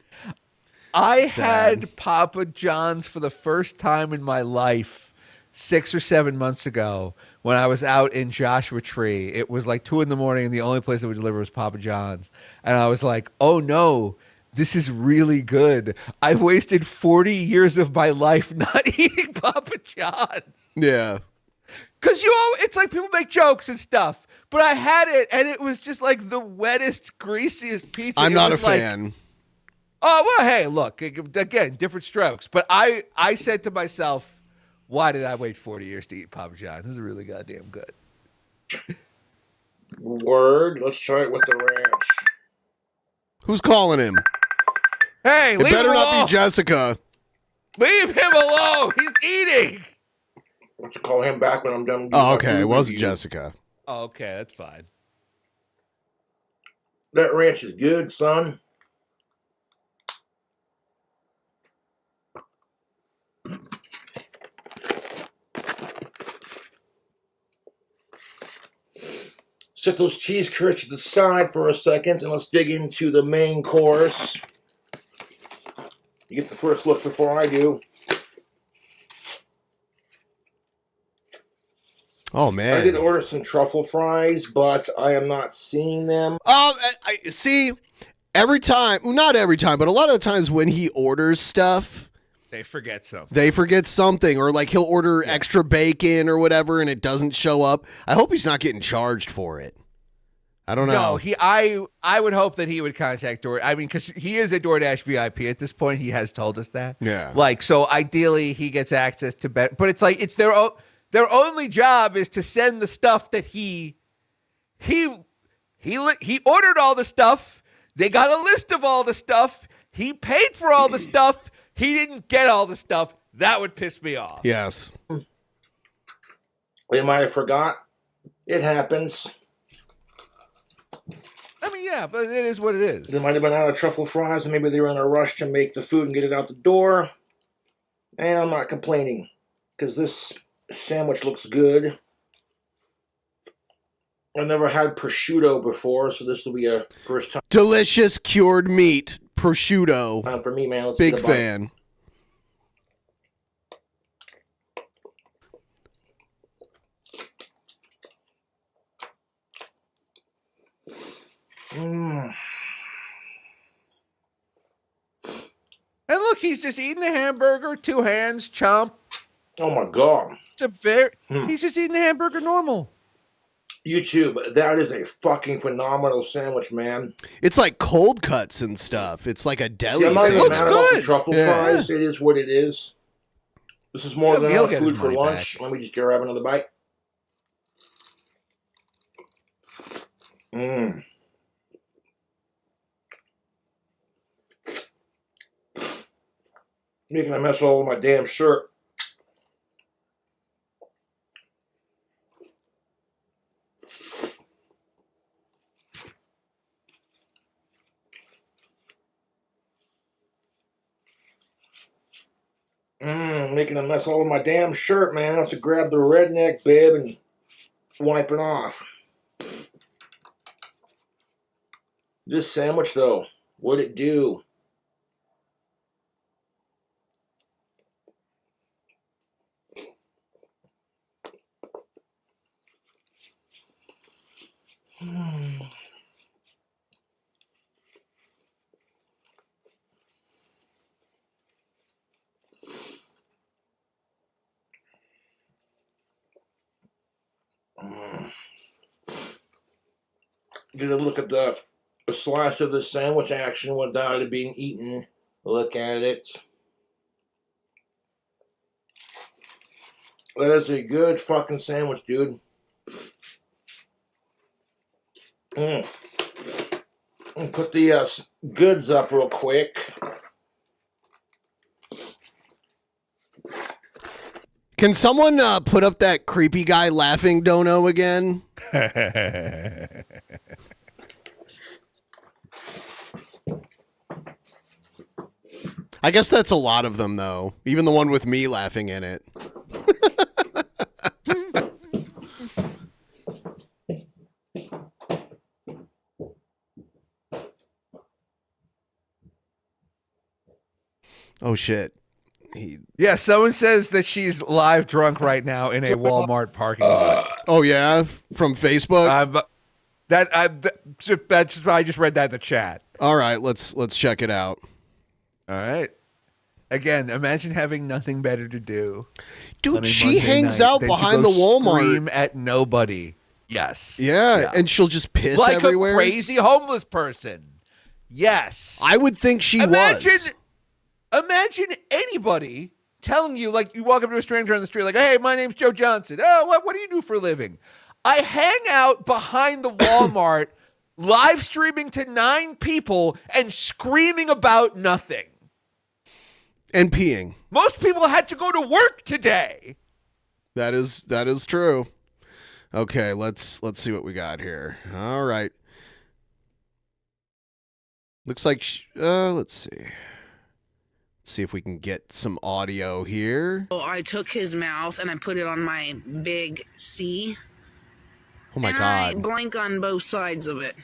S8: I
S7: Sad.
S8: had Papa John's for the first time in my life 6 or 7 months ago when I was out in Joshua Tree. It was like 2 a.m. and the only place that would deliver was Papa John's. And I was like, oh no, this is really good. I wasted 40 years of my life not eating Papa John's.
S7: Yeah.
S8: Because it's like people make jokes and stuff. But I had it, and it was just like the wettest, greasiest pizza.
S7: I'm
S8: It
S7: not a
S8: was like,
S7: fan.
S8: oh, well, hey, look, again, different strokes. But I said to myself, why did I wait 40 years to eat Papa John's? This is really goddamn good.
S18: Word. Let's try it with the ranch.
S7: Who's calling him?
S8: Hey,
S7: it
S8: leave
S7: better
S8: him
S7: not
S8: alone.
S7: be Jessica.
S8: Leave him alone. He's eating.
S18: I'll have to call him back when I'm done.
S7: Oh, okay. It wasn't Jessica.
S8: Oh, okay, that's fine.
S18: That ranch is good, son. Set those cheese curds to the side for a second, and let's dig into the main course. You get the first look before I do.
S7: Oh, man.
S18: I did order some truffle fries, but I am not seeing them.
S7: I see, every time, well, not every time, but a lot of the times when he orders stuff,
S8: they forget something.
S7: They forget something, or like he'll order extra bacon or whatever, and it doesn't show up. I hope he's not getting charged for it. I don't know.
S8: No, I would hope that he would contact DoorDash. I mean, because he is a DoorDash VIP at this point. He has told us that.
S7: Yeah.
S8: Like, so ideally he gets access to but it's like it's their only job is to send the stuff that he ordered all the stuff. They got a list of all the stuff. He paid for all the stuff. He didn't get all the stuff. That would piss me off.
S7: Yes.
S18: They might have forgot. It happens.
S8: I mean, yeah, but it is what it is.
S18: They might have been out of truffle fries, and maybe they were in a rush to make the food and get it out the door. And I'm not complaining, because this sandwich looks good. I've never had prosciutto before, so this will be a first time.
S7: Delicious cured meat, prosciutto.
S18: Time for me, man. Let's
S7: Big
S18: get a bite.
S7: fan.
S8: And look, he's just eating the hamburger, 2 hands, chomp.
S18: Oh my god.
S8: He's just eating the hamburger normal.
S18: YouTube, that is a fucking phenomenal sandwich, man.
S7: It's like cold cuts and stuff. It's like a deli.
S18: I'm not even
S7: sandwich.
S18: mad about the truffle fries. It is what it is. This is more than enough food for lunch. Let me just grab another bite. Making a mess all over my damn shirt. Making a mess all over my damn shirt, man. I have to grab the redneck bib and wipe it off. This sandwich, though, what'd it do? Get a look at the slice of the sandwich action without it being eaten. Look at it. That is a good fucking sandwich, dude. And put the goods up real quick.
S7: Can someone put up that creepy guy laughing dono again? I guess that's a lot of them, though. Even the one with me laughing in it. Oh, shit.
S8: Yeah, someone says that she's live drunk right now in a Walmart parking lot.
S7: Oh, yeah? From Facebook?
S8: I just read that in the chat.
S7: All right, let's check it out.
S8: All right. Again, imagine having nothing better to do.
S7: Dude, she hangs out behind the Walmart.
S8: Scream at nobody. Yes.
S7: Yeah, and she'll just piss
S8: like
S7: everywhere.
S8: Like a crazy homeless person. Yes.
S7: I would think she was.
S8: Imagine anybody telling you, like, you walk up to a stranger on the street, like, hey, my name's Joe Johnson. Oh, what do you do for a living? I hang out behind the Walmart, live streaming to 9 people and screaming about nothing.
S7: And peeing.
S8: Most people had to go to work today.
S7: That is true. Okay, let's see what we got here. All right. Looks like let's see. Let's see if we can get some audio here.
S19: So I took his mouth and I put it on my big C.
S7: Oh my God.
S19: I blank on both sides of it.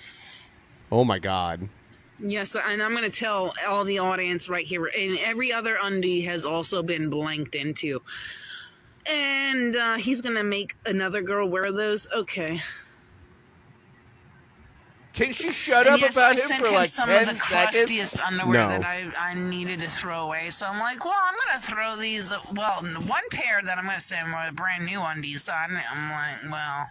S7: Oh my God.
S19: Yes, and I'm going to tell all the audience right here, and every other undie has also been blanked into. And he's going to make another girl wear those? Okay.
S8: Can she shut up about him for like 10 seconds?
S19: some of the crustiest underwear that I needed to throw away. So I'm like, well, I'm going to throw these. Well, one pair that I'm going to say are brand new undies. So I'm like, well,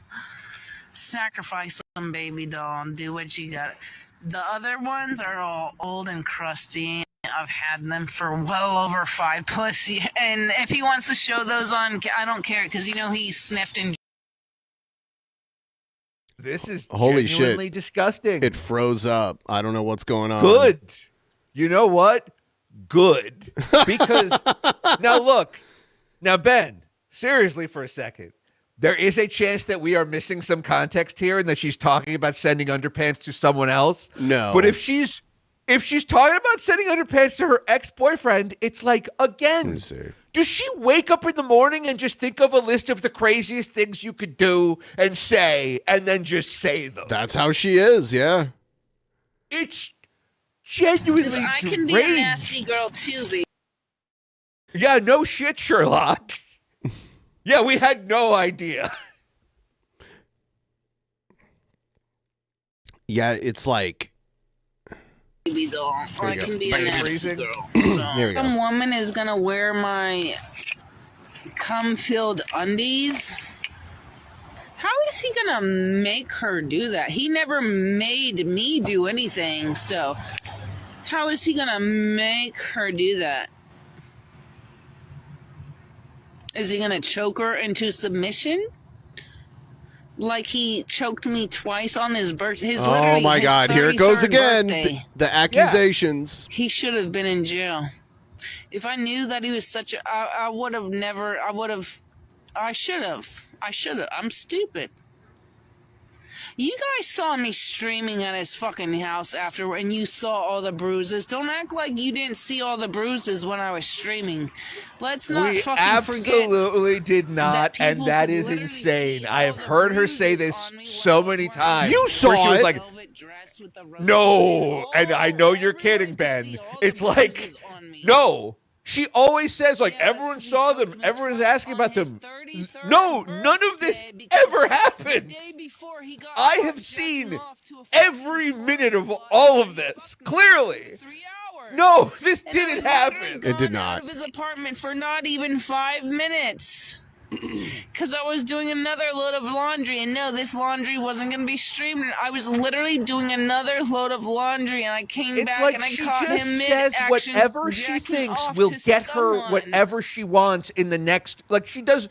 S19: sacrifice them, baby doll, and do what you got. The other ones are all old and crusty. I've had them for well over 5+ years. And if he wants to show those on, I don't care, because he sniffed and.
S8: This is
S7: holy
S8: genuinely
S7: shit.
S8: Disgusting.
S7: It froze up. I don't know what's going on.
S8: Good. You know what? Good. Because now look, Ben, seriously for a second. There is a chance that we are missing some context here and that she's talking about sending underpants to someone else.
S7: No.
S8: But if she's talking about sending underpants to her ex-boyfriend, it's like, again, does she wake up in the morning and just think of a list of the craziest things you could do and say, and then just say them?
S7: That's how she is, yeah.
S8: It's genuinely
S19: I can be a nasty girl too, baby.
S8: Yeah, no shit, Sherlock. Yeah, we had no idea.
S7: Yeah, it's like.
S19: Baby doll. I can be a nasty girl.
S7: Here we go.
S19: Some woman is going to wear my cum-filled undies. How is he going to make her do that? He never made me do anything, so how is he going to make her do that? Is he going to choke her into submission? Like he choked me twice on his birthday.
S7: Oh my God, here it goes again. The accusations.
S19: Yeah. He should have been in jail. If I knew that he was such a... I should have. I'm stupid. You guys saw me streaming at his fucking house afterward, and you saw all the bruises. Don't act like you didn't see all the bruises when I was streaming. Let's not fucking forget.
S8: We absolutely did not, and that is insane. I have heard her say this so many times.
S7: You saw it.
S8: She was like, no, and I know you're kidding, Ben. It's like, no. She always says, like, everyone saw them. Everyone's asking about them. No, none of this ever happened. I have seen every minute of all of this, clearly. No, this didn't happen.
S7: It did not.
S19: Out of his apartment for not even 5 minutes. Because I was doing another load of laundry, and no, this laundry wasn't going to be streamed. I was literally doing another load of laundry, and I came back
S8: like
S19: and I
S8: she
S19: caught
S8: just
S19: him
S8: says
S19: mid-action
S8: whatever she thinks will get her whatever she wants in the next. Like she does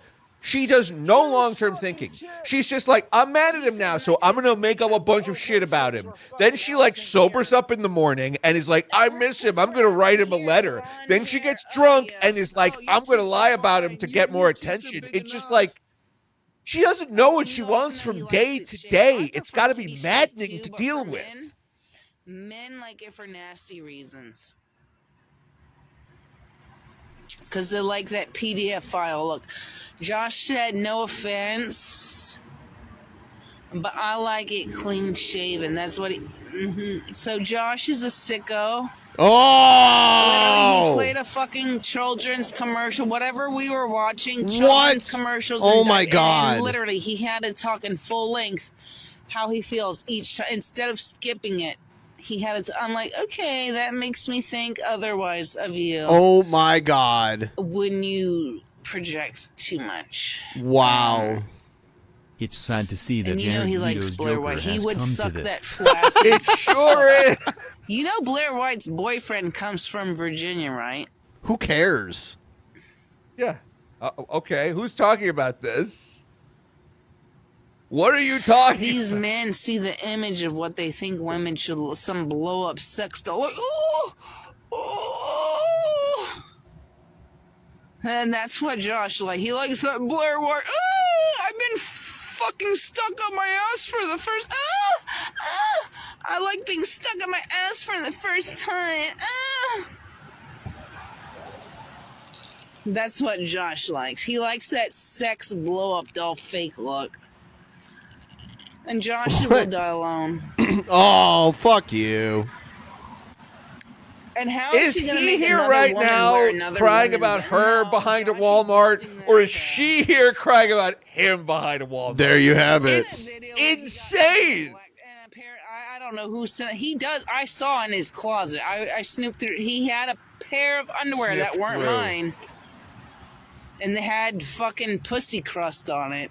S8: no long-term thinking. She's just like, I'm mad at him now, so I'm gonna make up a bunch of shit about him. Then she like sobers up in the morning and is like, I miss him. I'm gonna write him a letter. Then she gets drunk and is like, I'm gonna lie about him to get more attention. It's just like she doesn't know what she wants from day to day. It's got to be maddening to deal with.
S19: Men like it for nasty reasons. because they like that PDF file. Look, Josh said, no offense, but I like it clean shaven. That's what he... So Josh is a sicko.
S7: Oh!
S19: Literally, he played a fucking children's commercial, whatever we were watching, children's commercials.
S7: Oh my God.
S19: And literally, he had to talk in full length how he feels each time. Instead of skipping it, he had to... I'm like, okay, that makes me think otherwise of you.
S7: Oh my God.
S19: When you project too much.
S7: Wow.
S11: It's sad to see that
S19: And you know
S11: Jared
S19: he likes
S11: Leto's
S19: Blair
S11: Joker
S19: White. He
S11: has
S19: would
S11: come
S19: suck
S11: to
S19: that
S11: this.
S19: flaccid.
S8: It sure is.
S19: You know Blair White's boyfriend comes from Virginia, right?
S7: Who cares?
S8: Yeah. Okay, who's talking about this? What are you talking
S19: These
S8: about?
S19: men see the image of what they think women should... Some blow-up sex doll. Like, oh! And that's what Josh like. He likes that Blair White. I've been fucking stuck on my ass for the first... I like being stuck on my ass for the first time. That's what Josh likes. He likes that sex blow-up doll fake look. And Josh will die alone.
S7: Oh, fuck you.
S19: And how
S8: Is
S19: he, gonna
S8: he
S19: make
S8: here
S19: another
S8: right
S19: woman wear
S8: now
S19: another
S8: crying
S19: woman's
S8: about her behind a Walmart, or is she here crying about him behind a Walmart?
S7: There you have it.
S8: Insane.
S19: I don't know who sent it. He does. I saw in his closet. I snooped through. He had a pair of underwear that weren't mine. And they had fucking pussy crust on it.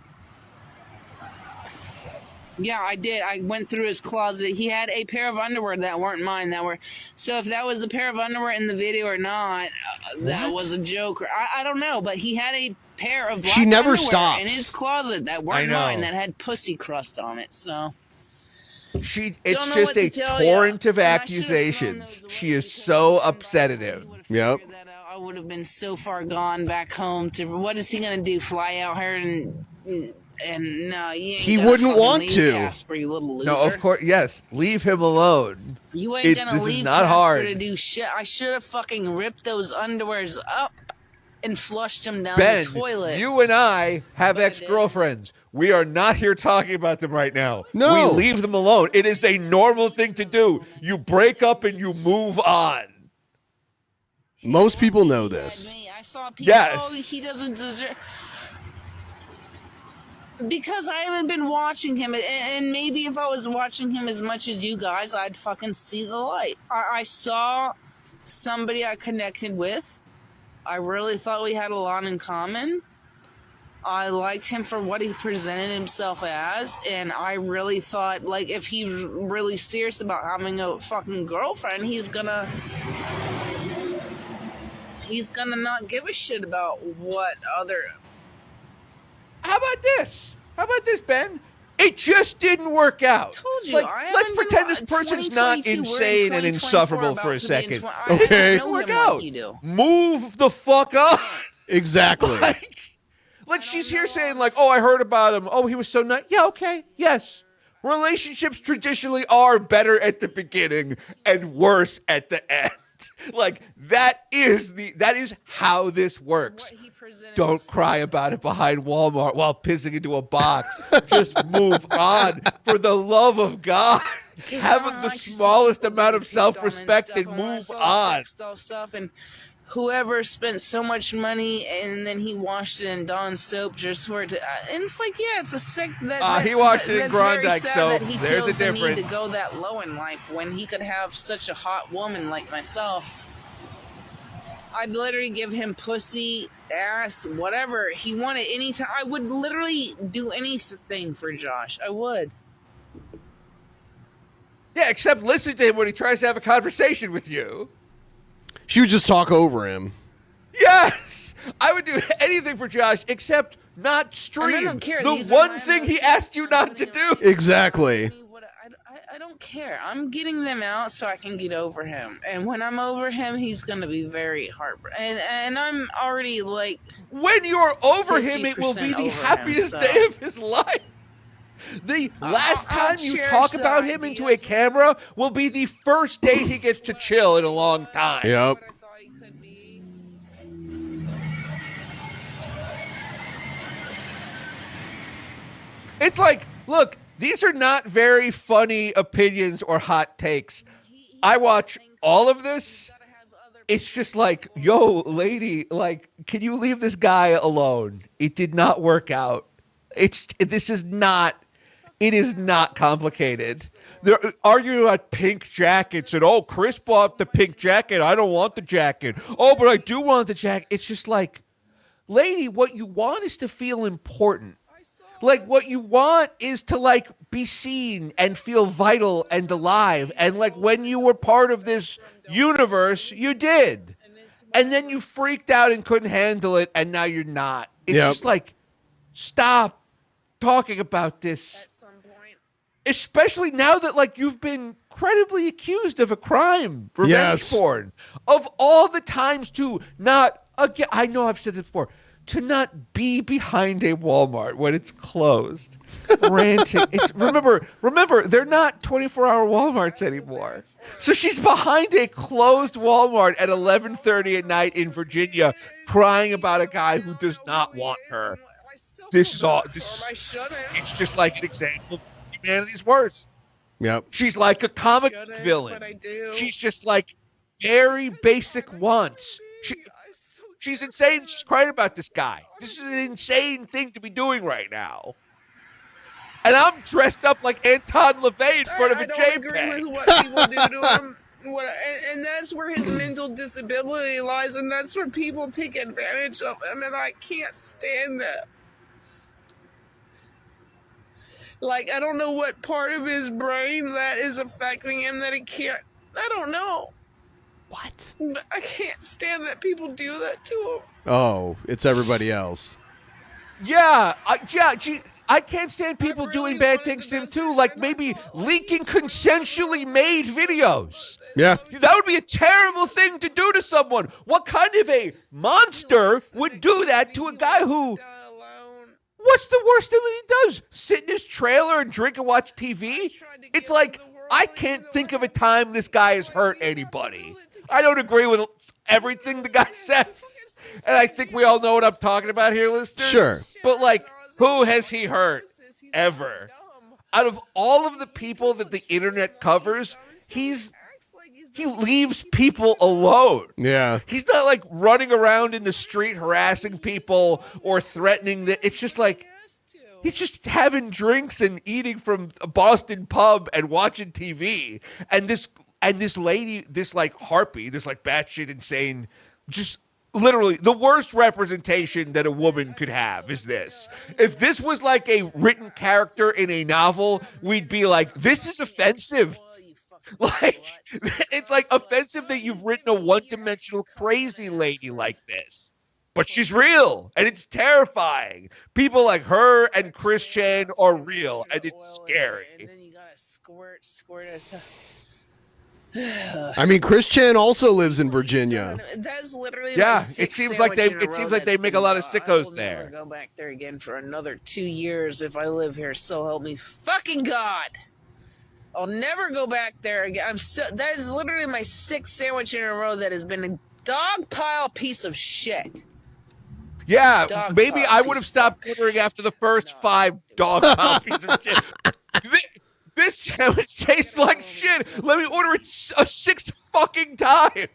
S19: Yeah, I did. I went through his closet. He had a pair of underwear that weren't mine. That were... So if that was the pair of underwear in the video or not, that was a joke. I don't know, but he had a pair of black
S7: She never
S19: underwear
S7: stops.
S19: in his closet that weren't mine, that had pussy crust on it. So
S8: It's just a torrent of accusations. She is so upset at him.
S7: Yep.
S19: I would have been so far gone back home to... What is he going to do? Fly out here and no, you ain't
S7: He
S19: gonna
S7: wouldn't
S19: fucking
S7: want
S19: leave
S7: to.
S19: Casper, you little loser.
S8: No, of course, yes. Leave him alone.
S19: You ain't gonna
S8: this
S19: leave
S8: is not
S19: Casper
S8: hard.
S19: to do shit. I should have fucking ripped those underwears up and flushed them down
S8: Ben,
S19: the toilet.
S8: you and I have ex-girlfriends. We are not here talking about them right now.
S7: No.
S8: We leave them alone. It is a normal thing to do. You break up and you move on.
S7: Most people know this.
S19: I saw people, oh, he doesn't deserve... Because I haven't been watching him, and maybe if I was watching him as much as you guys, I'd fucking see the light. I saw somebody I connected with. I really thought we had a lot in common. I liked him for what he presented himself as, and I really thought, like, if he's really serious about having a fucking girlfriend, he's gonna not give a shit about what other...
S8: How about this? How about this, Ben? It just didn't work out.
S19: Told you,
S8: like,
S19: I
S8: let's
S19: haven't
S8: pretend
S19: been
S8: this person's not
S19: 2022, we're in
S8: insane and
S19: 2024
S8: insufferable for a
S19: about to be in
S8: second.
S19: I
S7: Okay.
S19: don't know
S8: It
S19: him
S8: work
S19: like
S8: out.
S19: you do.
S8: Move the fuck on.
S7: Exactly.
S8: Like she's here saying, like, oh, I heard about him. Oh, he was so nice. Yeah, okay, yes. Relationships traditionally are better at the beginning and worse at the end. Like that is how this works. Don't cry about it behind Walmart while pissing into a box. Just move on, for the love of God. Have the smallest amount of self-respect and move on.
S19: Stuff and whoever spent so much money and then he washed it in Dawn soap just for it to, and it's like, yeah, it's a sick
S8: he washed it in
S19: that's very
S8: Klondike
S19: sad
S8: soap.
S19: that he
S8: There's a
S19: feels the need
S8: difference.
S19: to go that low in life when he could have such a hot woman like myself. I'd literally give him pussy, ass, whatever he wanted anytime. I would literally do anything for Josh. I would.
S8: Yeah, except listen to him when he tries to have a conversation with you.
S7: She would just talk over him.
S8: Yes! I would do anything for Josh except not stream.
S19: And I don't care.
S8: The
S19: These are
S8: one
S19: my
S8: thing he asked you not to do.
S7: Exactly.
S19: I don't care. I'm getting them out so I can get over him. And when I'm over him, he's going to be very heartbroken. And I'm already like...
S8: When you're over him, it will be the happiest day of his life. The last time you talk about him into a camera will be the first day he gets to chill in a long time.
S7: Yep.
S8: It's like, look, these are not very funny opinions or hot takes. I watch all of this. It's just like, yo, lady, like, can you leave this guy alone? It did not work out. It is not complicated. They're arguing about pink jackets and, oh, Chris bought the pink jacket. I don't want the jacket. Oh, but I do want the jacket. It's just like, lady, what you want is to feel important. Like, what you want is to, like, be seen and feel vital and alive. And, like, when you were part of this universe, you did. And then you freaked out and couldn't handle it, and now you're not. It's just like, stop talking about this. At some point. Especially now that, like, you've been credibly accused of a crime. Revenge porn. Of all the times to not, again, I know I've said this before, to not be behind a Walmart when it's closed, ranting. Remember, they're not 24-hour Walmarts anymore. So she's behind a closed Walmart at 11:30 at night in Virginia, crying about a guy who does not want her. It's just like an example of humanity's worst.
S7: Yep.
S8: She's like a comic villain. She's just like very basic wants. She's insane. She's crying about this guy. This is an insane thing to be doing right now. And I'm dressed up like Anton LaVey in front of a JPEG.
S20: I don't agree with what people do to him. And that's where his mental disability lies, and that's where people take advantage of him, and I can't stand that. Like, I don't know what part of his brain that is affecting him that he can't. I don't know.
S7: What?
S20: But I can't stand that people do that to him.
S7: Oh, it's everybody else.
S8: Yeah, I can't stand people doing bad things to him too, like maybe leaking consensually made videos.
S7: Yeah.
S8: That would be a terrible thing to do to someone. What kind of a monster would do that to a guy who... What's the worst thing that he does? Sit in his trailer and drink and watch TV? It's like, I can't think of a time this guy has hurt anybody. I don't agree with everything the guy says. And I think we all know what I'm talking about here, listeners.
S7: Sure.
S8: But, like, who has he hurt ever? Out of all of the people that the internet covers, he leaves people alone.
S7: Yeah.
S8: He's not, like, running around in the street harassing people or threatening that. It's just like, he's just having drinks and eating from a Boston pub and watching TV. And this lady, this like harpy, this like batshit insane, just literally the worst representation that a woman could have is this. If this was like a written character in a novel, we'd be like, this is offensive. Like, it's like offensive that you've written a one-dimensional crazy lady like this. But she's real, and it's terrifying. People like her and Chris Chan are real, and it's scary.
S20: And then you gotta squirt us.
S7: I mean, Chris Chan also lives in Virginia.
S20: That's literally
S8: it seems like they make a lot of sickos there.
S20: I'll never go back there again for another 2 years if I live here. So help me fucking God. I'll never go back there again. That is literally my 6th sandwich in a row that has been a dog pile piece of shit.
S8: Yeah,
S20: Dog
S8: maybe
S20: pile
S8: I would have stopped ordering after the first 5 dog pile pieces of shit. This sandwich tastes like shit. Let me order it a 6th fucking time.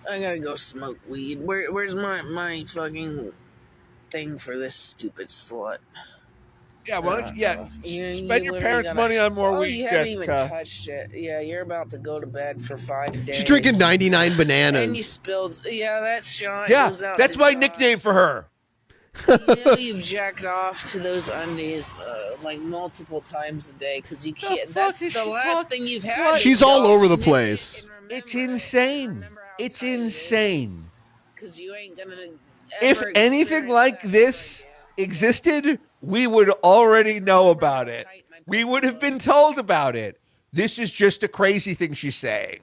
S20: I gotta go smoke weed. Where's my fucking thing for this stupid slut?
S8: Yeah, well, spend your parents' money on more weed,
S20: you
S8: Jessica.
S20: haven't even touched it. Yeah, you're about to go to bed for 5 days.
S7: She's drinking 99 bananas.
S20: And you spilled. Yeah, that's Sean.
S8: Yeah, that's my nickname for her.
S20: You know you've jacked off to those undies like multiple times a day because you can't. That's the last thing you've had.
S7: She's all over the place.
S8: It's insane. It's insane.
S20: Because you ain't gonna.
S8: If anything like this existed, we would already know about it. We would have been told about it. This is just a crazy thing she's saying.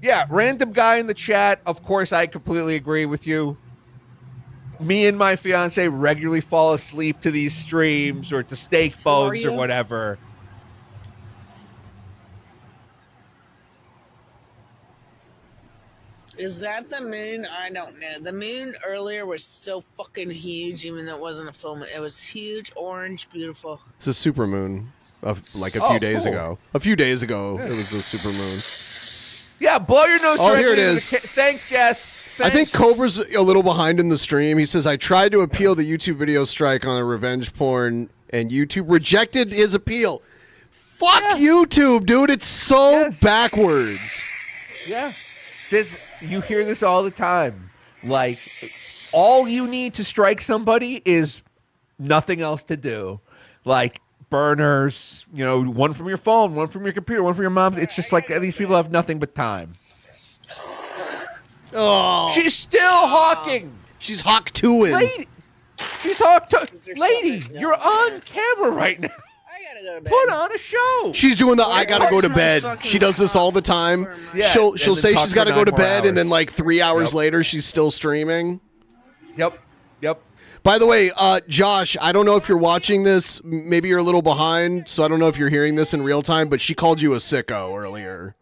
S8: Yeah, random guy in the chat. Of course, I completely agree with you. Me and my fiance regularly fall asleep to these streams or to steak bones or whatever.
S20: Is that the moon? I don't know. The moon earlier was so fucking huge, even though it wasn't a full moon. It was huge, orange, beautiful.
S7: It's a supermoon of like a few days ago. A few days ago, it was a supermoon.
S8: Yeah, blow your nose.
S7: Oh, here it is.
S8: Thanks, Jess. Thanks.
S7: I think Cobra's a little behind in the stream. He says, I tried to appeal the YouTube video strike on the revenge porn, and YouTube rejected his appeal. Fuck YouTube, dude. It's so backwards.
S8: Yeah. You hear this all the time. Like, all you need to strike somebody is nothing else to do. Like, burners, one from your phone, one from your computer, one from your mom. It's just like these people have nothing but time.
S7: Oh.
S8: She's still hawking.
S7: She's hawk-2-ing.
S8: Lady, she's hawk-2. Lady, you're on camera right now. Put on a show.
S7: She's doing the I gotta go to bed. She does this all the time.
S8: Yes,
S7: She'll say she's gotta go to bed,
S8: hours.
S7: and then like 3 hours later, she's still streaming.
S8: Yep.
S7: By the way, Josh, I don't know if you're watching this. Maybe you're a little behind, so I don't know if you're hearing this in real time, but she called you a sicko earlier.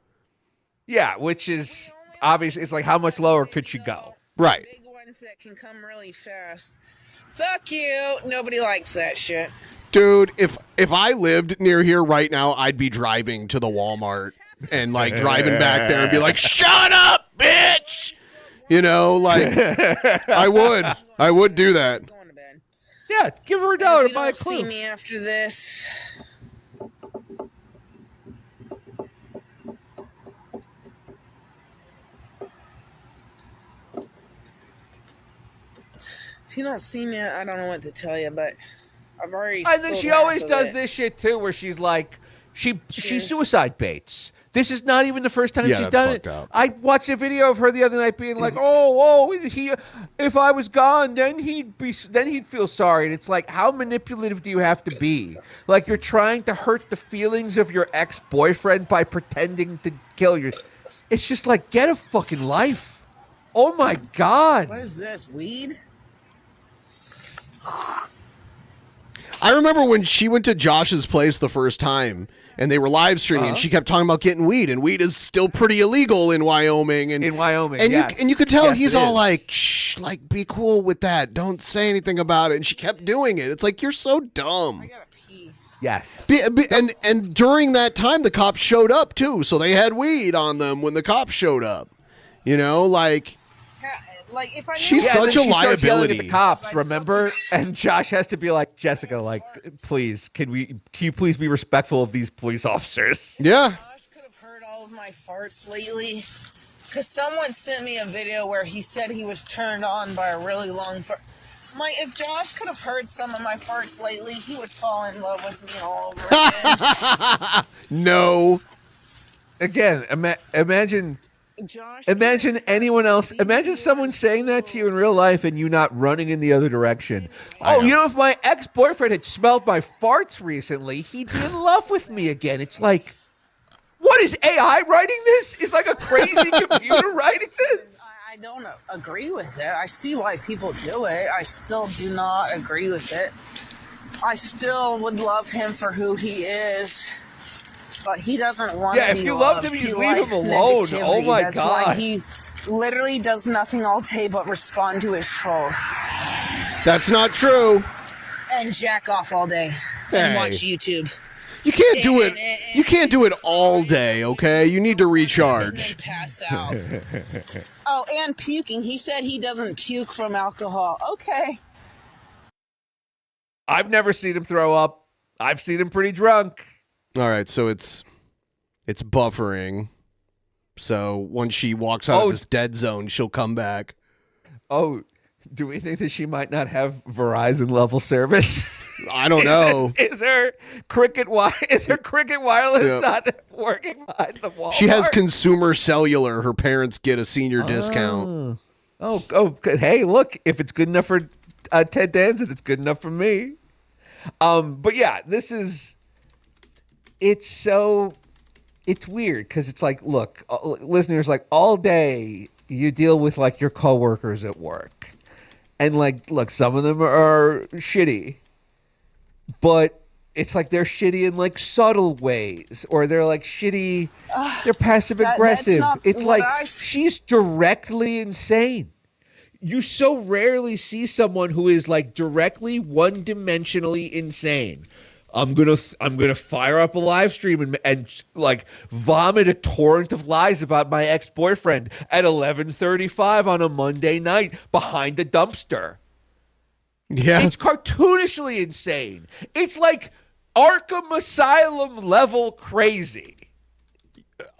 S8: Yeah, which is obvious. It's like, how much lower could she go?
S7: Right.
S20: Big ones that can come really fast. Fuck you. Nobody likes that shit.
S7: Dude, if I lived near here right now, I'd be driving to the Walmart and like driving back there and be like, shut up, bitch! I would do that.
S8: Yeah, give her $1 to buy a
S20: If you don't see
S8: clue.
S20: me after this, if you don't see me, I don't know what to tell you, but I've already.
S8: And then she always does this shit too, where she's like, she suicide baits. This is not even the first time she's done it.
S7: Up.
S8: I watched a video of her the other night being like, "Oh, if I was gone, then he'd feel sorry." And it's like, how manipulative do you have to be? Like, you're trying to hurt the feelings of your ex-boyfriend by pretending to kill you. It's just like, get a fucking life. Oh my God.
S20: What is this? Weed?
S7: I remember when she went to Josh's place the first time and they were live streaming and she kept talking about getting weed, and weed is still pretty illegal in Wyoming. And you could tell he's all like, shh, like, be cool with that. Don't say anything about it. And she kept doing it. It's like, you're so dumb. I gotta
S20: pee.
S8: Yes.
S7: And during that time, the cops showed up too. So they had weed on them when the cops showed up.
S20: Like, if I
S7: she's such a liability.
S8: At the cops, remember? And Josh has to be like, Jessica, like, please, can you please be respectful of these police officers?
S7: Yeah.
S20: Josh could have heard all of my farts lately, because someone sent me a video where he said he was turned on by a really long fart. I'm like, if Josh could have heard some of my farts lately, he would fall in love with me all over again.
S7: No.
S8: Again, imagine anyone else. Imagine someone saying that to you in real life and you not running in the other direction. If my ex-boyfriend had smelled my farts recently, he'd be in love with me again. It's like, what is AI writing this? Is like a crazy computer writing this?
S20: I don't agree with it. I see why people do it. I still do not agree with it. I still would love him for who he is. But he doesn't want to be loved.
S8: Yeah, if you loved him, you'd leave him alone.
S20: Negativity.
S8: Oh my
S20: That's
S8: God.
S20: why he literally does nothing all day but respond to his trolls.
S7: That's not true.
S20: And jack off all day. And watch YouTube.
S7: You can't do it. You can't do it all day, okay? You need to recharge.
S20: And pass out. Oh, and puking. He said he doesn't puke from alcohol. Okay.
S8: I've never seen him throw up. I've seen him pretty drunk.
S7: All right, so it's buffering. So once she walks out of this dead zone, she'll come back.
S8: Oh, do we think that she might not have Verizon level service?
S7: I don't know.
S8: Is her cricket wireless not working behind the wall?
S7: She has consumer cellular. Her parents get a senior discount.
S8: Oh, hey, look, if it's good enough for Ted Danson, it's good enough for me. But yeah, it's weird because it's like, look, listeners, like, all day you deal with like your coworkers at work, and like, look, some of them are shitty, but it's like they're shitty in like subtle ways, or they're like shitty. They're passive aggressive. It's like she's directly insane. You so rarely see someone who is like directly one-dimensionally insane. I'm gonna fire up a live stream and like vomit a torrent of lies about my ex-boyfriend at 11:35 on a Monday night behind the dumpster.
S7: Yeah,
S8: it's cartoonishly insane. It's like Arkham Asylum level crazy.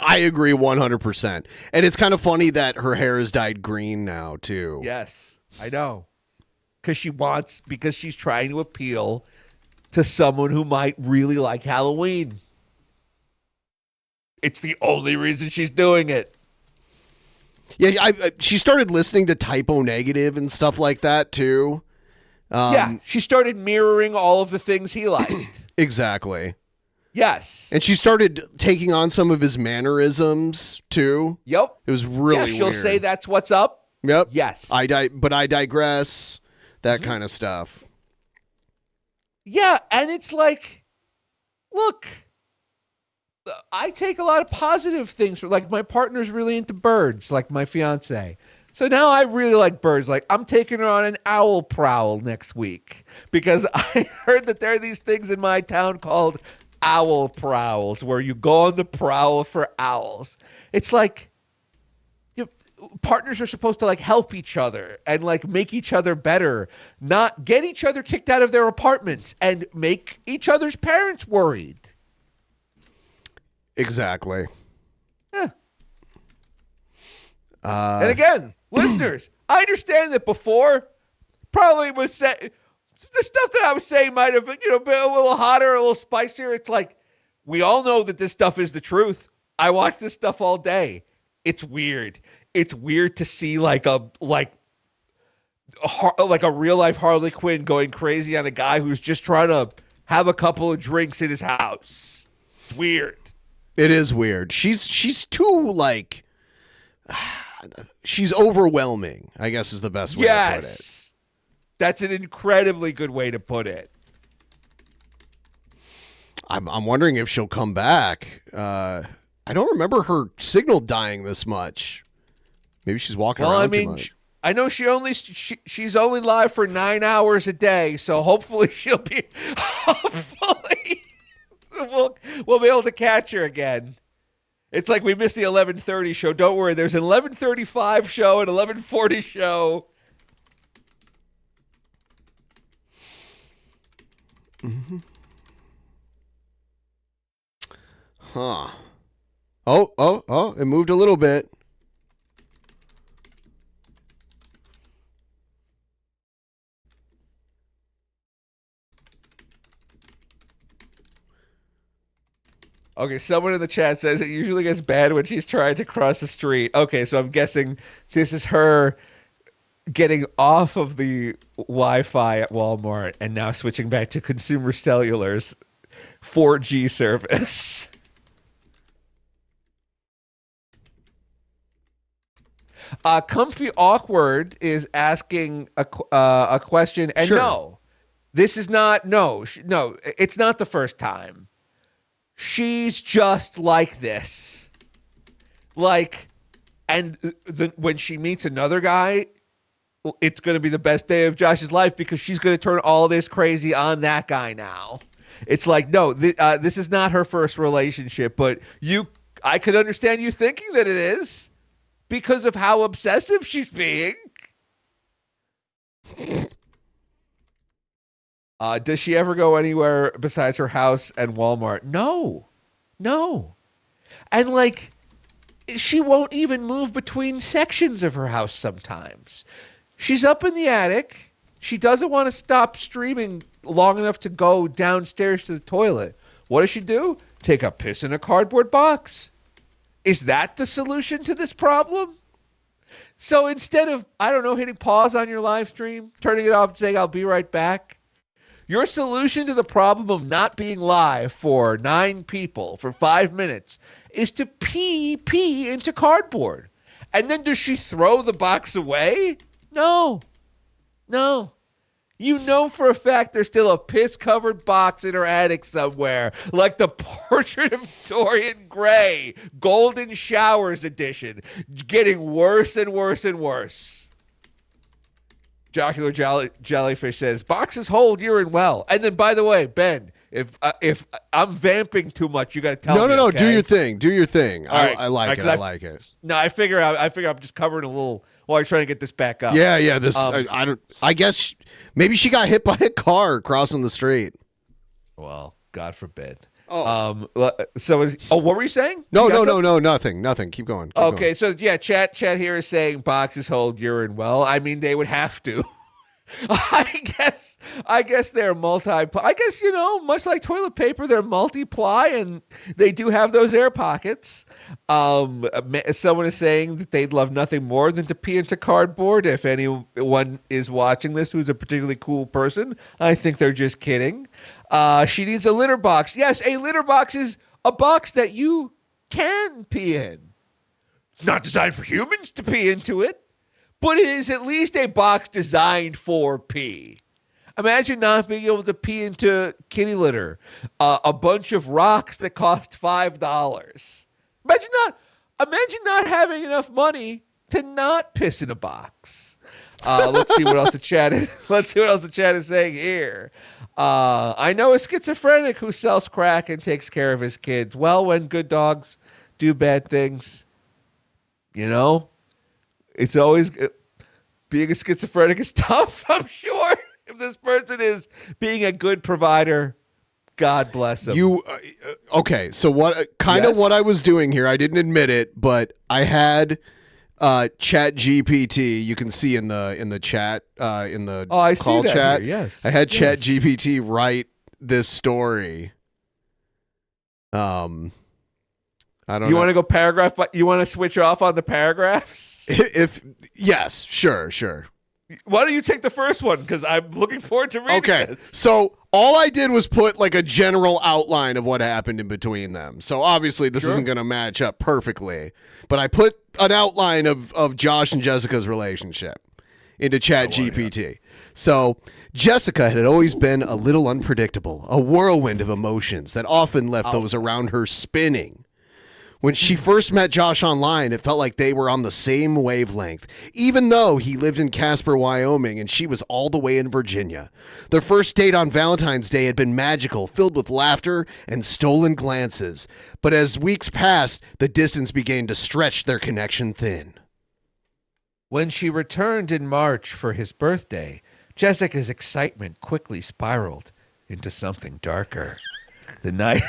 S7: I agree 100%. And it's kind of funny that her hair is dyed green now too.
S8: Yes, I know. Because she's trying to appeal to someone who might really like Halloween. It's the only reason she's doing it.
S7: Yeah, she started listening to Typo Negative and stuff like that too.
S8: Yeah, she started mirroring all of the things he liked.
S7: Exactly.
S8: Yes.
S7: And she started taking on some of his mannerisms too.
S8: Yep.
S7: It was really
S8: she'll
S7: weird.
S8: say that's what's up.
S7: Yep.
S8: Yes.
S7: But I digress. That kind of stuff.
S8: Yeah, and it's like, look, I take a lot of positive things. Like, my partner's really into birds, like my fiance. So now I really like birds. Like, I'm taking her on an owl prowl next week because I heard that there are these things in my town called owl prowls where you go on the prowl for owls. It's like, partners are supposed to like help each other and like make each other better, not get each other kicked out of their apartments and make each other's parents worried.
S7: Exactly.
S8: Yeah. And again, listeners, I understand that before probably was the stuff that I was saying might have been a little hotter, a little spicier. It's like, we all know that this stuff is the truth. I watch this stuff all day. It's weird. It's weird to see like a real life Harley Quinn going crazy on a guy who's just trying to have a couple of drinks in his house. It's weird.
S7: It is weird. She's too like she's overwhelming, I guess is the best way to put it.
S8: That's an incredibly good way to put it.
S7: I'm wondering if she'll come back. I don't remember her signal dying this much. Maybe she's walking around too much.
S8: I know she's only live for 9 hours a day, so hopefully she'll be we'll be able to catch her again. It's like we missed the 11:30 show. Don't worry, there's an 11:35 show and 11:40 show.
S7: Mm-hmm. Huh. Oh, it moved a little bit.
S8: Okay, someone in the chat says it usually gets bad when she's trying to cross the street. Okay, so I'm guessing this is her getting off of the Wi-Fi at Walmart and now switching back to Consumer Cellular's 4G service. Comfy Awkward is asking a question, and
S7: sure.
S8: No, this is not. No, it's not the first time. She's just like this. Like, and when she meets another guy, it's going to be the best day of Josh's life because she's going to turn all this crazy on that guy now. It's like, no, this is not her first relationship, but I could understand you thinking that it is because of how obsessive she's being. Does she ever go anywhere besides her house and Walmart? No. And like, she won't even move between sections of her house sometimes. She's up in the attic. She doesn't want to stop streaming long enough to go downstairs to the toilet. What does she do? Take a piss in a cardboard box. Is that the solution to this problem? So instead of, I don't know, hitting pause on your live stream, turning it off and saying, I'll be right back, your solution to the problem of not being live for 9 people for 5 minutes is to pee into cardboard. And then does she throw the box away? No. You know for a fact there's still a piss-covered box in her attic somewhere, like the Portrait of Dorian Gray, Golden Showers edition, getting worse and worse and worse. Jocular Jellyfish says, boxes hold urine well. And then, by the way, Ben, if I'm vamping too much, you got to tell me.
S7: No.
S8: Okay?
S7: Do your thing. Do your thing.
S8: All right.
S7: I like it. I like it.
S8: No, I figure I'm just covering a little while you're trying to get this back up.
S7: Yeah. This I don't. I guess maybe she got hit by a car crossing the street.
S8: Well, God forbid. Oh. What were you saying?
S7: No. Nothing. Keep going.
S8: Okay, so yeah, chat here is saying boxes hold urine well. I mean, they would have to. I guess they're I guess, much like toilet paper, they're multiply, and they do have those air pockets. Someone is saying that they'd love nothing more than to pee into cardboard. If anyone is watching this who's a particularly cool person, I think they're just kidding. She needs a litter box. Yes, a litter box is a box that you can pee in. It's not designed for humans to pee into it, but it is at least a box designed for pee. Imagine not being able to pee into kitty litter. A bunch of rocks that cost $5. Imagine not having enough money to not piss in a box. Let's see what else the chat is saying here. I know a schizophrenic who sells crack and takes care of his kids. Well, when good dogs do bad things, it's always being a schizophrenic is tough, I'm sure. If this person is being a good provider, God bless him.
S7: Okay, so what I was doing here, I didn't admit it, but I had Chat GPT. You can see in the chat in the call chat.
S8: Here, yes.
S7: I had Chat GPT write this story. I don't know.
S8: You want to go paragraph, but you want to switch off on the paragraphs?
S7: Yes, sure.
S8: Why don't you take the first one? Because I'm looking forward to reading this.
S7: So all I did was put like a general outline of what happened in between them. So obviously this isn't going to match up perfectly, but I put an outline of Josh and Jessica's relationship into Chat GPT. So Jessica had always been a little unpredictable, a whirlwind of emotions that often left those around her spinning. When she first met Josh online, it felt like they were on the same wavelength, even though he lived in Casper, Wyoming, and she was all the way in Virginia. Their first date on Valentine's Day had been magical, filled with laughter and stolen glances. But as weeks passed, the distance began to stretch their connection thin.
S8: When she returned in March for his birthday, Jessica's excitement quickly spiraled into something darker. The night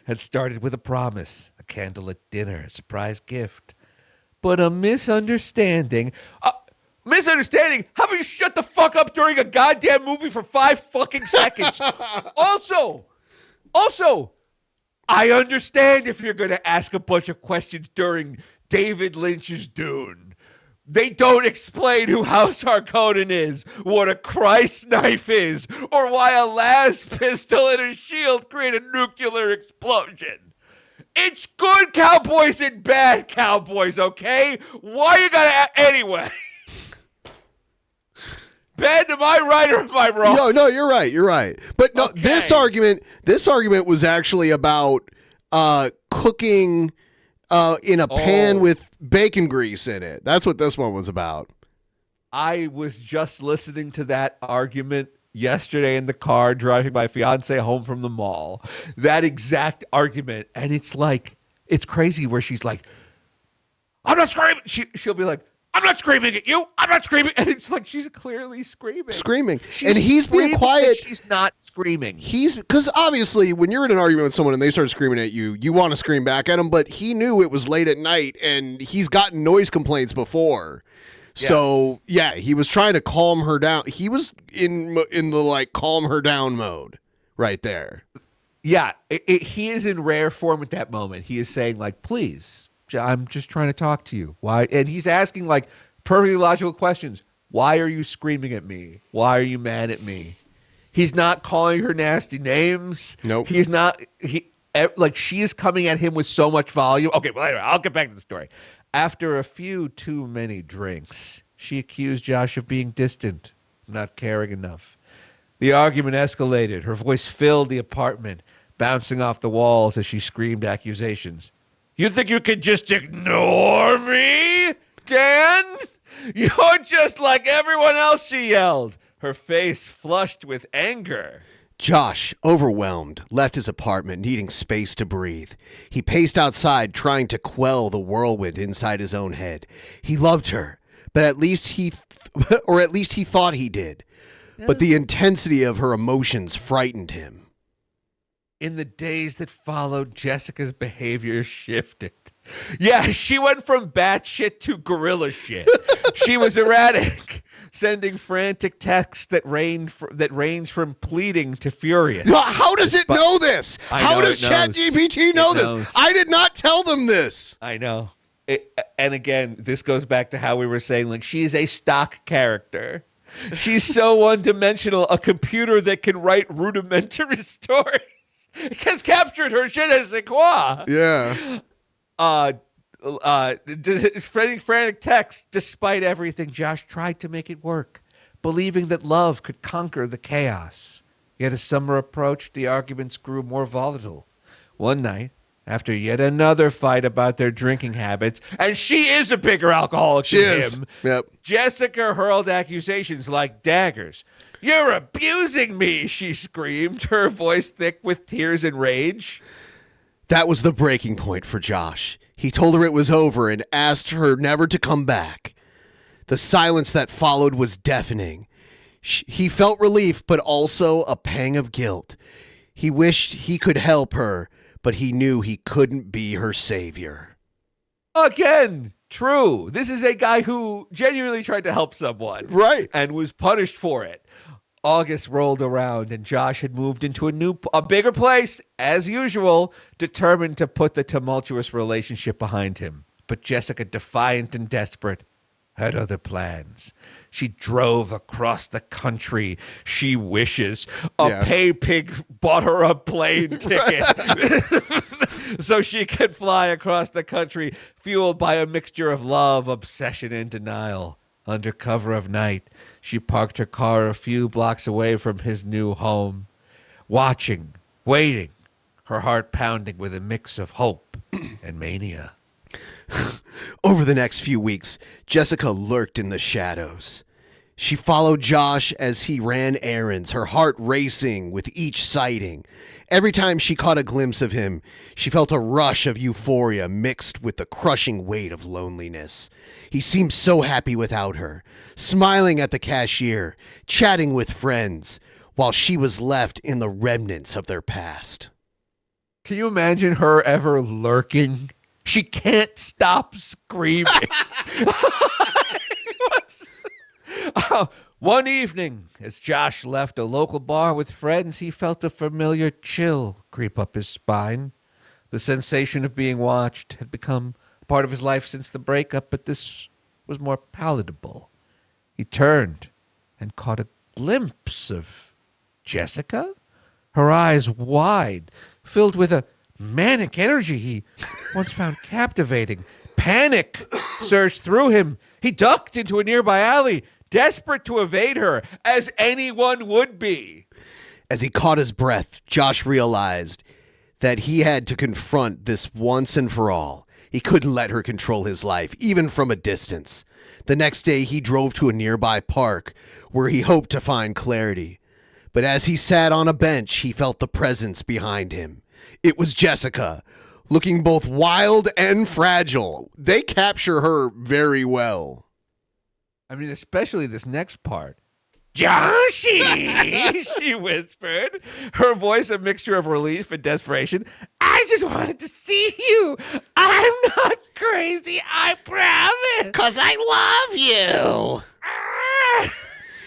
S8: had started with a promise, a candlelit dinner, a surprise gift. But a misunderstanding. Misunderstanding? How about you shut the fuck up during a goddamn movie for 5 fucking seconds? Also, I understand if you're going to ask a bunch of questions during David Lynch's Dune. They don't explain who House Harkonnen is, what a Christ knife is, or why a las pistol and a shield create a nuclear explosion. It's good cowboys and bad cowboys, okay? Why you gotta anyway? Ben, am I right or am I wrong?
S7: No, you're right. But no,
S8: okay.
S7: This argument was actually about cooking in a pan with bacon grease in it. That's what this one was about.
S8: I was just listening to that argument yesterday in the car driving my fiance home from the mall. That exact argument. And it's crazy where she's like, I'm not screaming. She'll be like, I'm not screaming at you. I'm not screaming. And it's like she's clearly screaming.
S7: And he's being quiet.
S8: She's not screaming.
S7: Because obviously when you're in an argument with someone and they start screaming at you, you want to scream back at them, but he knew it was late at night and he's gotten noise complaints before. Yes. So yeah, he was trying to calm her down. He was in the calm her down mode right there.
S8: Yeah, he is in rare form at that moment. He is saying please, I'm just trying to talk to you. Why? And he's asking perfectly logical questions. Why are you screaming at me? Why are you mad at me? He's not calling her nasty names.
S7: Nope.
S8: He's not. She is coming at him with so much volume. Okay, well, anyway, I'll get back to the story. After a few too many drinks, She accused Josh of being distant, not caring enough. The argument escalated. Her voice filled the apartment, bouncing off the walls as she screamed accusations. You think you could just ignore me, Dan? You're just like everyone else, she yelled, her face flushed with anger.
S7: Josh, overwhelmed, left his apartment, needing space to breathe. He paced outside, trying to quell the whirlwind inside his own head. He loved her, but at least he thought he did. Yeah. But the intensity of her emotions frightened him.
S8: In the days that followed, Jessica's behavior shifted. Yeah, she went from batshit to gorilla shit. She was erratic, sending frantic texts that ranged from pleading to furious.
S7: How does it know this? How does ChatGPT know this? I did not tell them this.
S8: I know. And again, this goes back to how we were saying, like, she is a stock character. She's so one-dimensional, a computer that can write rudimentary stories. It has captured her je ne sais quoi.
S7: Yeah.
S8: Frantic text. Despite everything, Josh tried to make it work, believing that love could conquer the chaos. Yet as summer approached, the arguments grew more volatile. One night, after yet another fight about their drinking habits, and she is a bigger alcoholic than him,
S7: yep.
S8: Jessica hurled accusations like daggers. You're abusing me, she screamed, her voice thick with tears and rage.
S7: That was the breaking point for Josh. He told her it was over and asked her never to come back. The silence that followed was deafening. He felt relief, but also a pang of guilt. He wished he could help her, but he knew he couldn't be her savior.
S8: Again, true. This is a guy who genuinely tried to help someone.
S7: Right.
S8: And was punished for it. August rolled around and Josh had moved into a bigger place, as usual, determined to put the tumultuous relationship behind him. But Jessica, defiant and desperate, had other plans. She drove across the country. She wishes. A pay pig bought her a plane ticket so she could fly across the country, fueled by a mixture of love, obsession, and denial. Under cover of night, she parked her car a few blocks away from his new home, watching, waiting, her heart pounding with a mix of hope and mania.
S7: Over the next few weeks, Jessica lurked in the shadows. She followed Josh as he ran errands, her heart racing with each sighting. Every time she caught a glimpse of him, she felt a rush of euphoria mixed with the crushing weight of loneliness. He seemed so happy without her, smiling at the cashier, chatting with friends, while she was left in the remnants of their past.
S8: Can you imagine her ever lurking? She can't stop screaming. One evening, as Josh left a local bar with friends, he felt a familiar chill creep up his spine. The sensation of being watched had become part of his life since the breakup, but this was more palatable. He turned and caught a glimpse of Jessica, her eyes wide, filled with a manic energy he once found captivating. Panic surged through him. He ducked into a nearby alley, desperate to evade her, as anyone would be.
S7: As he caught his breath, Josh realized that he had to confront this once and for all. He couldn't let her control his life, even from a distance. The next day, he drove to a nearby park where he hoped to find clarity. But as he sat on a bench, he felt the presence behind him. It was Jessica, looking both wild and fragile. They capture her very well.
S8: I mean, especially this next part. Joshy, she whispered, her voice a mixture of relief and desperation. I just wanted to see you. I'm not crazy, I promise.
S7: 'Cause I love you.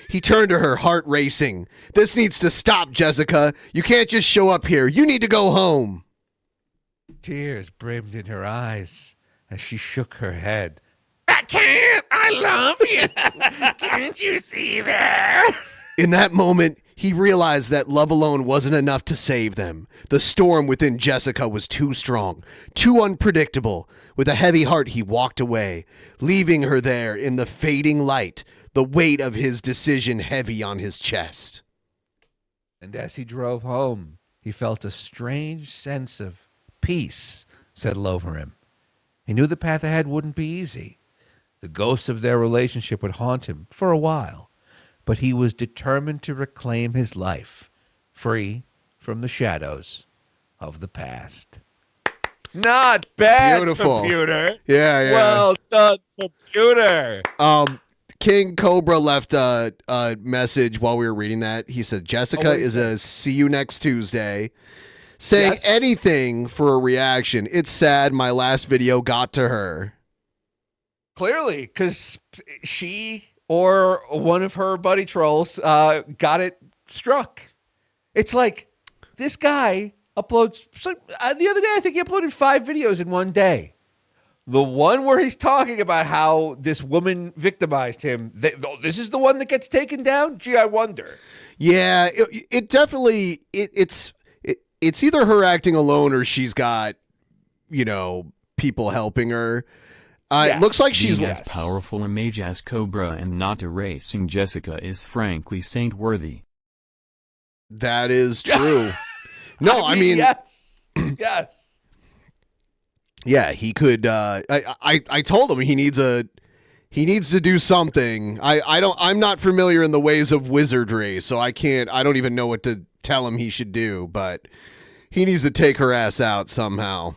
S7: He turned to her, heart racing. This needs to stop, Jessica. You can't just show up here. You need to go home.
S8: Tears brimmed in her eyes as she shook her head. I can't. I love you. Can't you see that?
S7: In that moment, He realized that love alone wasn't enough to save them. The storm within Jessica was too strong, too unpredictable. With a heavy heart, he walked away, leaving her there in the fading light, the weight of his decision heavy on his chest.
S8: And as he drove home, he felt a strange sense of peace settle over him. He knew the path ahead wouldn't be easy. The ghosts of their relationship would haunt him for a while. But he was determined to reclaim his life, free from the shadows of the past. Not bad,
S7: Beautiful.
S8: computer.
S7: Yeah.
S8: Well done, computer.
S7: King Cobra left a message while we were reading that. He said, Jessica is a see you next Tuesday. Saying anything for a reaction. It's sad my last video got to her.
S8: Clearly, because she or one of her buddy trolls got it struck. It's like this guy uploads. The other day, I think he uploaded 5 videos in one day. The one where he's talking about how this woman victimized him. This is the one that gets taken down? Gee, I wonder.
S7: Yeah, it definitely, it's either her acting alone or she's got, people helping her. It looks like she's
S11: as powerful a mage as Cobra and not erasing Jessica is frankly saint-worthy.
S7: That is true. No, I mean
S8: yes. Yes.
S7: Yeah, he could. I told him he needs to do something. I'm not familiar in the ways of wizardry, so I don't even know what to tell him he should do. But he needs to take her ass out somehow.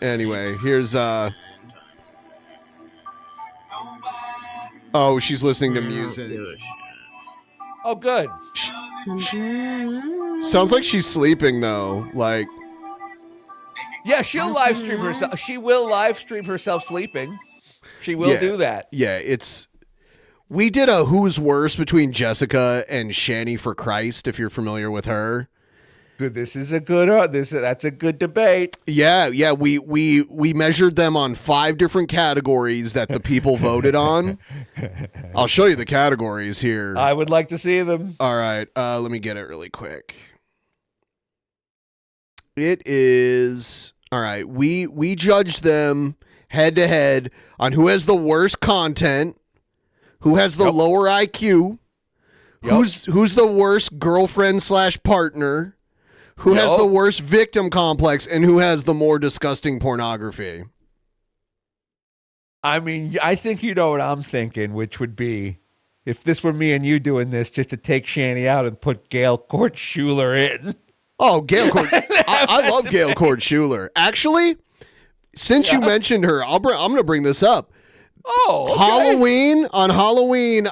S7: Anyway, here's Oh, she's listening to music.
S8: Oh, good.
S7: Sounds like she's sleeping though. Like.
S8: Yeah, she'll live stream herself. She will live stream herself sleeping. She will do that.
S7: Yeah, we did a who's worse between Jessica and Shani for Christ, if you're familiar with her.
S8: Good. This is a good that's a good debate.
S7: Yeah, we measured them on 5 different categories that the people voted on. I'll show you the categories here.
S8: I would like to see them.
S7: All right, let me get it really quick. It is all right. We judged them head to head on who has the worst content, who has the lower IQ, who's the worst girlfriend/partner, who has the worst victim complex, and who has the more disgusting pornography.
S8: I mean, I think you know what I'm thinking, which would be if this were me and you doing this, just to take Shani out and put Gail Court Schuler in.
S7: Oh, Gail Court. I love Gail Court Schuler. Actually, since you mentioned her, I'm going to bring this up.
S8: Oh,
S7: okay. On Halloween,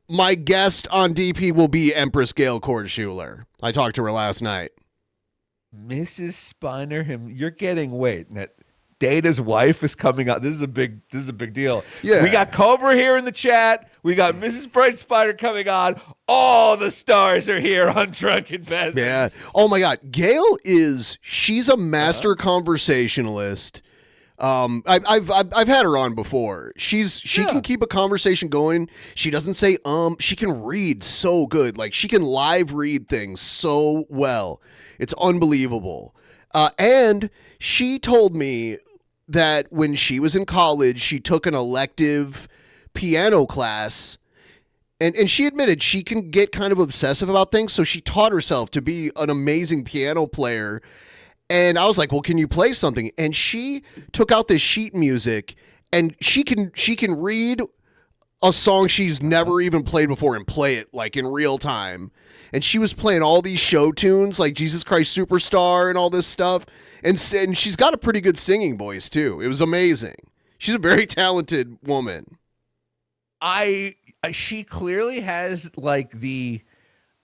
S7: my guest on DP will be Empress Gail Court Schuler. I talked to her last night.
S8: Mrs. Spiner, you're getting Data's wife is coming out. This is a big deal.
S7: Yeah.
S8: We got Cobra here in the chat. We got Mrs. Bright Spider coming on. All the stars are here on Drunken Peasants.
S7: Yeah. Oh my God. Gail she's a master conversationalist. I've had her on before. She can keep a conversation going. She doesn't say she can read so good. Like she can live read things so well. It's unbelievable. And she told me that when she was in college, she took an elective piano class, and she admitted she can get kind of obsessive about things. So she taught herself to be an amazing piano player. And I was like, well, can you play something? And she took out this sheet music, and she can read a song she's never even played before and play it like in real time. And she was playing all these show tunes like Jesus Christ Superstar and all this stuff. And she's got a pretty good singing voice too. It was amazing. She's a very talented woman.
S8: She clearly has like I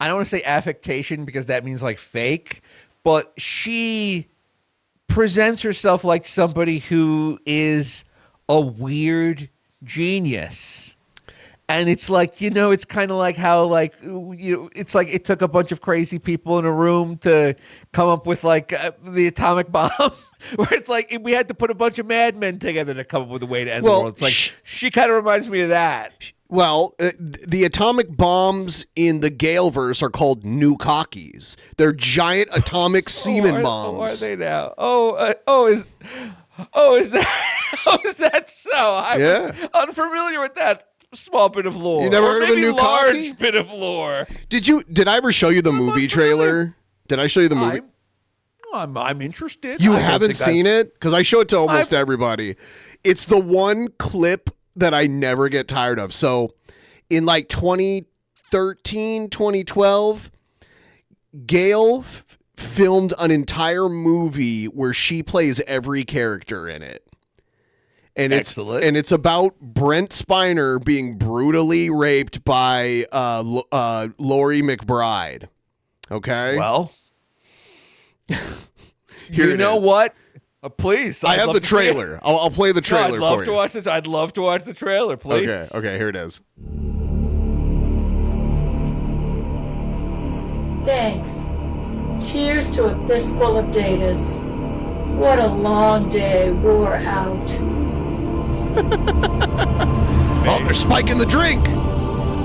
S8: don't want to say affectation because that means like fake, but she presents herself like somebody who is a weird genius. And it's like, it's kind of like how it's like it took a bunch of crazy people in a room to come up with like the atomic bomb, where it's like we had to put a bunch of madmen together to come up with a way to end the world. It's like she kind of reminds me of that.
S7: Well, the atomic bombs in the Gail verse are called Nukakis. They're giant atomic semen bombs.
S8: Are they now? Is that so? I'm unfamiliar with that small bit of lore.
S7: You never heard of a Nukaki?
S8: Large bit of lore.
S7: Did I ever show you the movie trailer? Did I show you the movie?
S8: I'm interested.
S7: You haven't seen it? Because I show it to almost everybody. It's the one clip that I never get tired of. So in like 2013, 2012, Gail filmed an entire movie where she plays every character in it. And it's about Brent Spiner being brutally raped by Laurie McBride. Okay?
S8: Well, you know what? Please.
S7: I have the trailer. I'll play the trailer
S8: I'd love
S7: for
S8: to
S7: you.
S8: watch this. I'd love to watch the trailer, please.
S7: Okay, here it is.
S21: Thanks. Cheers to a fistful of datas. What a long day wore out.
S7: Oh, they're spiking the drink.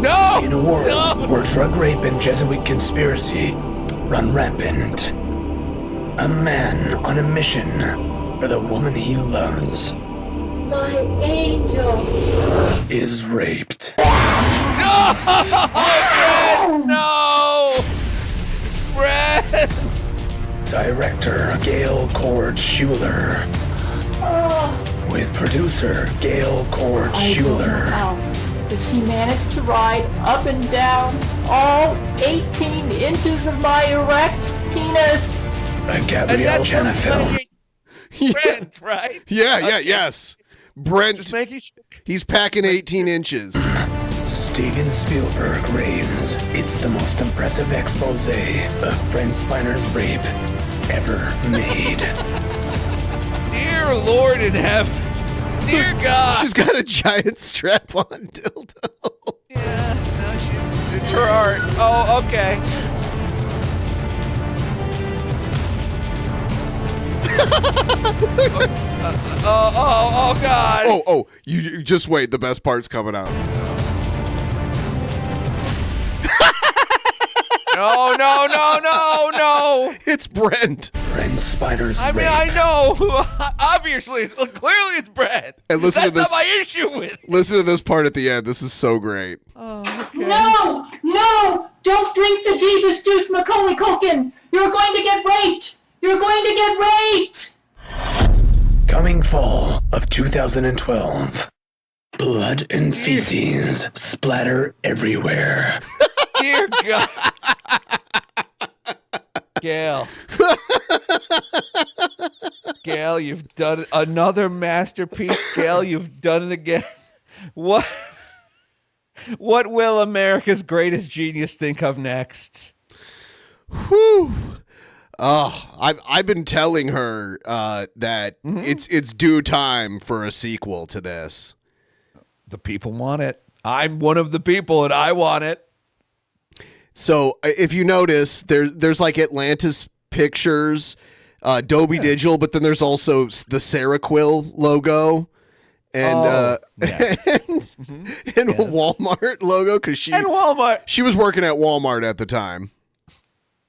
S8: No!
S22: In a world where drug rape and Jesuit conspiracy run rampant, a man on a mission for the woman he loves
S21: My angel.
S22: is raped.
S8: No! Brett, no! Brett!
S22: Director Gail Cord-Schuler. With producer Gail Cord-Schuler.
S21: How did she manage to ride up and down all 18 inches of my erect penis?
S22: A Gabrielle Jenna film.
S8: Brent, right?
S7: Yes. Brent, he's packing 18 inches.
S22: Steven Spielberg raves. It's the most impressive expose of Brent Spiner's rape ever made.
S8: Dear Lord in heaven. Dear God.
S7: She's got a giant strap-on dildo.
S8: Yeah, no, it's her art. Oh, okay. Oh, God.
S7: Oh, you just wait. The best part's coming out. No. It's Brent.
S22: Brent Spiner's rape.
S8: I know. Obviously, clearly it's Brent.
S7: And listen
S8: That's
S7: to this.
S8: not my issue with it.
S7: Listen to this part at the end. This is so great.
S21: No! Don't drink the Jesus juice, Macaulay Culkin! You're going to get raped!
S22: Coming fall of 2012. Blood and feces splatter everywhere.
S8: Dear God. Gail. Gail, you've done another masterpiece. Gail, you've done it again. What will America's greatest genius think of next?
S7: Whew. Oh, I've been telling her that it's due time for a sequel to this.
S8: The people want it. I'm one of the people, and I want it.
S7: So if you notice, there's like Atlantis Pictures, Dolby Digital, but then there's also the Seroquel logo and Walmart logo because she was working at Walmart at the time.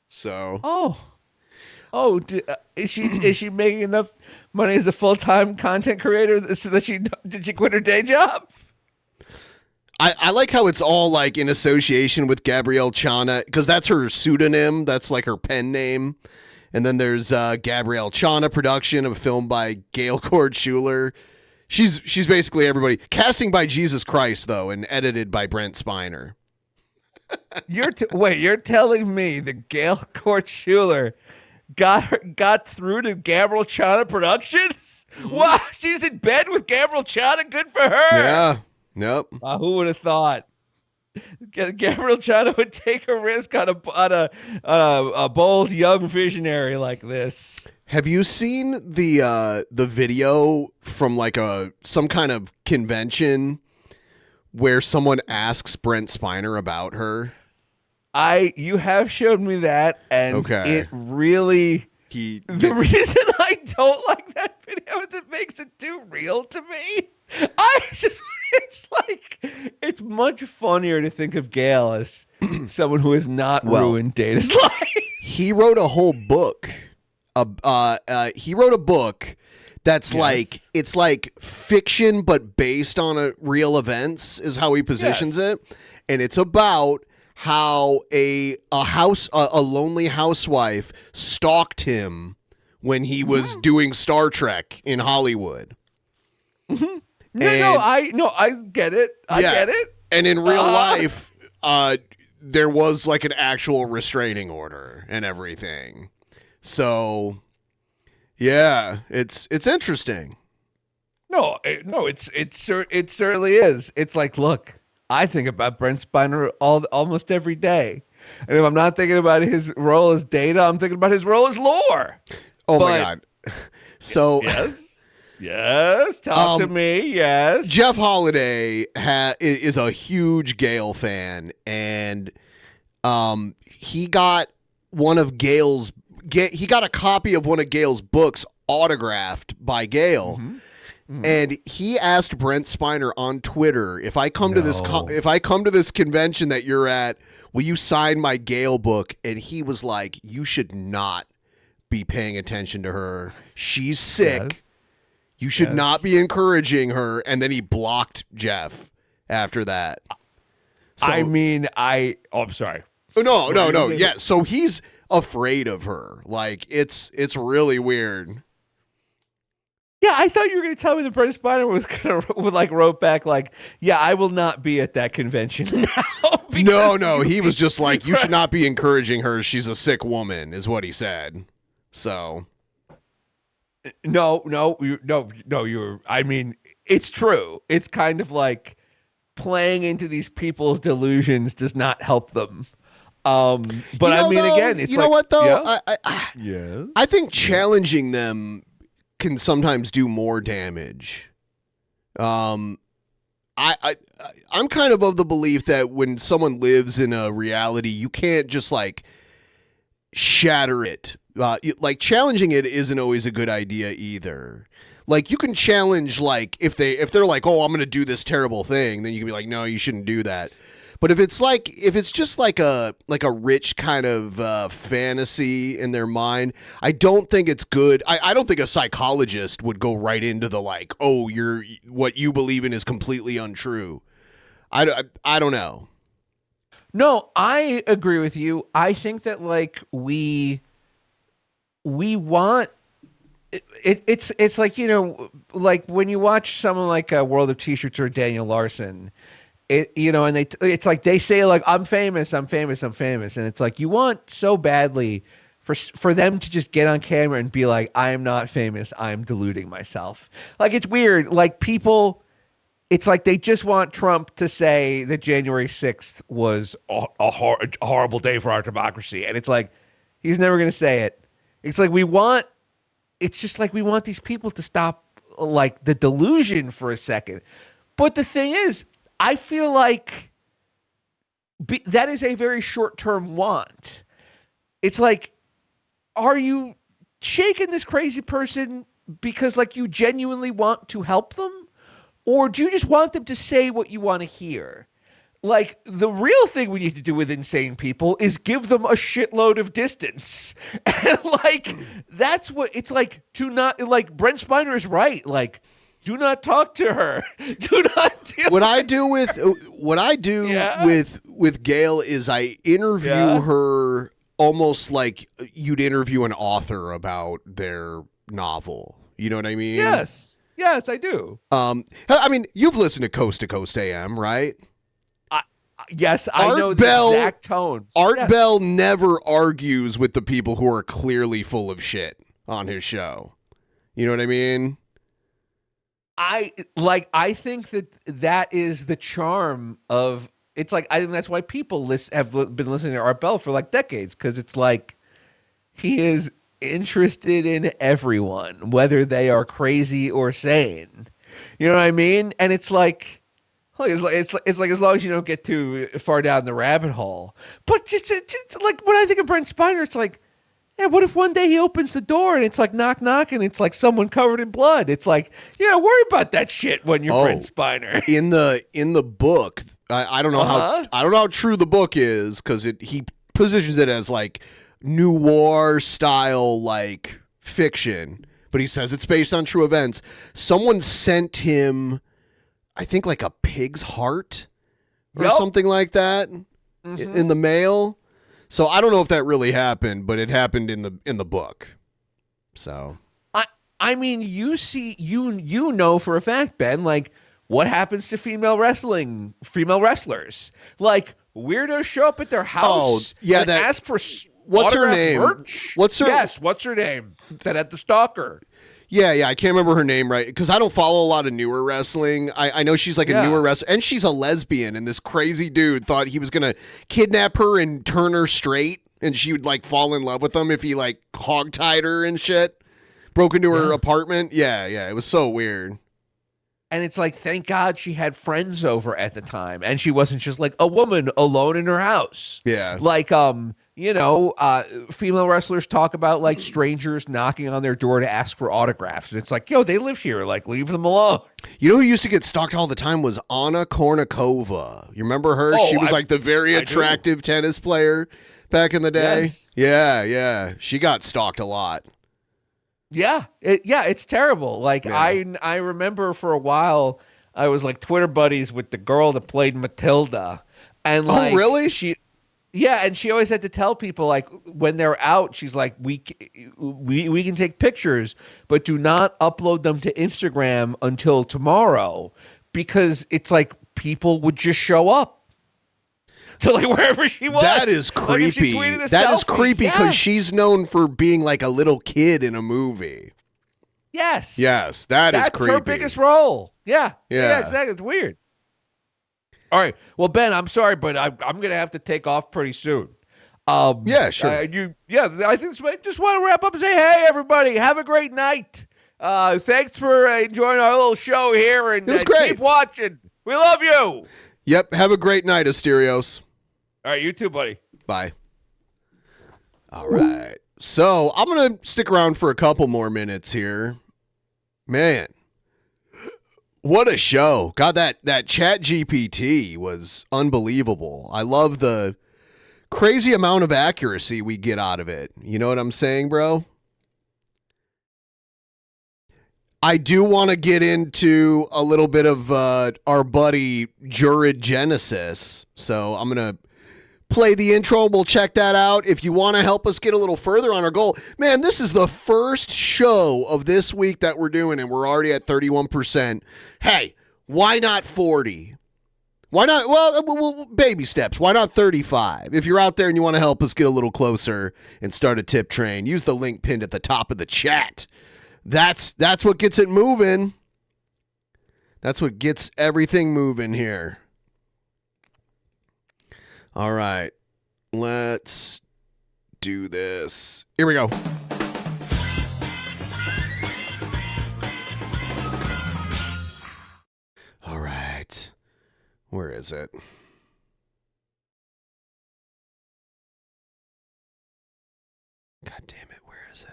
S7: So
S8: is she making enough money as a full-time content creator so that did she quit her day job?
S7: I like how it's all like in association with Gabrielle Chana because that's her pseudonym. That's like her pen name. And then there's Gabrielle Chana production of a film by Gail Cord-Schuler. She's basically everybody. Casting by Jesus Christ though, and edited by Brent Spiner.
S8: You're telling me that Gail Cord-Schuler got through to Gabrielle Chana Productions? Wow, she's in bed with Gabrielle Chana. Good for her.
S7: Yeah. Nope.
S8: Who would have thought? Gabrielle Chana would take a risk on a bold young visionary like this.
S7: Have you seen the video from like some kind of convention where someone asks Brent Spiner about her?
S8: You have showed me that, and it really. The reason I don't like that video is it makes it too real to me. It's much funnier to think of Gail as someone who has not ruined Dana's life.
S7: He wrote a whole book. He wrote a book that's it's like fiction but based on real events is how he positions it, and it's about how a lonely housewife stalked him when he was doing Star Trek in Hollywood.
S8: I get it. I get it.
S7: And in real life, there was like an actual restraining order and everything. So, yeah, it's interesting.
S8: It certainly is. It's like, look, I think about Brent Spiner almost every day. And if I'm not thinking about his role as Data, I'm thinking about his role as Lore.
S7: Oh, my God. So...
S8: Yes, talk to me. Yes,
S7: Jeff Holiday is a huge Gail fan, and he got he got a copy of one of Gail's books autographed by Gail, and he asked Brent Spiner on Twitter, if I come to this convention that you're at, will you sign my Gail book? And he was like, you should not be paying attention to her. She's sick. Yes. You should not be encouraging her. And then he blocked Jeff after that. So,
S8: I'm sorry.
S7: No. Yeah. So he's afraid of her. Like it's really weird.
S8: Yeah. I thought you were going to tell me that Brent Spiner would wrote back like, yeah, I will not be at that convention now.
S7: No. He was just like, you should not be encouraging her. She's a sick woman is what he said. So.
S8: No. It's true. It's kind of like playing into these people's delusions does not help them. Again, it's
S7: you know what though?
S8: Yeah?
S7: I think challenging them can sometimes do more damage. I'm kind of the belief that when someone lives in a reality, you can't just like shatter it. Like challenging it isn't always a good idea either. Like you can challenge like if they're like, oh, I'm going to do this terrible thing, then you can be like, no, you shouldn't do that. But if it's just like a rich kind of fantasy in their mind, I don't think it's good. I don't think a psychologist would go right into the like, oh, what you believe in is completely untrue. I don't know.
S8: No, I agree with you. I think that like we want it's like, you know, like when you watch someone like World of T-Shirts or Daniel Larson, and it's like they say like I'm famous, and it's like you want so badly for them to just get on camera and be like, I am not famous, I'm deluding myself. Like it's weird. Like people, it's like they just want Trump to say that January 6th was a horrible day for our democracy, and it's like he's never going to say it. It's like we want these people to stop like the delusion for a second. But the thing is, I feel like that is a very short-term want. It's like, are you shaking this crazy person because like you genuinely want to help them? Or do you just want them to say what you want to hear? Like, the real thing we need to do with insane people is give them a shitload of distance. And, like, that's what it's like to not, like, Brent Spiner is right. Like, do not talk to her. Do not deal
S7: What I do with Gail is I interview her almost like you'd interview an author about their novel. You know what I mean?
S8: Yes, I do.
S7: I mean, you've listened to Coast AM, right?
S8: Yes, I know the exact tone.
S7: Art Bell never argues with the people who are clearly full of shit on his show. You know what I mean?
S8: I think that is the charm of it's like I think that's why people have been listening to Art Bell for like decades, because it's like he is interested in everyone, whether they are crazy or sane. You know what I mean? And it's like Like, it's like as long as you don't get too far down the rabbit hole. But just like when I think of Brent Spiner, it's like, yeah, what if one day he opens the door and it's like knock knock and it's like someone covered in blood? It's like, worry about that shit when you're Brent Spiner.
S7: In the book, I don't know how true the book is, because he positions it as like noir style like fiction, but he says it's based on true events. Someone sent him, I think, like a pig's heart or something like that in the mail. So I don't know if that really happened, but it happened in the book. So
S8: I mean, you know for a fact, Ben, like what happens to female wrestlers? Like weirdos show up at their house and ask for
S7: what's her
S8: autographed
S7: name?
S8: merch? What's her name? That had the stalker.
S7: Yeah, I can't remember her name right, because I don't follow a lot of newer wrestling. I know she's like a newer wrestler, and she's a lesbian, and this crazy dude thought he was going to kidnap her and turn her straight, and she would like fall in love with him if he like hogtied her and shit. Broke into her apartment. Yeah, it was so weird.
S8: And it's like, thank God she had friends over at the time, and she wasn't just like a woman alone in her house.
S7: Yeah.
S8: Like, female wrestlers talk about like strangers knocking on their door to ask for autographs. And it's like, they live here. Like, leave them alone.
S7: You know who used to get stalked all the time was Anna Kournikova. You remember her? She was like the very attractive tennis player back in the day. Yes. Yeah. She got stalked a lot.
S8: Yeah. It's terrible. Like, I remember for a while, I was like Twitter buddies with the girl that played Matilda. And like,
S7: really?
S8: And she always had to tell people, like, when they're out, she's like, we can take pictures, but do not upload them to Instagram until tomorrow, because it's like people would just show up to like wherever she was.
S7: That is creepy. Like, that is creepy, because she's known for being like a little kid in a movie.
S8: Yes,
S7: that is creepy.
S8: That's her biggest role. Yeah, exactly. It's weird. All right. Well, Ben, I'm sorry, but I'm going to have to take off pretty soon.
S7: Yeah, sure.
S8: I think just want to wrap up and say, hey, everybody, have a great night. Thanks for enjoying our little show here, and
S7: it was great.
S8: Keep watching. We love you.
S7: Yep. Have a great night, Asterios.
S8: All right. You too, buddy.
S7: Bye. All right. So I'm going to stick around for a couple more minutes here. Man. What a show. God, that Chat GPT was unbelievable. I love the crazy amount of accuracy we get out of it. You know what I'm saying, bro? I do want to get into a little bit of our buddy Jurid Genesis. So I'm going to play the intro. We'll check that out. If you want to help us get a little further on our goal, man, this is the first show of this week that we're doing, and we're already at 31%. Hey, why not 40? Why not? Well, baby steps. Why not 35? If you're out there and you want to help us get a little closer and start a tip train, use the link pinned at the top of the chat. That's what gets it moving. That's what gets everything moving here. All right, let's do this. Here we go. All right, where is it? God damn it, where is it?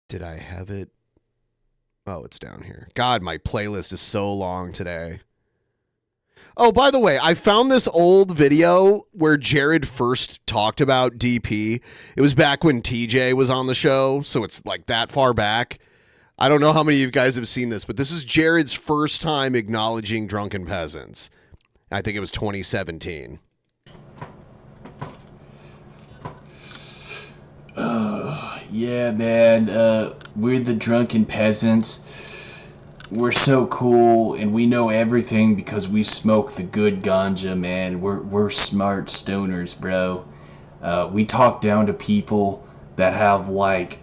S7: Did I have it? Oh, it's down here. God, my playlist is so long today. Oh, by the way, I found this old video where Jared first talked about DP. It was back when TJ was on the show, so it's like that far back. I don't know how many of you guys have seen this, but this is Jared's first time acknowledging Drunken Peasants. I think it was 2017.
S3: Yeah, man, we're the Drunken Peasants. We're so cool, and we know everything because we smoke the good ganja, man. We're smart stoners, bro. We talk down to people that have, like,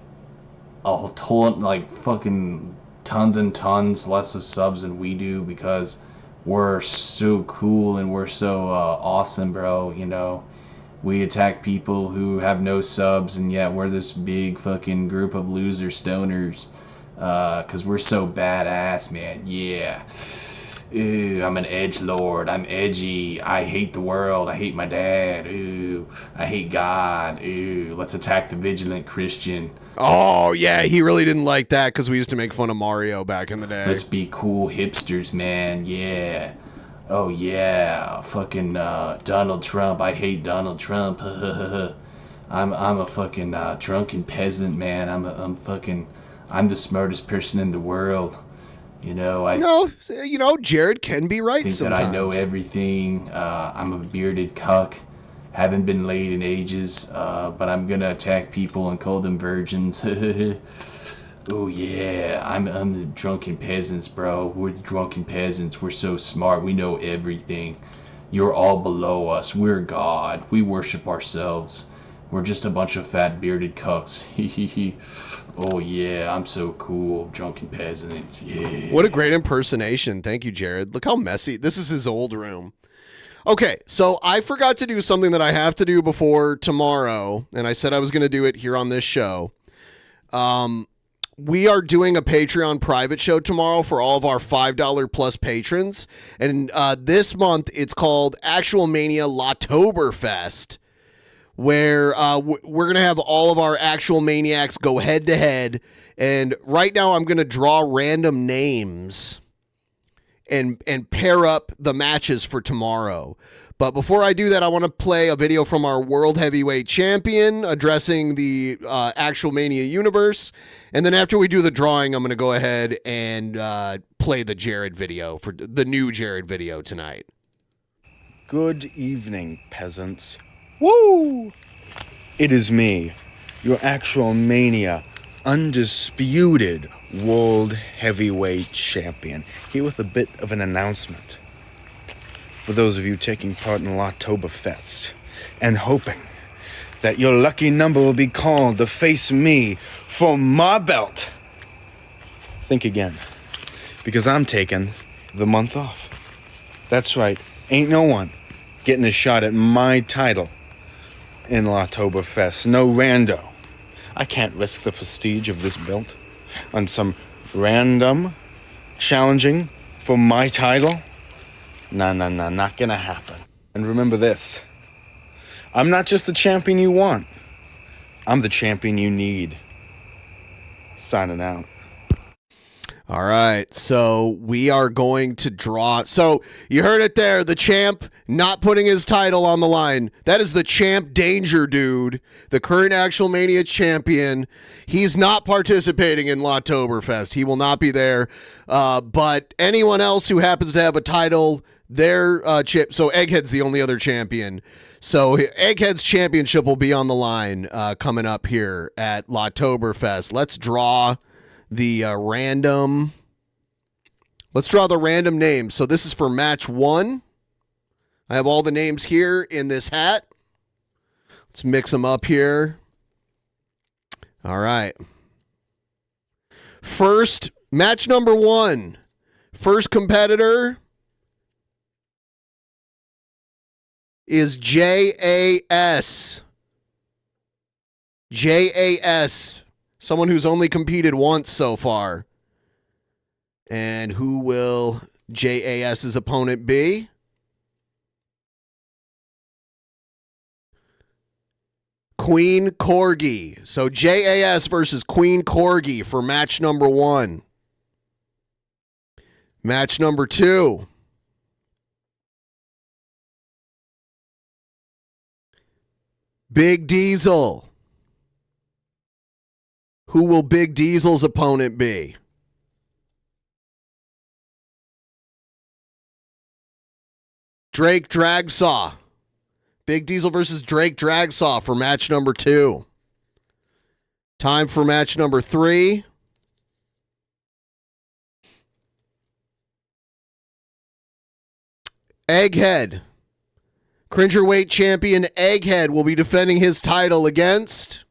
S3: fucking tons and tons less of subs than we do, because we're so cool and we're so awesome, bro, you know. We attack people who have no subs, and yet we're this big fucking group of loser stoners. Cause we're so badass, man. Yeah. Ooh, I'm an edgelord. I'm edgy. I hate the world. I hate my dad. Ooh, I hate God. Ooh, let's attack the vigilant Christian.
S7: Oh, yeah, he really didn't like that because we used to make fun of Mario back in the day.
S3: Let's be cool hipsters, man. Yeah. Oh, yeah. Fucking Donald Trump. I hate Donald Trump. I'm a fucking drunken peasant, man. I'm the smartest person in the world. You know,
S7: Jared can be right
S3: think
S7: sometimes.
S3: that I know everything. I'm a bearded cuck. Haven't been laid in ages, but I'm gonna attack people and call them virgins. Oh yeah, I'm the drunken peasants, bro. We're the drunken peasants. We're so smart. We know everything. You're all below us. We're God. We worship ourselves. We're just a bunch of fat bearded cucks. Oh yeah, I'm so cool. Drunken peasants. Yeah.
S7: What a great impersonation. Thank you, Jared. Look how messy. This is his old room. Okay, so I forgot to do something that I have to do before tomorrow, and I said I was going to do it here on this show. We are doing a Patreon private show tomorrow for all of our $5 plus patrons, and this month it's called Actual Mania Latoberfest, where we're going to have all of our actual maniacs go head-to-head, and right now I'm going to draw random names and pair up the matches for tomorrow. But before I do that, I want to play a video from our World Heavyweight Champion addressing the Actual Mania universe, and then after we do the drawing, I'm going to go ahead and play the Jared video, for the new Jared video tonight.
S4: Good evening, peasants. Woo! It is me, your Actual Mania, undisputed World Heavyweight Champion, here with a bit of an announcement. For those of you taking part in Latoberfest and hoping that your lucky number will be called to face me for my belt, think again, because I'm taking the month off. That's right, ain't no one getting a shot at my title in Latoberfest. No rando. I can't risk the prestige of this belt on some random challenging for my title. Nah, not gonna happen. And remember this, I'm not just the champion you want, I'm the champion you need. Signing out.
S7: All right, so we are going to draw. So you heard it there, the champ not putting his title on the line. That is the champ danger dude, the current Actual Mania champion. He's not participating in Latoberfest. He will not be there. But anyone else who happens to have a title, their chip. So Egghead's the only other champion. So Egghead's championship will be on the line coming up here at Latoberfest. Let's draw the random. Let's draw the random names. So this is for match 1. I have all the names here in this hat. Let's mix them up here. All right. First, match number 1. First competitor is JAS. JAS. Someone who's only competed once so far. And who will JAS's opponent be? Queen Corgi. So JAS versus Queen Corgi for match number 1. Match number 2. Big Diesel. Who will Big Diesel's opponent be? Drake Dragsaw. Big Diesel versus Drake Dragsaw for match number 2. Time for match number 3. Egghead. Cringerweight champion Egghead will be defending his title against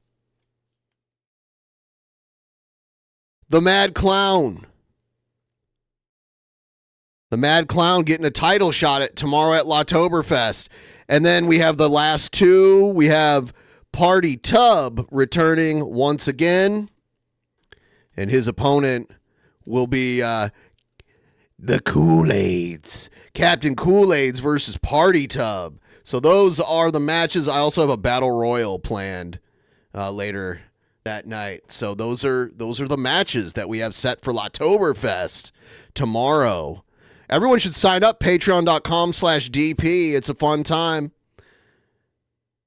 S7: the Mad Clown. The Mad Clown getting a title shot at tomorrow at Latoberfest. And then we have the last 2. We have Party Tub returning once again. and his opponent will be the Kool-Aids. Captain Kool-Aids versus Party Tub. So those are the matches. I also have a battle royal planned later that night. So those are the matches that we have set for L'Oktoberfest tomorrow. Everyone should sign up, patreon.com/DP. It's a fun time.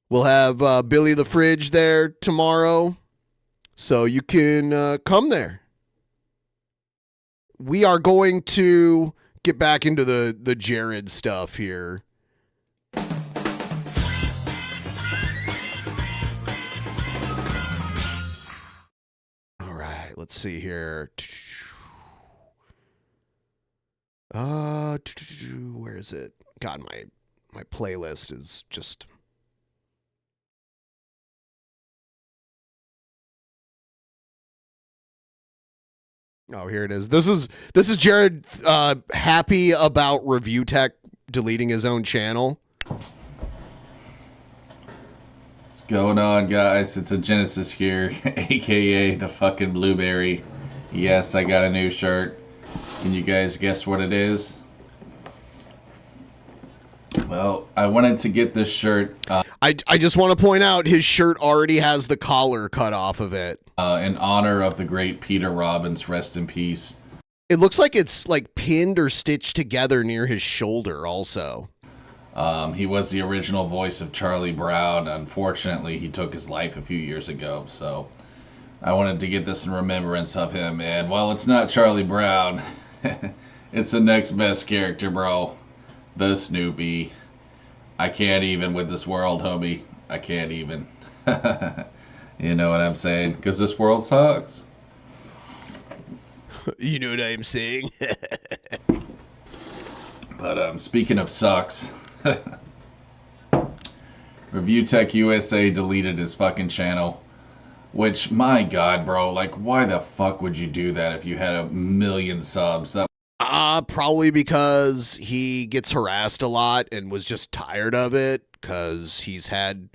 S7: We'll have Billy the Fridge there tomorrow, so you can come there. We are going to get back into the Jared stuff here. All right, let's see here. Where is it? God, my playlist is just... Oh, here it is. This is Jared happy about Review Tech deleting his own channel.
S3: What's going on, guys? It's a Genesis here, aka the fucking Blueberry. Yes, I got a new shirt. Can you guys guess what it is? Well, I wanted to get this shirt.
S7: I just want to point out his shirt already has the collar cut off of it.
S3: In honor of the great Peter Robbins, rest in peace.
S7: It looks like it's like pinned or stitched together near his shoulder also.
S3: He was the original voice of Charlie Brown. Unfortunately, he took his life a few years ago, so I wanted to get this in remembrance of him. And while it's not Charlie Brown, it's the next best character, bro. The Snoopy. I can't even with this world, homie. I can't even. You know what I'm saying? Because this world sucks.
S7: You know what I'm saying?
S3: But speaking of sucks, Review Tech USA deleted his fucking channel. Which, my God, bro, like, why the fuck would you do that if you had 1 million subs?
S7: Probably because he gets harassed a lot and was just tired of it because he's had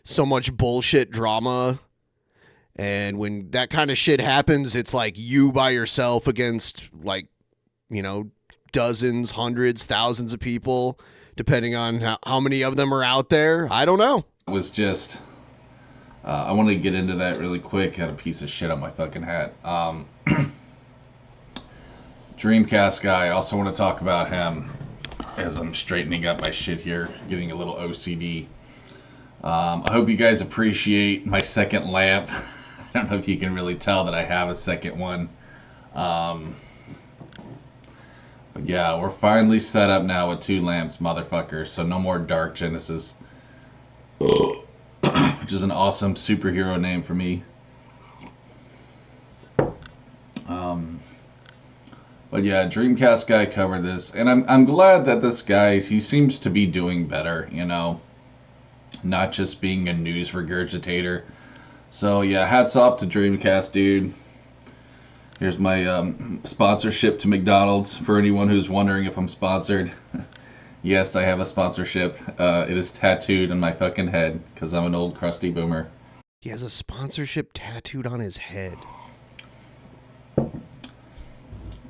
S7: so much bullshit drama. And when that kind of shit happens, it's like you by yourself against, like, you know, dozens, hundreds, thousands of people, depending on how many of them are out there. I don't know.
S3: It was just... I want to get into that really quick. Had a piece of shit on my fucking hat. Dreamcast guy, I also want to talk about him as I'm straightening up my shit here, getting a little OCD. I hope you guys appreciate my second lamp. I don't know if you can really tell that I have a second one. But yeah, we're finally set up now with 2 lamps, motherfuckers. So no more Dark Genesis. Which is an awesome superhero name for me. But yeah, Dreamcast guy covered this, and I'm glad that this guy, he seems to be doing better, you know, not just being a news regurgitator. So yeah, hats off to Dreamcast, dude. Here's my sponsorship to McDonald's for anyone who's wondering if I'm sponsored. Yes, I have a sponsorship. It is tattooed on my fucking head because I'm an old crusty boomer.
S7: He has a sponsorship tattooed on his head.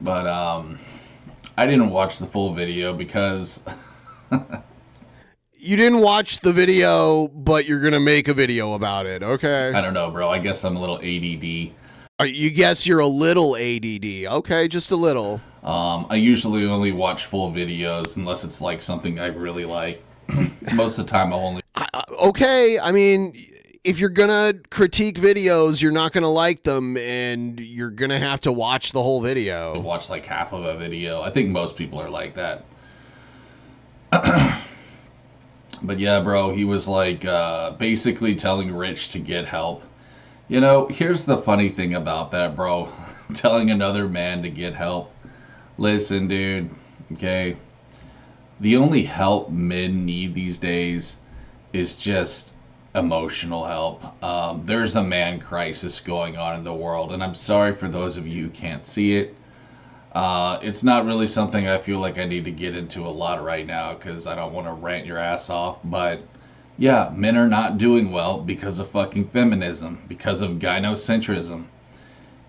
S3: But I didn't watch the full video because...
S7: You didn't watch the video, but you're going to make a video about it, okay?
S3: I don't know, bro. I guess I'm a little ADD.
S7: You guess you're a little ADD. Okay, just a little.
S3: I usually only watch full videos unless it's like something I really like. Most of the time I'll only...
S7: Okay, I mean... If you're going to critique videos, you're not going to like them, and you're going to have to watch the whole video.
S3: Watch like half of a video. I think most people are like that. But yeah, bro, he was like basically telling Rich to get help. You know, here's the funny thing about that, bro. Telling another man to get help. Listen, dude, okay? The only help men need these days is just... emotional help. There's a man crisis going on in the world, and I'm sorry for those of you who can't see it. It's not really something I feel like I need to get into a lot right now because I don't want to rant your ass off, but yeah, men are not doing well because of fucking feminism, because of gynocentrism.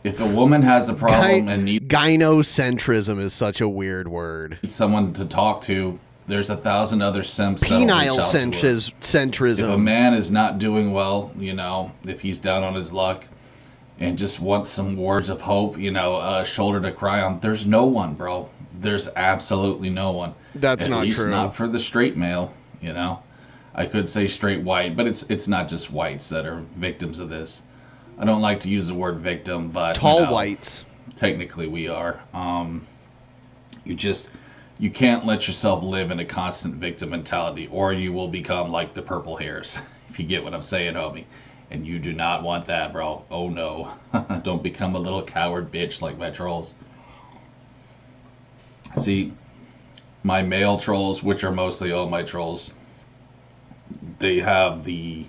S3: If a woman has a problem and needs
S7: gynocentrism is such a weird word.
S3: Someone to talk to, there's 1,000 other simps. Penile
S7: centrism.
S3: If a man is not doing well, you know, if he's down on his luck and just wants some words of hope, you know, a shoulder to cry on, there's no one, bro. There's absolutely no one.
S7: That's not
S3: true. At least not for the straight male, you know. I could say straight white, but it's not just whites that are victims of this. I don't like to use the word victim, but
S7: tall whites.
S3: Technically, we are. You can't let yourself live in a constant victim mentality, or you will become like the purple hairs. If you get what I'm saying, homie, and you do not want that, bro. Oh no, don't become a little coward bitch like my trolls. See, my male trolls, which are mostly all my trolls, they have the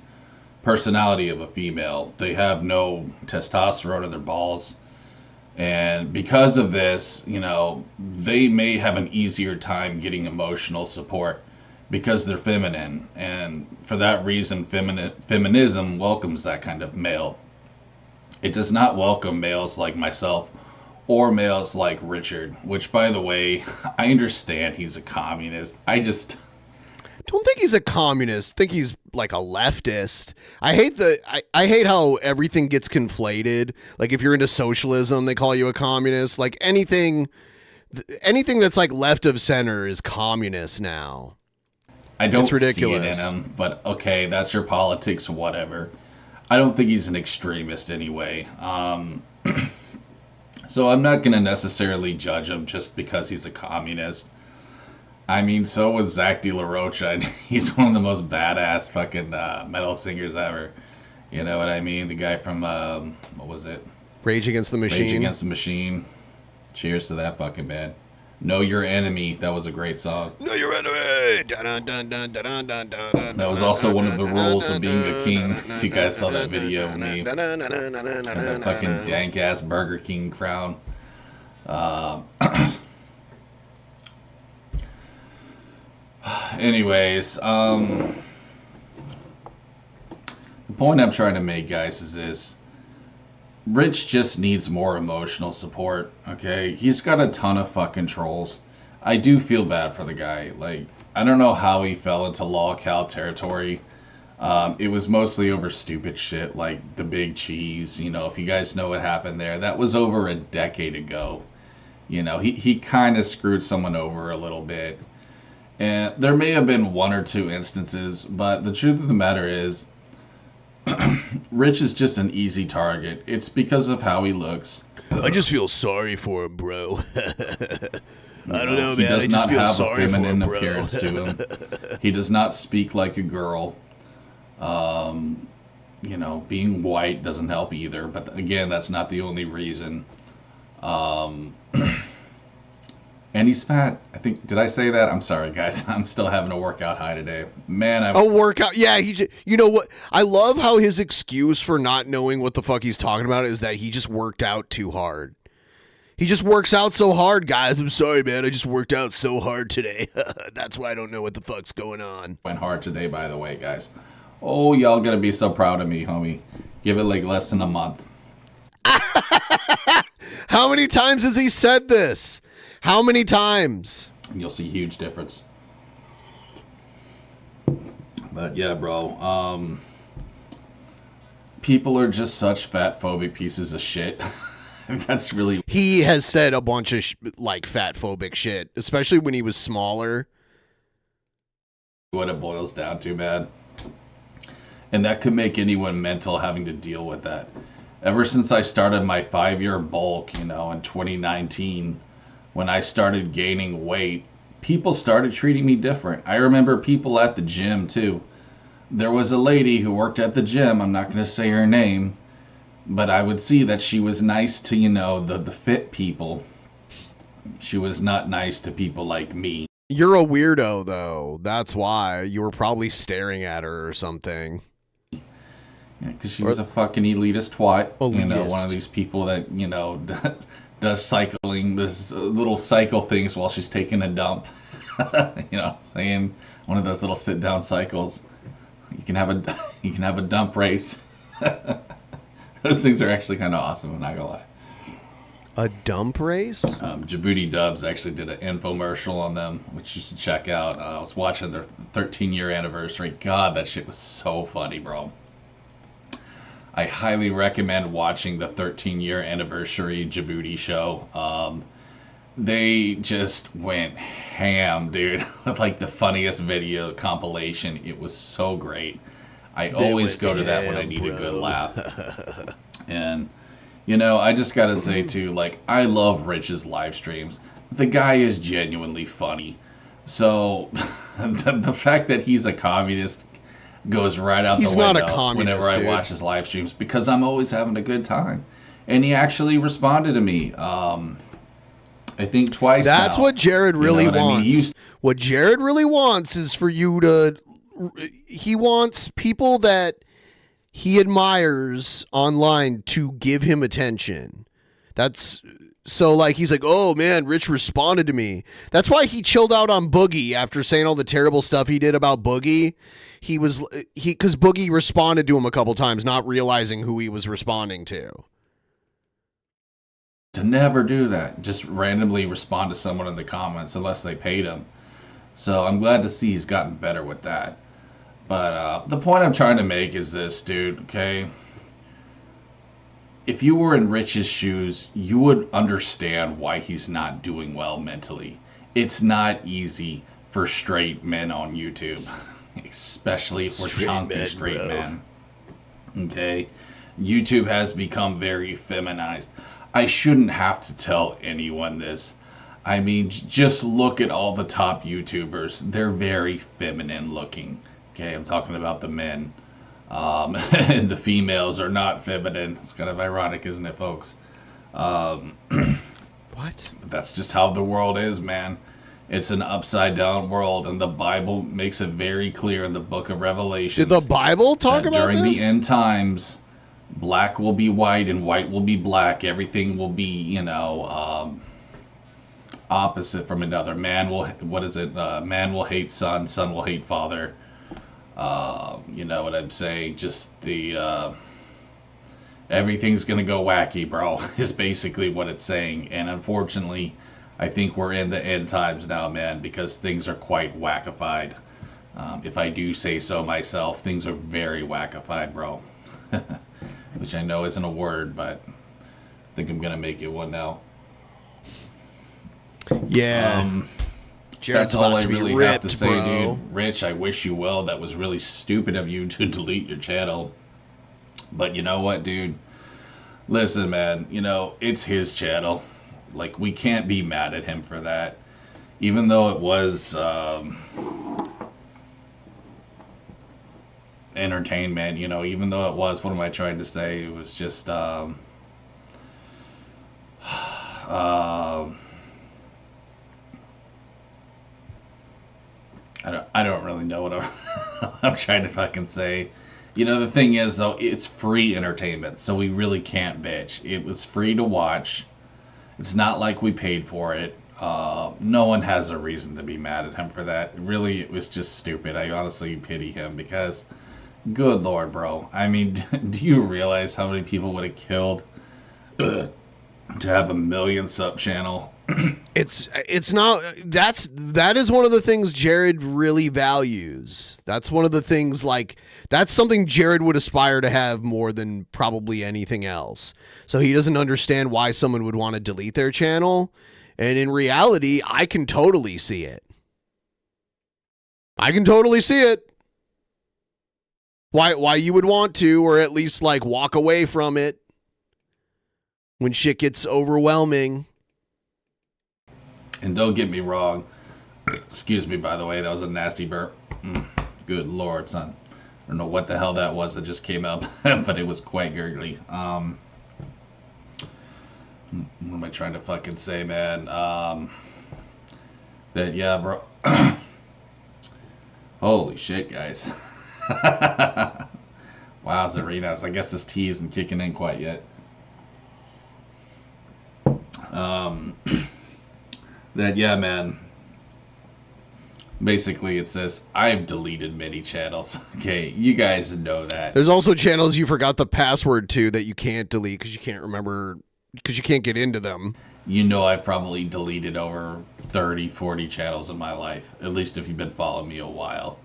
S3: personality of a female. They have no testosterone in their balls. And because of this, you know, they may have an easier time getting emotional support because they're feminine. And for that reason, feminism welcomes that kind of male. It does not welcome males like myself or males like Richard, which, by the way, I understand he's a communist. I
S7: don't think he's a communist. I think he's like a leftist. I hate how everything gets conflated. Like if you're into socialism, they call you a communist. Like anything that's like left of center is communist now.
S3: I don't
S7: it's ridiculous.
S3: see it in him, but okay, that's your politics, whatever. I don't think he's an extremist anyway. So I'm not going to necessarily judge him just because he's a communist. I mean, so was Zach De La Rocha. He's one of the most badass fucking metal singers ever. You know what I mean? The guy from, what was it?
S7: Rage Against the Machine.
S3: Rage Against the Machine. Cheers to that fucking band. Know Your Enemy. That was a great song.
S7: Know Your Enemy.
S3: That was also one of the rules of being a king. If you guys saw that video of me. And that fucking dank-ass Burger King crown. Anyways, the point I'm trying to make, guys, is this. Rich just needs more emotional support, okay? He's got a ton of fucking trolls. I do feel bad for the guy. Like, I don't know how he fell into LawCal territory. It was mostly over stupid shit like the Big Cheese. You know, if you guys know what happened there, that was over a decade ago. You know, he kind of screwed someone over a little bit. And there may have been one or two instances, but the truth of the matter is, Rich is just an easy target. It's because of how he looks.
S7: I just feel sorry for him, bro. I don't know, man.
S3: He does
S7: I just
S3: not
S7: feel
S3: have a
S7: sorry for him,
S3: feminine
S7: bro.
S3: appearance to him. He does not speak like a girl. You know, being white doesn't help either. But again, that's not the only reason. And he's fat. I think, did I say that? I'm sorry, guys. I'm still having a workout high today. Man,
S7: A workout? Yeah, you know what? I love how his excuse for not knowing what the fuck he's talking about is that he just worked out too hard. He just works out so hard, guys. I'm sorry, man. I just worked out so hard today. That's why I don't know what the fuck's going on.
S3: Went hard today, by the way, guys. Oh, y'all gonna be so proud of me, homie. Give it like less than a month.
S7: How many times has he said this? How many times?
S3: You'll see a huge difference. But yeah, bro. People are just such fat phobic pieces of shit. That's really.
S7: He has said a bunch of like fat phobic shit, especially when he was smaller.
S3: What it boils down to, man. And that could make anyone mental having to deal with that. Ever since I started my 5-year bulk, you know, in 2019. When I started gaining weight, people started treating me different. I remember people at the gym, too. There was a lady who worked at the gym. I'm not going to say her name. But I would see that she was nice to, you know, the fit people. She was not nice to people like me.
S7: You're a weirdo, though. That's why. You were probably staring at her or something.
S3: Yeah, because she was a fucking elitist twat.
S7: Elitist.
S3: You know, one of these people that, you know... does cycling, this little cycle things while she's taking a dump. You know, saying one of those little sit down cycles. You can have a dump race. Those things are actually kind of awesome. I'm not gonna lie.
S7: A dump race?
S3: Djibouti Dubs actually did an infomercial on them, which you should check out. I was watching their 13-year anniversary. God, that shit was so funny, bro. I highly recommend watching the 13-year anniversary Djibouti show. They just went ham, dude. Like the funniest video compilation. It was so great. I always go to that when I need a good laugh. And, you know, I just gotta say too, like, I love Rich's live streams. The guy is genuinely funny. So, the fact that he's a communist goes right out the window
S7: not a communist,
S3: whenever I
S7: dude.
S3: watch his live streams, because I'm always having a good time. And he actually responded to me, I think twice.
S7: That's
S3: now.
S7: what Jared really
S3: You know what
S7: wants.
S3: I mean? He used
S7: What Jared really wants is for you to... He wants people that he admires online to give him attention. That's... So, like, he's like, oh, man, Rich responded to me. That's why he chilled out on Boogie after saying all the terrible stuff he did about Boogie. Because Boogie responded to him a couple times, not realizing who he was responding to.
S3: to never do that. Just randomly respond to someone in the comments unless they paid him. So I'm glad to see he's gotten better with that. But the point I'm trying to make is this, dude, okay? If you were in Rich's shoes, you would understand why he's not doing well mentally. It's not easy for straight men on YouTube, especially for chunky straight men. Okay? YouTube has become very feminized. I shouldn't have to tell anyone this. I mean, just look at all the top YouTubers. They're very feminine looking. Okay, I'm talking about the men. And the females are not feminine. It's kind of ironic, isn't it, folks?
S7: What?
S3: But that's just how the world is, man. It's an upside down world, and the Bible makes it very clear in the book of Revelation.
S7: Did the Bible talk about
S3: during
S7: this?
S3: the end times, black will be white and white will be black. Everything will be, you know, opposite from another. Man will, man will hate son, son will hate father. You know what I'm saying? Just the, everything's gonna go wacky, bro, is basically what it's saying. And unfortunately, I think we're in the end times now, man, because things are quite wackified. If I do say so myself, things are very wackified, bro. Which I know isn't a word, but I think I'm gonna make it one now.
S7: Yeah.
S3: That's all I really have to say, dude. Rich, I wish you well. That was really stupid of you to delete your channel. But you know what, dude? Listen, man, you know, it's his channel. Like, we can't be mad at him for that. Even though it was entertainment, you know, even though it was, what am I trying to say? It was just I don't really know what I'm trying to fucking say. You know, the thing is, though, it's free entertainment, so we really can't bitch. It was free to watch. It's not like we paid for it. No one has a reason to be mad at him for that. Really, it was just stupid. I honestly pity him because, good lord, bro. I mean, do you realize how many people would have killed to have a 1 million sub channel?
S7: It's not that is one of the things Jared really values. That's one of the things, like, that's something Jared would aspire to have more than probably anything else. So he doesn't understand why someone would want to delete their channel. And in reality, I can totally see it. I can totally see it. Why you would want to, or at least like walk away from it when shit gets overwhelming.
S3: And don't get me wrong. Excuse me, by the way, that was a nasty burp. Good lord, son. I don't know what the hell that was that just came up, but it was quite gurgly. What am I trying to fucking say, man? That, yeah, bro. Holy shit, guys. Wow, Zarinos. I guess this tea isn't kicking in quite yet. That, yeah, man. Basically, it says, I've deleted many channels. Okay, you guys know that.
S7: There's also channels you forgot the password to that you can't delete because you can't remember because you can't get into them.
S3: You know, I've probably deleted over 30, 40 channels in my life, at least if you've been following me a while.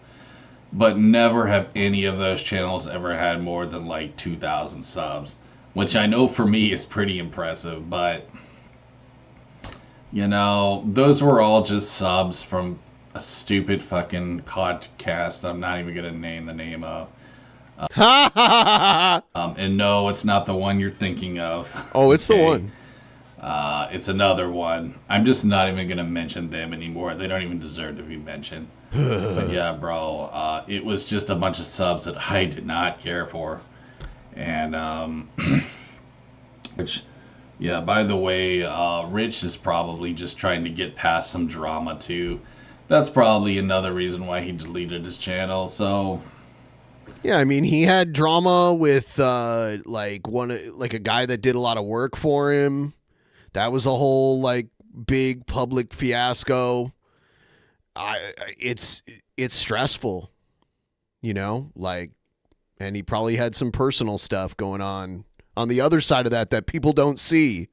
S3: But never have any of those channels ever had more than like 2,000 subs, which I know for me is pretty impressive, but you know, those were all just subs from a stupid fucking podcast I'm not even gonna name the name of. And no, it's not the one you're thinking of.
S7: Oh, it's the one.
S3: It's another one. I'm just not even gonna mention them anymore. They don't even deserve to be mentioned. But yeah, bro, it was just a bunch of subs that I did not care for, and which, yeah. By the way, Rich is probably just trying to get past some drama too. That's probably another reason why he deleted his channel. So.
S7: Yeah, I mean, he had drama with like a guy that did a lot of work for him. That was a whole like big public fiasco. It's stressful, you know, like, and he probably had some personal stuff going on the other side of that people don't see.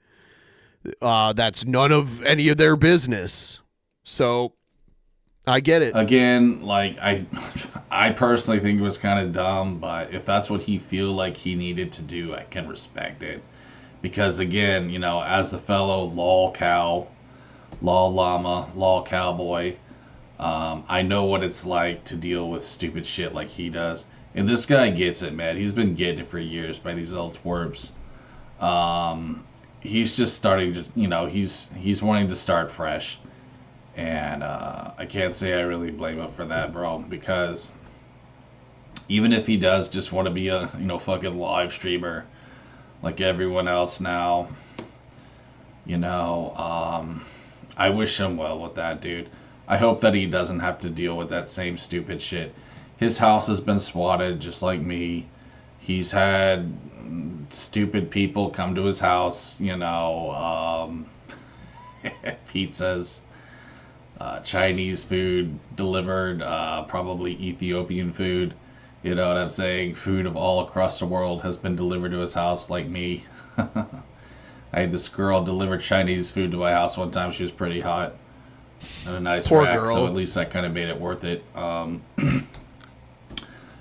S7: That's none of any of their business. So I get it.
S3: Again, like I personally think it was kind of dumb, but if that's what he feel like he needed to do, I can respect it. Because again, you know, as a fellow lol cow, lol llama, lol cowboy, I know what it's like to deal with stupid shit like he does. And this guy gets it, man. He's been getting it for years by these old twerps. He's just starting to, you know, he's wanting to start fresh. And I can't say I really blame him for that, bro, because even if he does just want to be a, you know, fucking live streamer like everyone else now, you know, I wish him well with that, dude. I hope that he doesn't have to deal with that same stupid shit. His house has been swatted just like me. He's had stupid people come to his house, you know, pizzas, Chinese food delivered, probably Ethiopian food. You know what I'm saying? Food of all across the world has been delivered to his house like me. I had this girl deliver Chinese food to my house one time. She was pretty hot. And a nice
S7: Poor
S3: rack,
S7: girl.
S3: so at least that kind of made it worth it.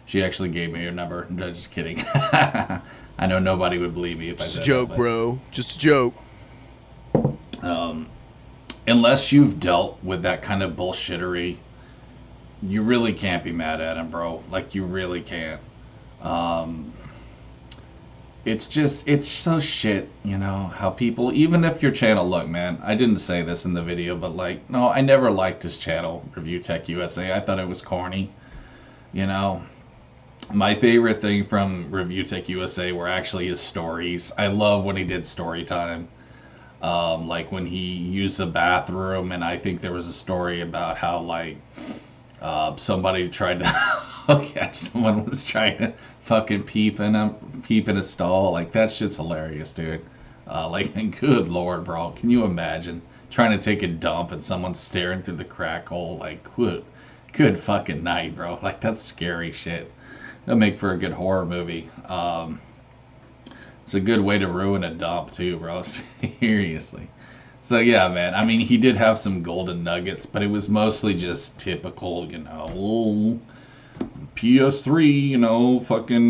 S3: She actually gave me her number. No, just kidding. I know nobody would believe me if I
S7: Just
S3: said
S7: a joke,
S3: that,
S7: bro. Just a joke.
S3: Unless you've dealt with that kind of bullshittery, you really can't be mad at him, bro. Like, you really can't. It's so shit, you know, how people, even if your channel, look, man, I didn't say this in the video, but like, no, I never liked his channel, Review Tech USA. I thought it was corny, you know. My favorite thing from Review Tech USA were actually his stories. I love when he did story time. Like when he used the bathroom, and I think there was a story about how, like, somebody tried to someone was trying to fucking peep in a stall. Like, that shit's hilarious, dude. Like, good lord, bro, can you imagine trying to take a dump and someone's staring through the crack hole? Like, good fucking night, bro. Like, that's scary shit. That'll make for a good horror movie. It's a good way to ruin a dump too, bro. Seriously. So yeah, man. I mean, he did have some golden nuggets, but it was mostly just typical, you know, PS3, you know, fucking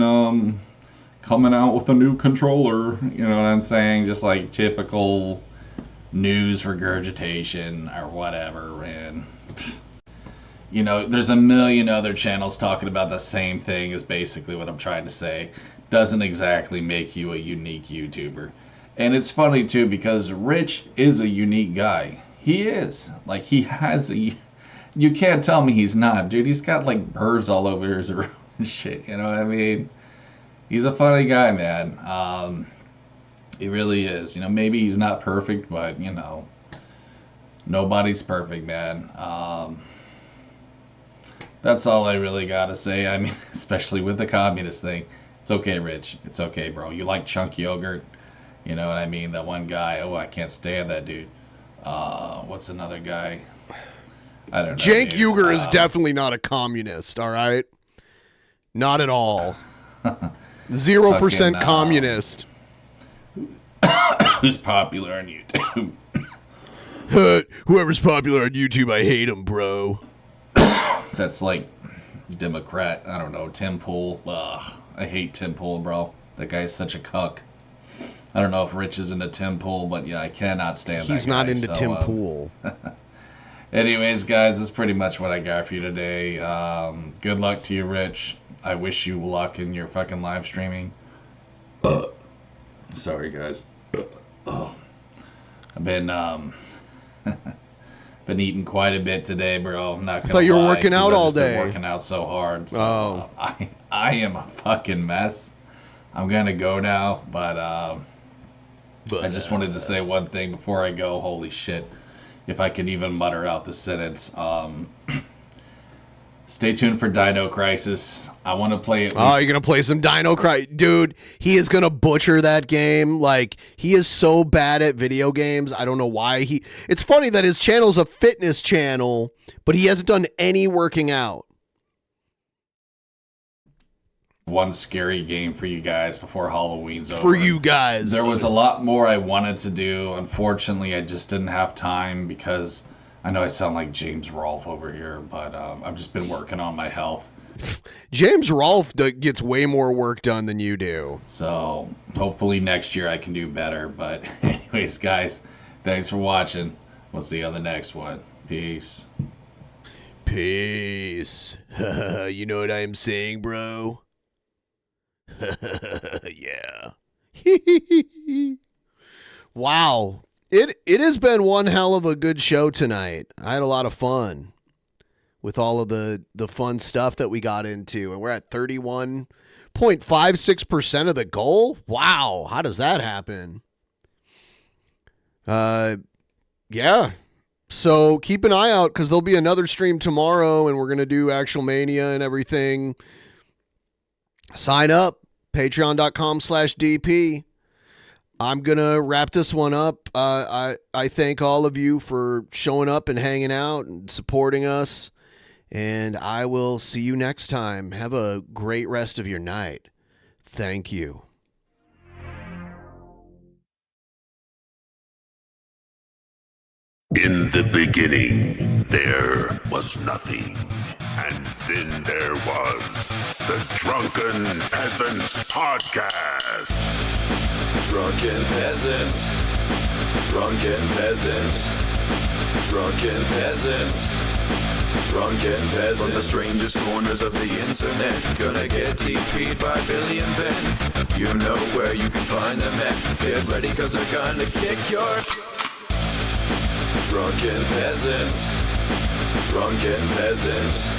S3: coming out with a new controller. You know what I'm saying? Just like typical news regurgitation or whatever. And you know, there's a million other channels talking about the same thing, is basically what I'm trying to say. Doesn't exactly make you a unique YouTuber. And it's funny too, because Rich is a unique guy. He is. Like, he has a... You can't tell me he's not, dude. He's got like birds all over his room and shit, you know what I mean? He's a funny guy, man. He really is. You know, maybe he's not perfect, but, you know, nobody's perfect, man. That's all I really gotta say. I mean, especially with the communist thing. It's okay, Rich. It's okay, bro. You like chunk yogurt? You know what I mean? That one guy. Oh, I can't stand that dude. What's another guy? I don't know.
S7: Cenk Uygur is definitely not a communist, all right? Not at all. 0% communist.
S3: Who's popular on YouTube?
S7: Whoever's popular on YouTube, I hate him, bro.
S3: That's like Democrat. I don't know. Tim Pool. I hate Tim Pool, bro. That guy's such a cuck. I don't know if Rich is into Tim Pool, but yeah, I cannot stand that guy.
S7: He's not into Tim Pool.
S3: Anyways, guys, that's pretty much what I got for you today. Good luck to you, Rich. I wish you luck in your fucking live streaming. Sorry, guys. Oh, I've been been eating quite a bit today, bro. I'm not gonna
S7: I thought you were
S3: lie,
S7: working out all day.
S3: Working out so hard. So, I am a fucking mess. I'm gonna go now, but I just wanted to say one thing before I go. Holy shit. If I could even mutter out the sentence. Stay tuned for Dino Crisis. I want to play it.
S7: Oh, you're going to play some Dino Crisis? Dude, he is going to butcher that game. Like, he is so bad at video games. I don't know why he... It's funny that his channel's a fitness channel, but he hasn't done any working out.
S3: One scary game for you guys before Halloween's over.
S7: For you guys.
S3: There was a lot more I wanted to do. Unfortunately, I just didn't have time because I know I sound like James Rolfe over here, but I've just been working on my health.
S7: James Rolfe gets way more work done than you do.
S3: So hopefully next year I can do better. But anyways, guys, thanks for watching. We'll see you on the next one. Peace.
S7: Peace. You know what I am saying, bro? Yeah. Wow. It has been one hell of a good show tonight. I had a lot of fun with all of the fun stuff that we got into. And we're at 31.56% of the goal. Wow. How does that happen? Yeah. So keep an eye out because there'll be another stream tomorrow and we're going to do Actual Mania and everything. Sign up, patreon.com/DP. I'm going to wrap this one up. I thank all of you for showing up and hanging out and supporting us. And I will see you next time. Have a great rest of your night. Thank you.
S1: In the beginning, there was nothing. And then there was the Drunken Peasants Podcast.
S2: Drunken Peasants. Drunken Peasants. Drunken Peasants. Drunken Peasants. From the strangest corners of the internet, gonna get TP'd by Billy and Ben. You know where you can find them at. Get ready cause they're gonna kick your... Drunken Peasants. Drunken Peasants.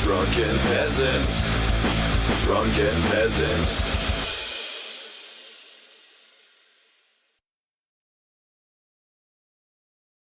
S2: Drunken Peasants. Drunken Peasants.